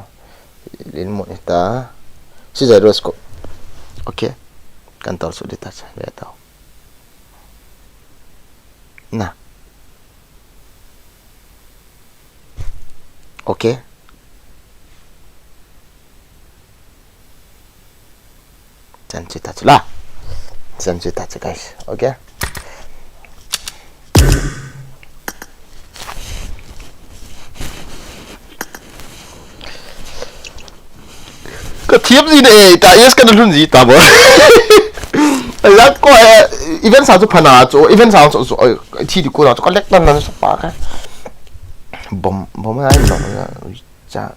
Lean mode hita. Si gyroscope. Okay. Kantor so dita sa, gue tahu. Nah. Okay. Jangan cerita lah. Jangan cerita guys. Okay. Cái thiếp gì này? Tại yes cái luôn gì ta bố? Là coi event sao cho phana cho event sao cho thi đi cô nào cho có lek nan số ba cái. Bom ai nó cha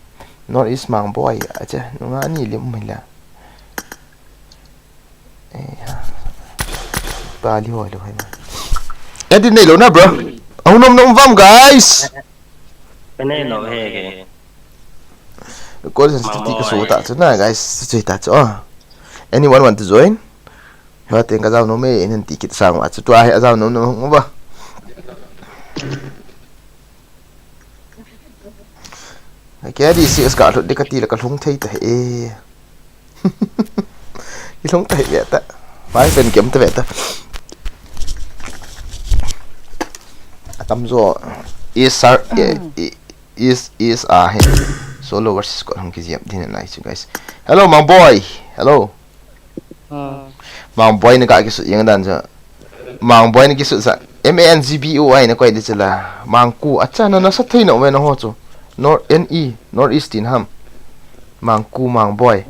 not is mang boy aja nó ani lim mình là. Ba li hồi rồi. Edit này luôn na bro. Ông nom vam guys. Cái này nó về cái Có sensitivity cái số ta cho na guys, chơi ta cho. Anyone want to join? Hãy tìm cái dao nó mê nên tí kịch sang mà cho tôi hay dao nó không bao. Cái đi xịt cả rồi đi cái tí là cái lông thấy thế. Cái lông thấy vậy ta. Phải bên kiếm tới vậy ta. Tâm rồi is solo versus có không cái gì thì này guys. Hello my boy. Hello. Mang boy ni kak kisut yang dan je. Mang boy ni kisut sa MANGBOI na koi de chela. Mang ku acha na na sathai no we na ho chu. North East in ham. Mang ku mang boy.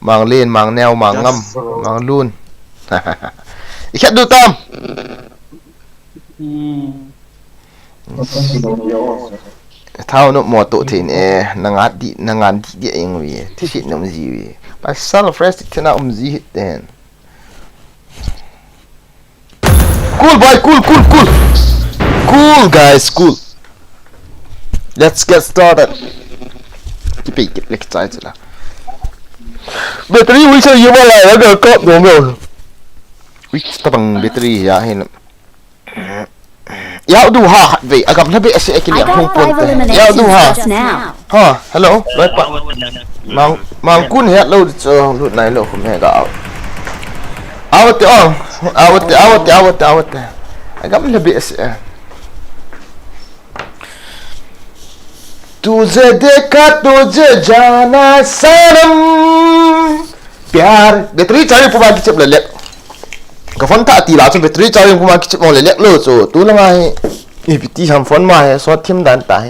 Mang len mang neo mang ngam mang lun. Ikhat du tam. Thao no mo to thin nangat di eng wi. Thi nom ji wi. Ba sal fresh thina ji hit den. Cool boy, cool. Cool guys, cool. Let's get started. Keep excited lah. Battery we say you mau lại nó có đúng rồi. We ta bằng battery ya hin. Ya du ha vậy, agam na be sẽ cái liang không pon. Ya du ha. Ha, hello. Right pa. Mang kun hết lâu cho lúc này lâu không nghe gạo. Out. Agam na be sẽ. तुझे देखा तुझे जाना सनम प्यार battery charging पुमा की chip ले का phone थाตีละจนแบตเตอรี่चार्जिंग पुमा की चिपมองเล็กๆเลยโซตู้ละไงอีพิธีทำฟอนมาให้ซอสทิมดันตาย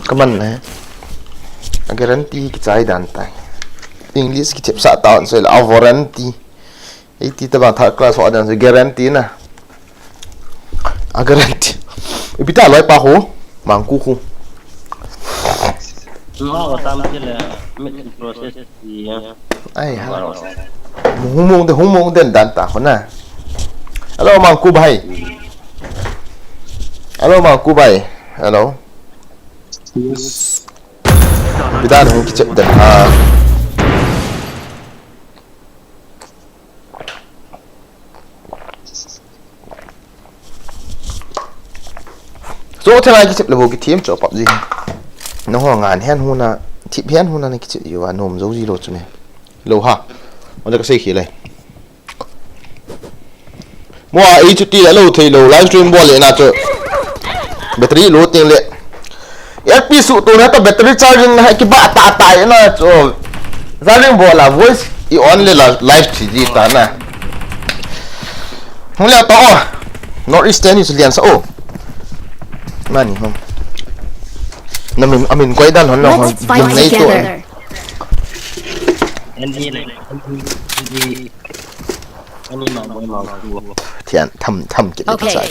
ก็มันนะการันตีกี่ใจดันตายอังกฤษกี่चिप สะตอนส่วนเอาวอรันตีไอ้ที่ตะบันทักคลาสว่าดันส่วนการันตีนะการันตีอีพิธีลอยปะหูมังคุคุmau tampil ya proses dia ai humung den dan ta khona hello mang ku bhai hello bidan hu ki chep den ha so thela ki chep le bo ki team cho pop ji nó hoa ngàn hen hôn à thịt hen hôn này cái chuyện gì à nôm dấu gì rồi này lâu ha nóจะก็ xây khí này mua ý chút tí đã lâu thì lâu livestream bỏ lại nào chứ battery lâu tiền lệ FP sụ tôi nói tao battery charging hay cái bạ tạ tài nó cho gia đình bỏ là voice i on lên là live chỉ gì ta nè không lẽ to Northeastern thì liền sao mà nhỉ không nằm mình quay đàn hòn lòng dùng ngay tuổi thiện thầm cái này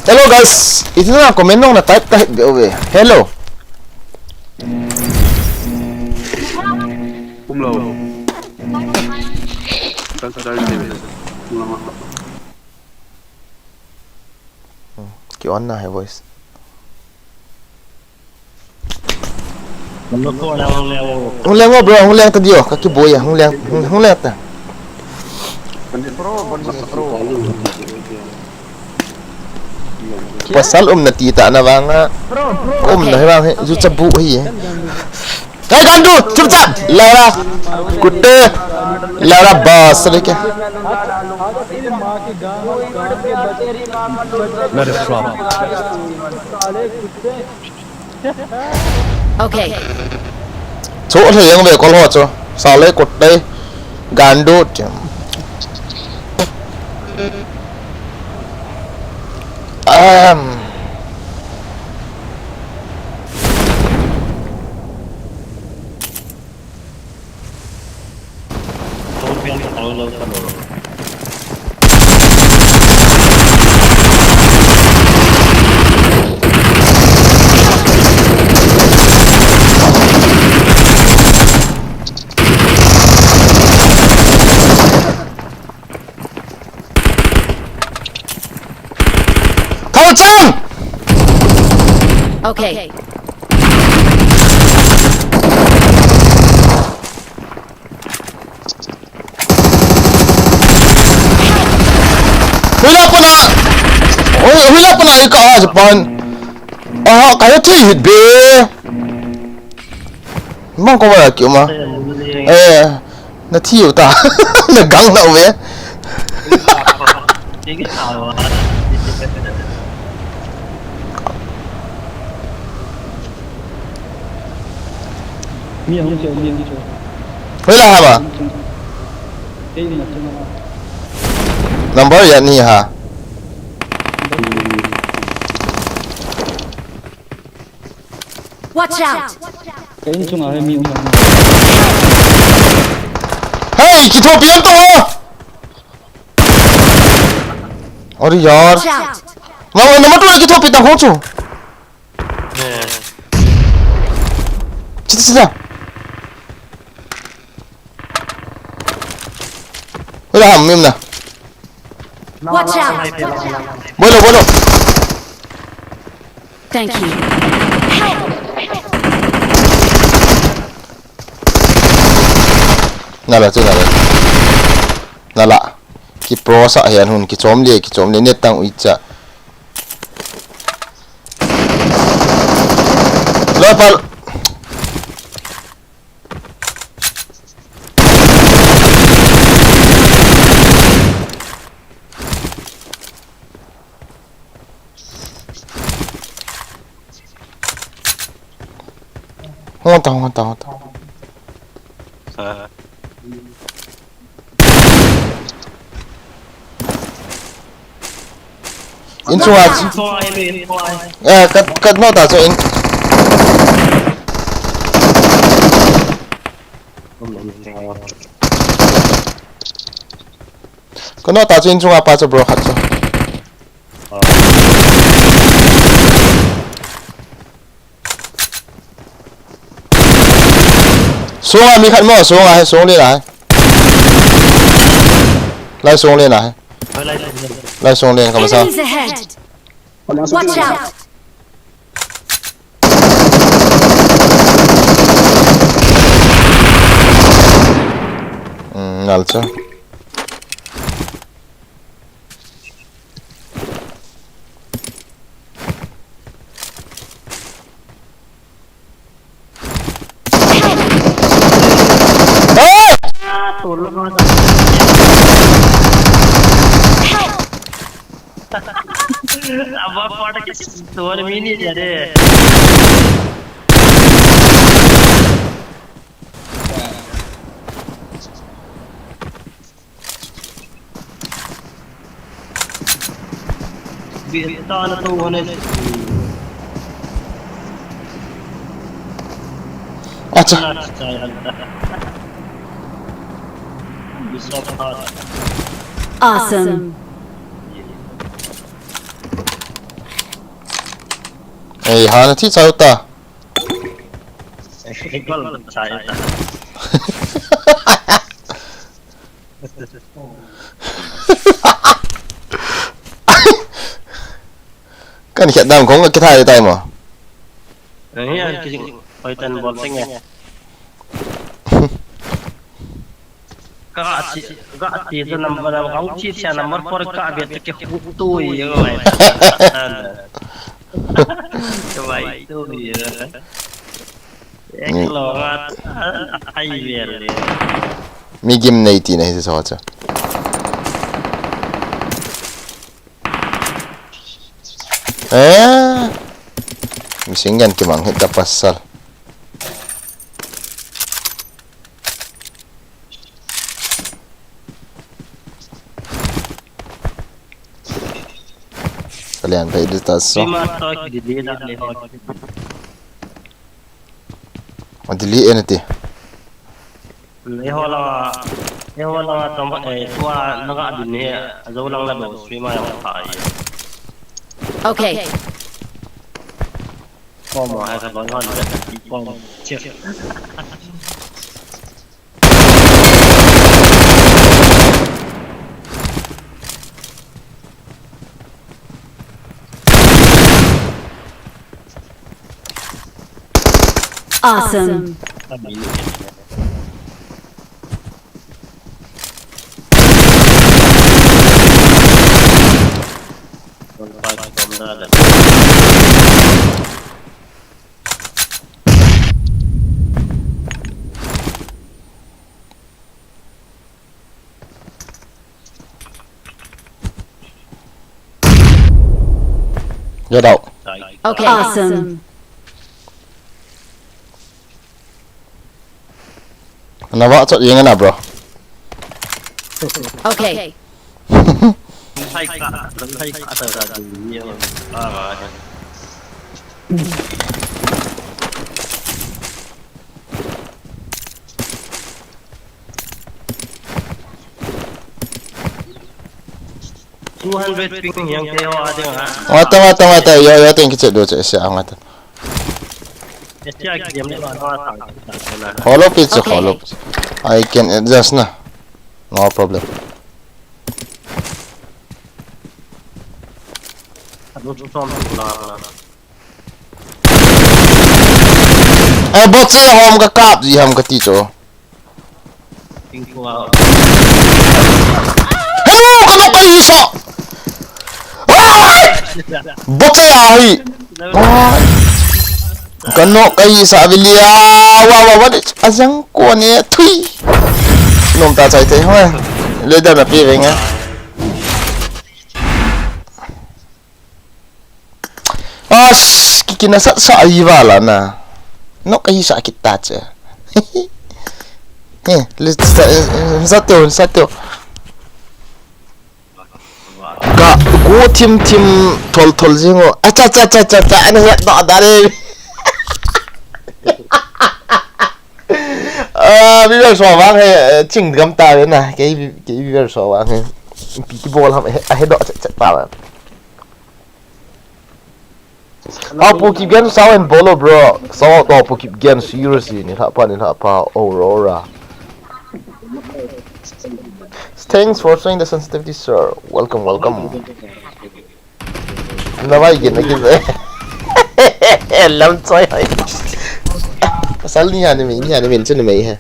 hello guys itu na comment nong na type ta hit over hello Umlo cái on na hay voice hung leng bro hung leng tadi oh kaki boy hung leng ta pasal nati ta na bang na bang ju chabu hi kai gandu chup chap lara kutte lara bas le kya not a problem Okay. chỗ thìยังvề con họ cho sao lấy cột đây gandu Okay. Hula puna ikaw ha Japan kaya hit be mang ko wala kiểu mà na thiêu ta na gang na we Hula ha ba number ya ni ha Watch out. Hey Ethiopian to अरे यार number 2 की थोपी ता होचो 진짜 Udah hamim na Watch out. Bueno Thank you. nala chu nala ki pro sa hian hun ki chom le net tang ui cha lopal tao. In chung à cất nó ta cho in cái nó ta cho in chung à pa cho bro hạt cho xuống à mi khát mò xuống à hay xuống lên lại xuống lên à lại xuống lên không sao Enemies ahead. Watch out. Nalcha Abang pada suara mini je deh. Kita nak tahu mana. acha Bisa apa? Awesome. hana thi chau ta Ekal saya. kan hiện đang có cái thai tay mà Ini yang kisah paitan boltingnya. Kak itu nomor kamu sih nomor perkara biar kita hutu ya kan. Coba itu ya. Eklorat ayir. mi game này thì này sao chứ misingan kimang hita pasal kalian pa edit so dili enati Ehola tambah tua naga dunia jauh lang lebih streamer yang tak. Okay. Pom hai ka bon hon de pom che Awesome. Vô đậu. Okay. Awesome. Nó võ chọn gì nào bro? Okay. Hai ka ada dunia. ping yang keo ada nggak? Mata. Yo ting kecil dulu cek siapa mata. Setiap game ni mana tak. Hollow pitch, hollow. I can adjust na. No problem. Bot siya home ka kap di ham ka ticho. Hello, kano kayo iso? Bot siya ay. Kano kayo sa abilia? Wow, azang ko ni thui. Nom ta chạy thế thôi. Lên đây là pi nghe. Kiki na sa iwa la na. no kahi sakit tacha. Let's satu. Ka go tim tol jingo. Acha ana ya da dare. Bây giờ so vang hay chỉnh gắm ta đấy này cái bây giờ so vang hay cái ball ham hay đọ chạy vào. Pokip game sao en bolo bro. Sao to Pokip game seriously ni ha pa Aurora. Thanks for showing the sensitivity, sir. Welcome. Na vai gin cái gì? Làm chơi hay. Pasal ni anime chân này ha.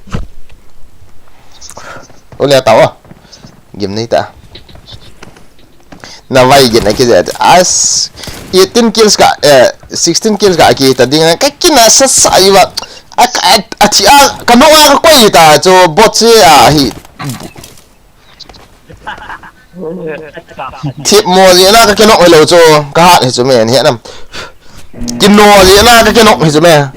Oleh tahu ah. Game ni tak. Na vai gin cái gì? As 18 kills ka 16 kills ka kita dengan kaki nasa saya acia kanu ka koi ta cho bot se hi thiệp mùa gì na cái nọ lâu cho cá hạn thì cho mẹ hiện năm kinh nọ gì na cái nọ thì cho mẹ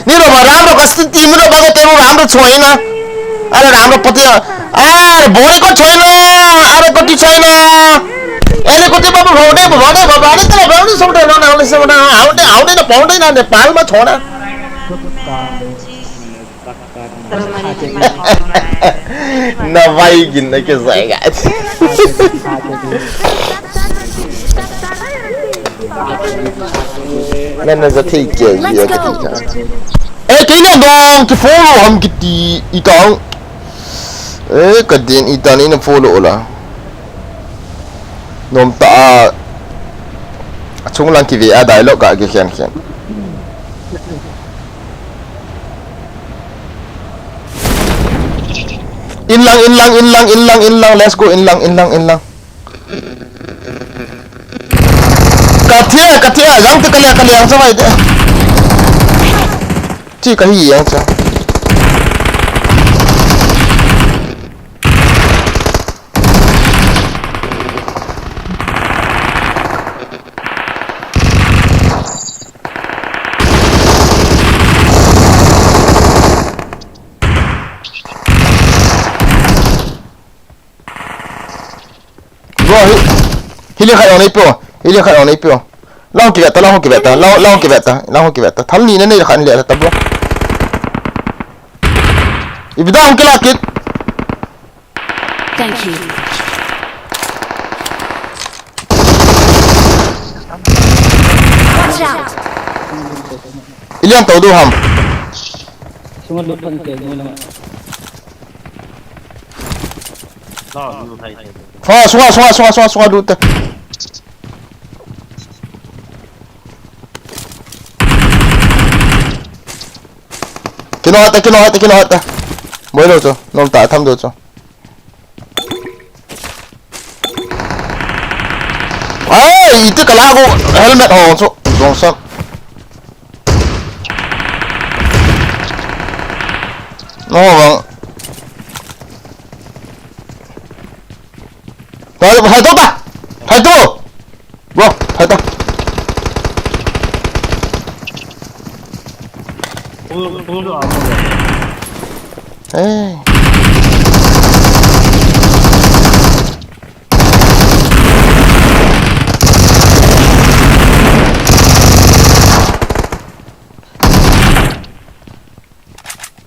นี่เรามาร้านเราก็สติมเราบ้างก็เต็มร้านเราช่วยนะอะไรร้านเราปฏิบริก็ช่วยนะอะไรก็ที่ช่วยนะเอ้ยก็ที่บ้านเราเนี่ยบ้านแต่เราเนี่ยสมเด็จเราเนี่ยสมเด็จเอาเนี่ยป้องได้นะเนี่ยปาลมาช่วยนะน่าไว้กินนะแค่ใส่กันนั่นน่าจะที่เกี่ยวกับที่จ้าcái này dong cái follow ham kiti itang cái din itang ini follow lah nom ta chung lang ki via dialogue ka ke khian in lang let's go in lang kathia yang te kali yang samai de chi ka hi yang cha bro hili khai on ei pio long ki beta tham ni ne khan le ta bro ibidang kila kit Thank you. Watch out. ilian tau du ham Sungai lupan ke mana? sunga du ta kino hata moi lo cho nom ta tham do cho ai itu kala ko helmet ho cho dong sa no bang hai to bro hai to hey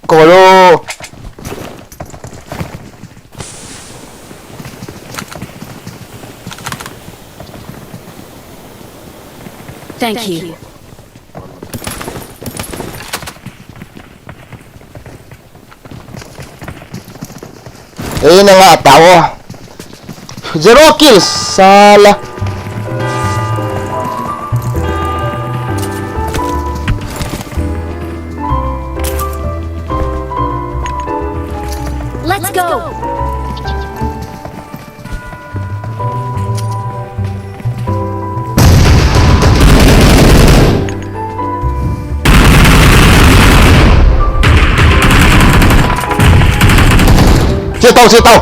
Colo Thank you. na nga tawo 0 kills salah Let's go. Chưa tao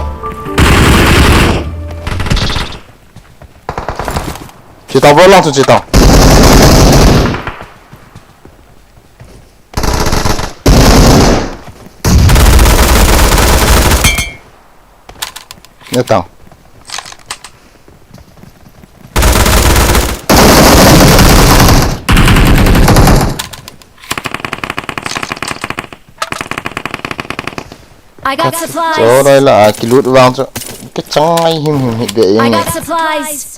Chị tao vỡ lăng cho chị tao. Nhớ tao. I got supplies. Chỗ đây là cái loot vàng cho cái trắng ngay him him để I em này. got supplies.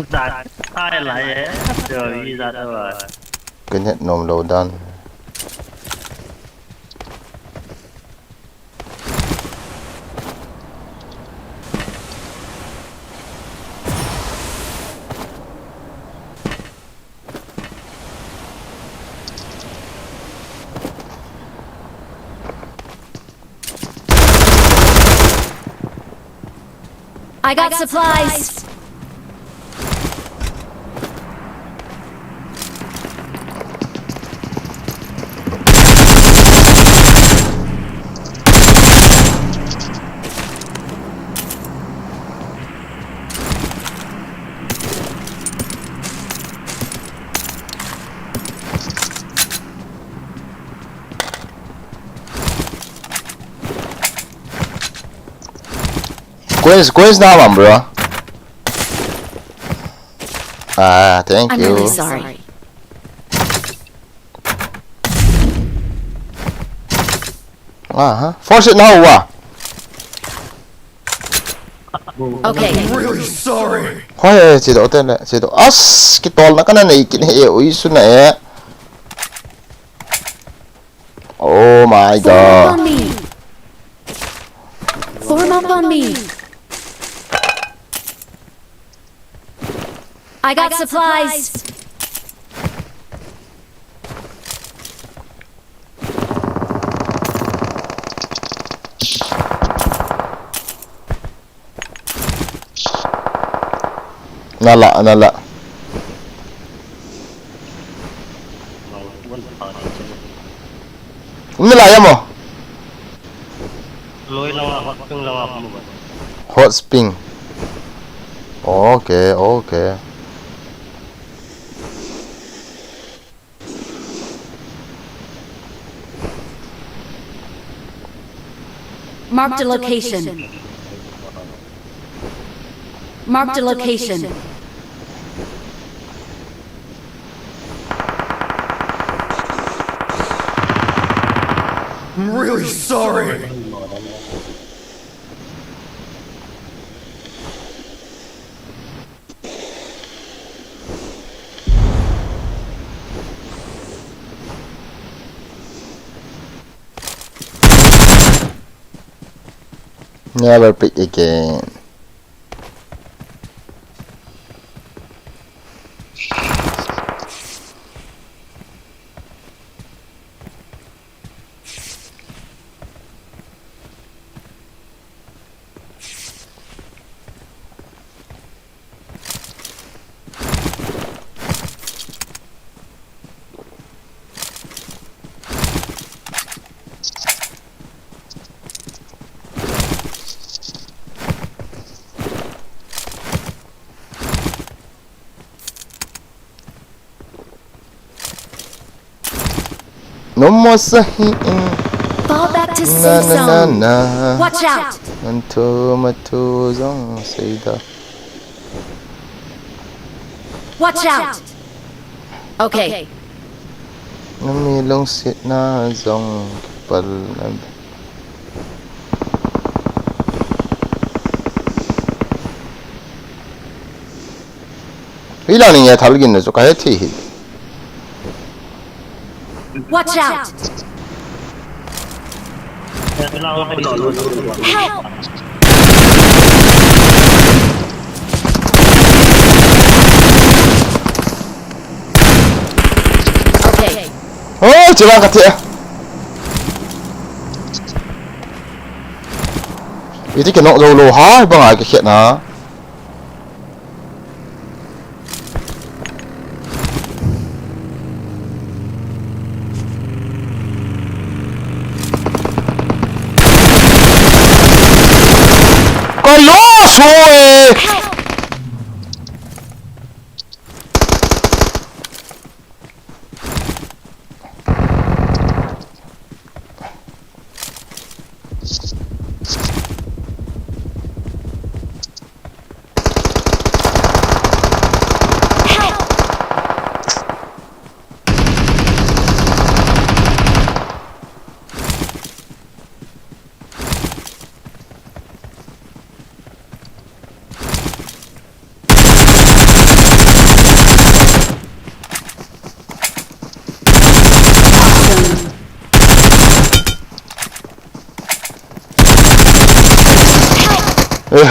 Đạt hai lại vậy. Trời đi ra đâu rồi. Cái nhận nồng đầu đan. I got supplies. Quiz naman bro. Ah, thank I'm you. really sorry. Force it now à? Okay. Hoy, chị độ tên này, chị độ. Cái tol nó cái này cái này ui xuân này. Oh my Form up god. on me. Form up on me. I got supplies. Nala. Ini lah ya mo. Lôi lang ako, ping lang ako mo ba? Hot spring. Okay. Marked a location. Marked a location. I'm really sorry. Never pick again. No more sahin. Fall back to safe zone. Watch out. Until my toes on say that. Watch out. Okay. Namilong sit na zong pal. Ilang niya talgin na so kahit hihid. Watch out. Help. Okay. Oh, jangan kata ya. Itu kena lo ha, bang agak kek na. Kalau suwe.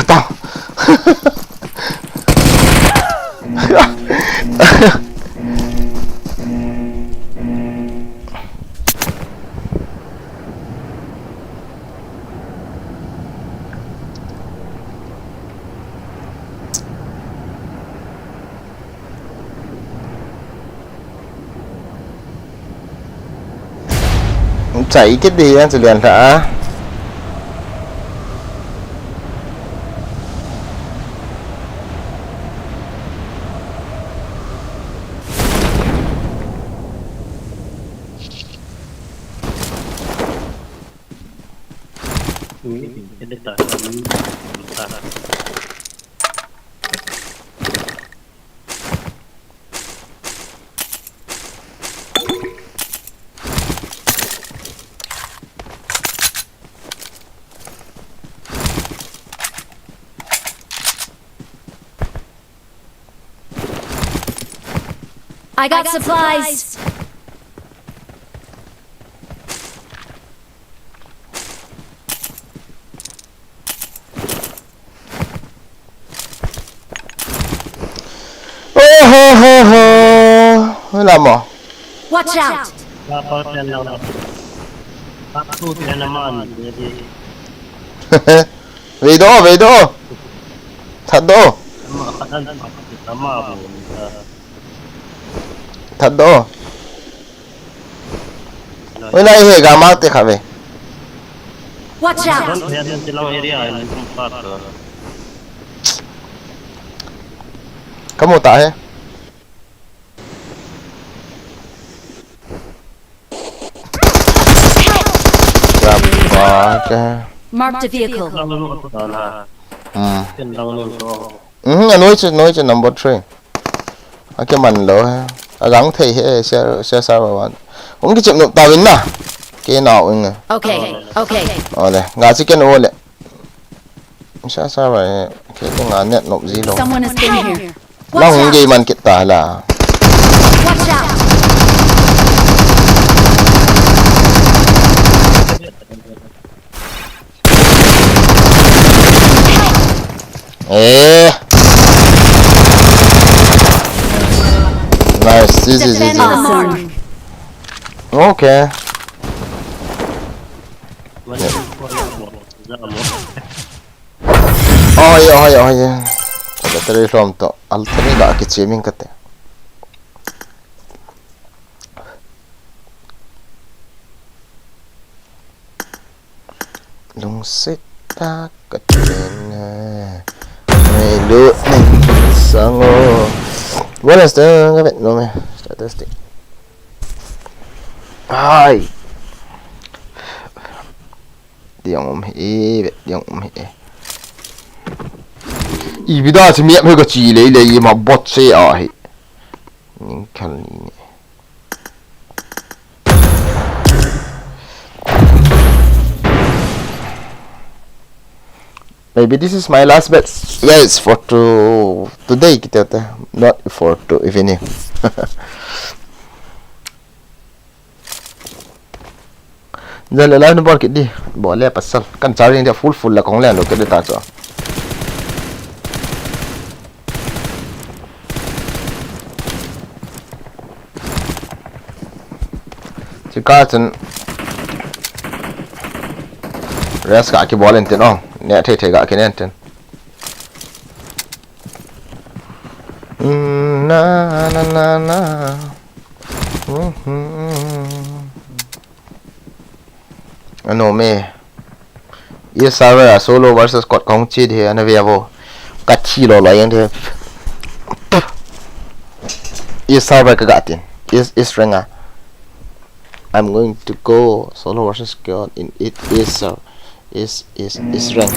tao. Chạy cái gì á, chỉ liền hả? Ini tak kami tak. I got supplies. Làm à? Watch out. Dapat yang lawan. Aku tidak naman jadi. Về đó. Thật đó. Sama pun. Thật đó. Hôm nay hệ gà mát thì khá về. Watch out. Kan yang dalam area ini tempat. Kamu tak ya? Berapa ke? Marked a vehicle. Nói cho number 3. Cái mình lỡ ha. Gắng thì sẽ sao mà bạn. Không cái chuyện nộp tàu đến nào. Cái nào anh. Okay. Đây, ngã chỉ cái nô lệ. Sao vậy? Cái ngã net nộp gì đâu. Someone has been here. Nó không gì mình kita là. Watch out. Nice, easy. Awesome. Okay. Oh yeah. Ada tadi rom to. Alternate dah kecil min kata. Lung sita katena. Melu sango. Bueno, no me statistic. Ai. Diang hi. Ibida si miệng hơi có chỉ lấy mà bot xe ở hi. Những cái này. Maybe this is my last bet, guys, for today kita not for evening. Giờ lại nó bỏ cái đi, bỏ lẹ pasal, kan cari dia full là con lẹ nó cái đi ta cho. Chỉ cả chân rest cả cái ball lên tiền không? Nè thấy cả cái nền tiền. Na. Ano me? Yes, server solo versus squad kong chi thì anh về vô. Cắt chi lo lại anh thì. Yes, server cái gạt tiền. Is rank à? I'm going to go solo versus squad in it is rank.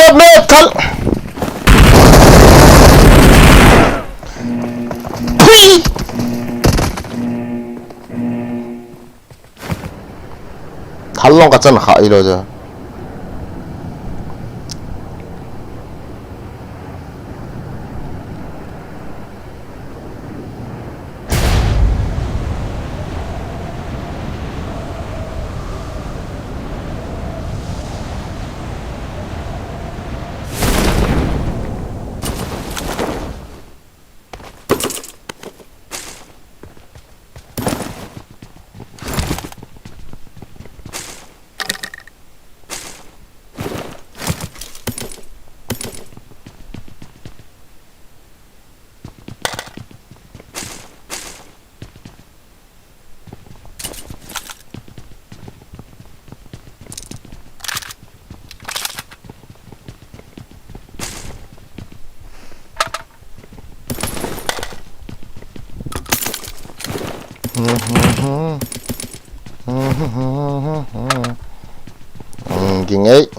Map thal Pui Thalong ka chan khai lo ja Ging ấy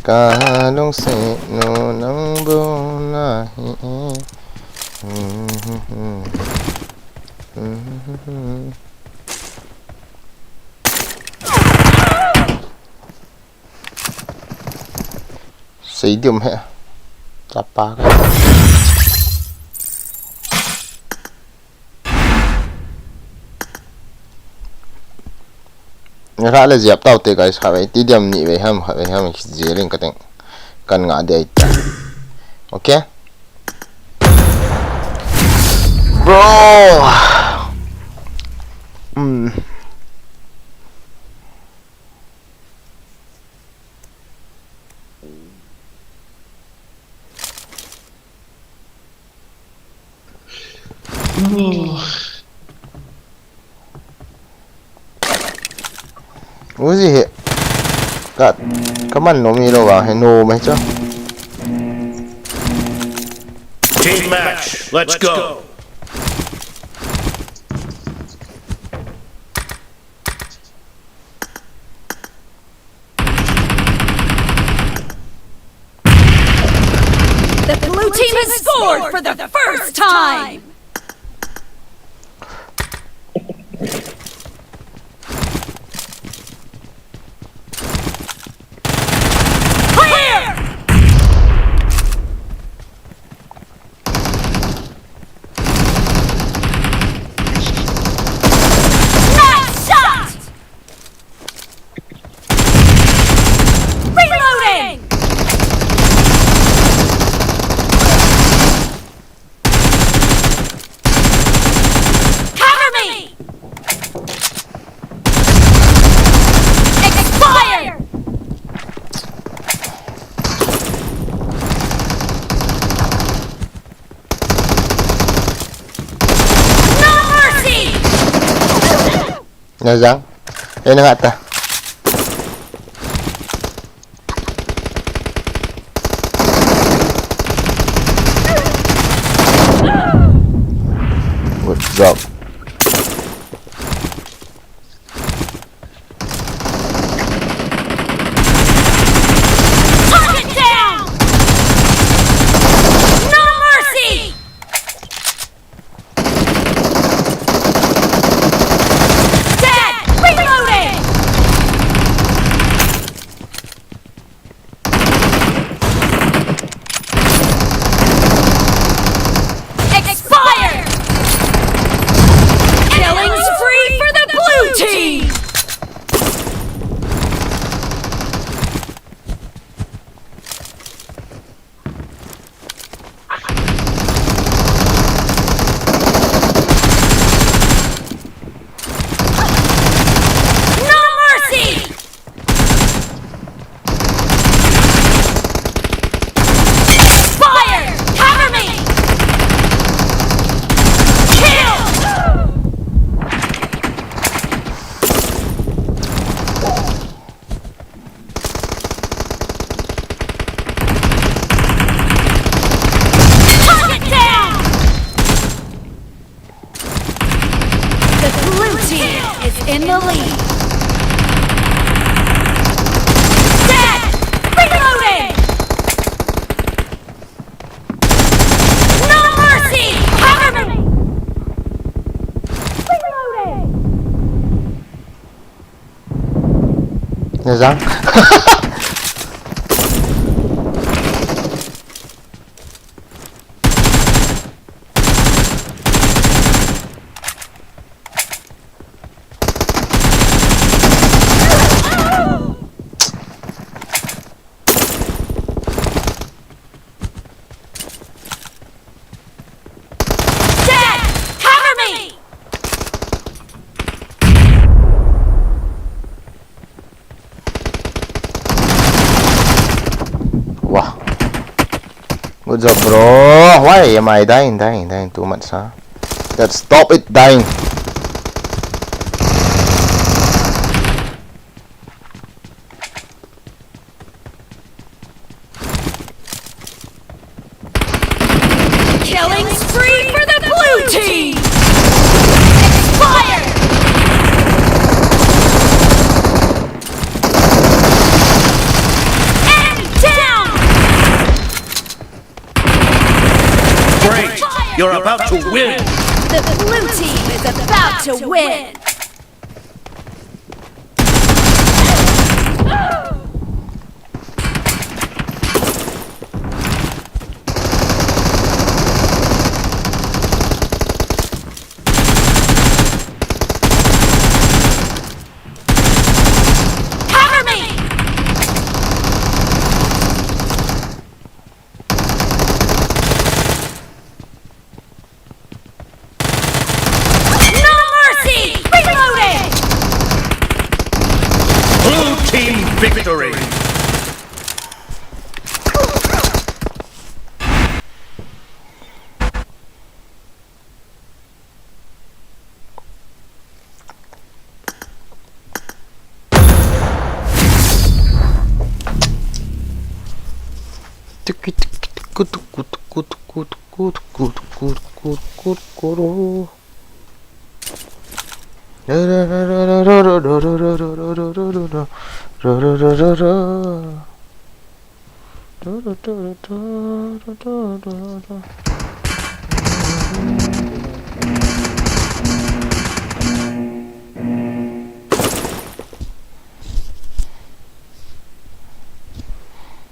Kalong se no nang bo na Xây điểm hệ Chạp ba cái Ra là dẹp tao tê guys Hãy tí điểm nhị về hâm dễ lên cái tình Cần ngã để Ok Bro Ủa gì hệ Gạt Come on, no me đâu vào hay no mấy chứ Team match. Let's go. The blue team has scored for the first time! Nhớ răng Đây nó ngặt ta Good job in the lead. Dead! Reloading! No mercy! Cover me! Reloading! Nhớ răng. Dead! Cover me! Wow. Good job, bro. Why am I dying too much, huh? Let's stop it dying. Killing spree for the blue team! Expired! Enemy down! Great! You're about to win! The blue team is about to win! Cover me! No mercy! Reloading! Blue team victory!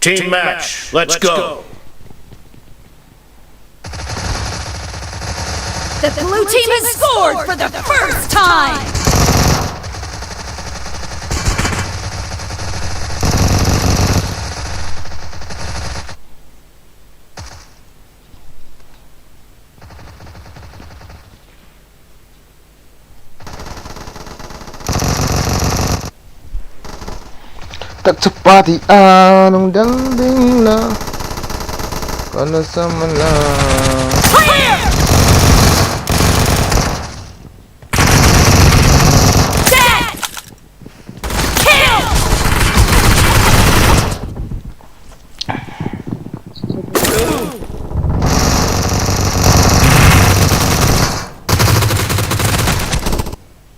Team match, let's go! The blue team has scored for the first time! Tak sepati anong danding na kana sa mana. Clear! Dead! Kill!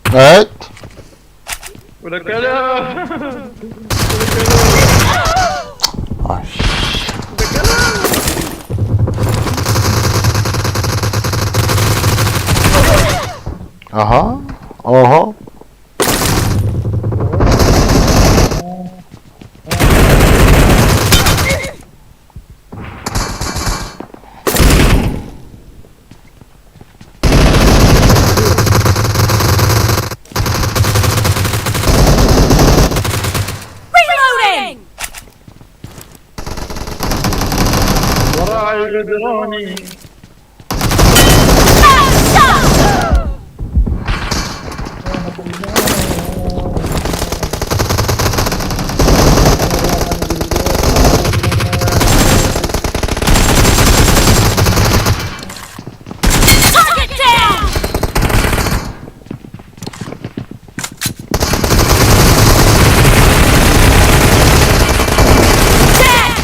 Alright. Udah kalah. Oh, uh-huh. Reloading! Target down! Dead!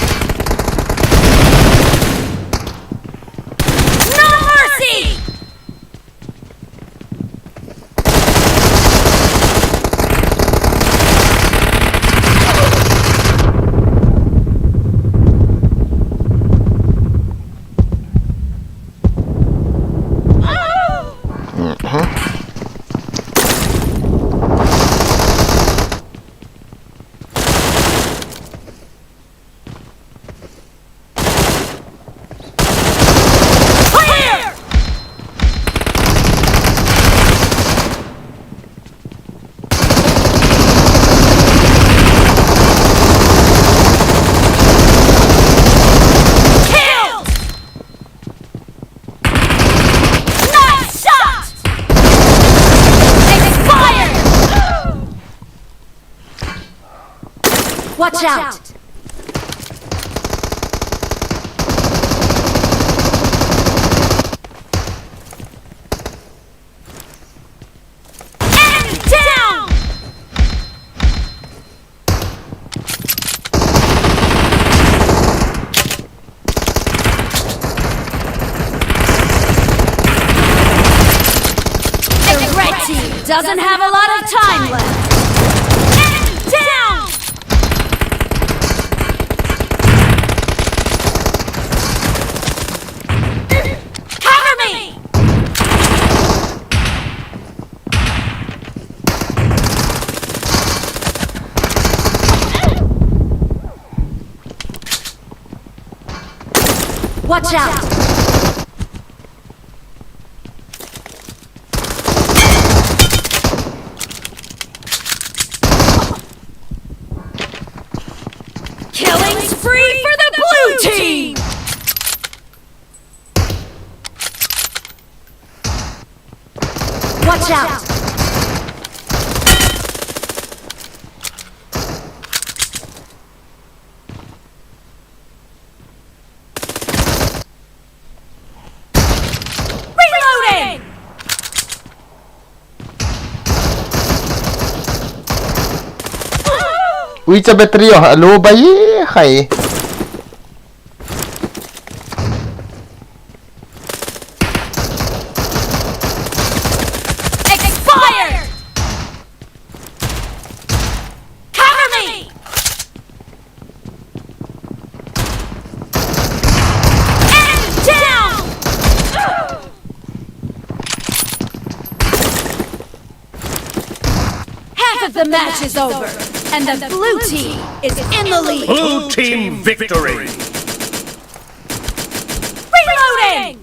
Watch out! Enemy down! The red team doesn't have a lot of time left. Enemy down! Cover me! Watch out! Killing spree for the blue team! Watch out! Reloading! Ui, จะแบตเตอรี่อ่ะรู้ไปใคร Expired! Cover me! Enemy down! Half of the match is over, and the blue team is in the lead. Blue team victory. Reloading!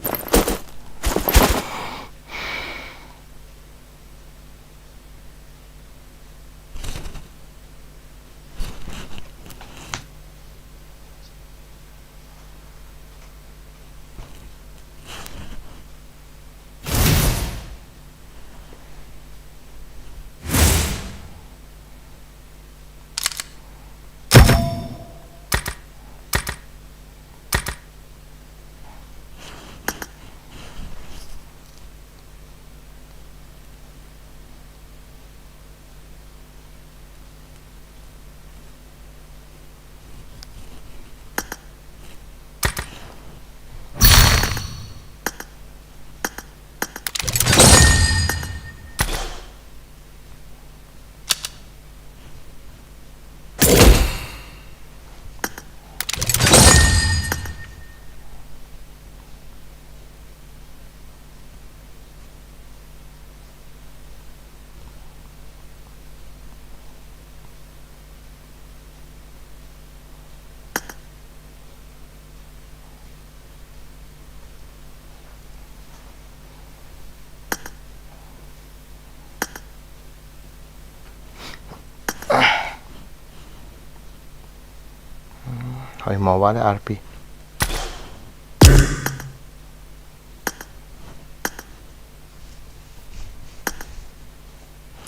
Hỏi mò quá đấy RP.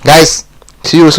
Guys, see you soon.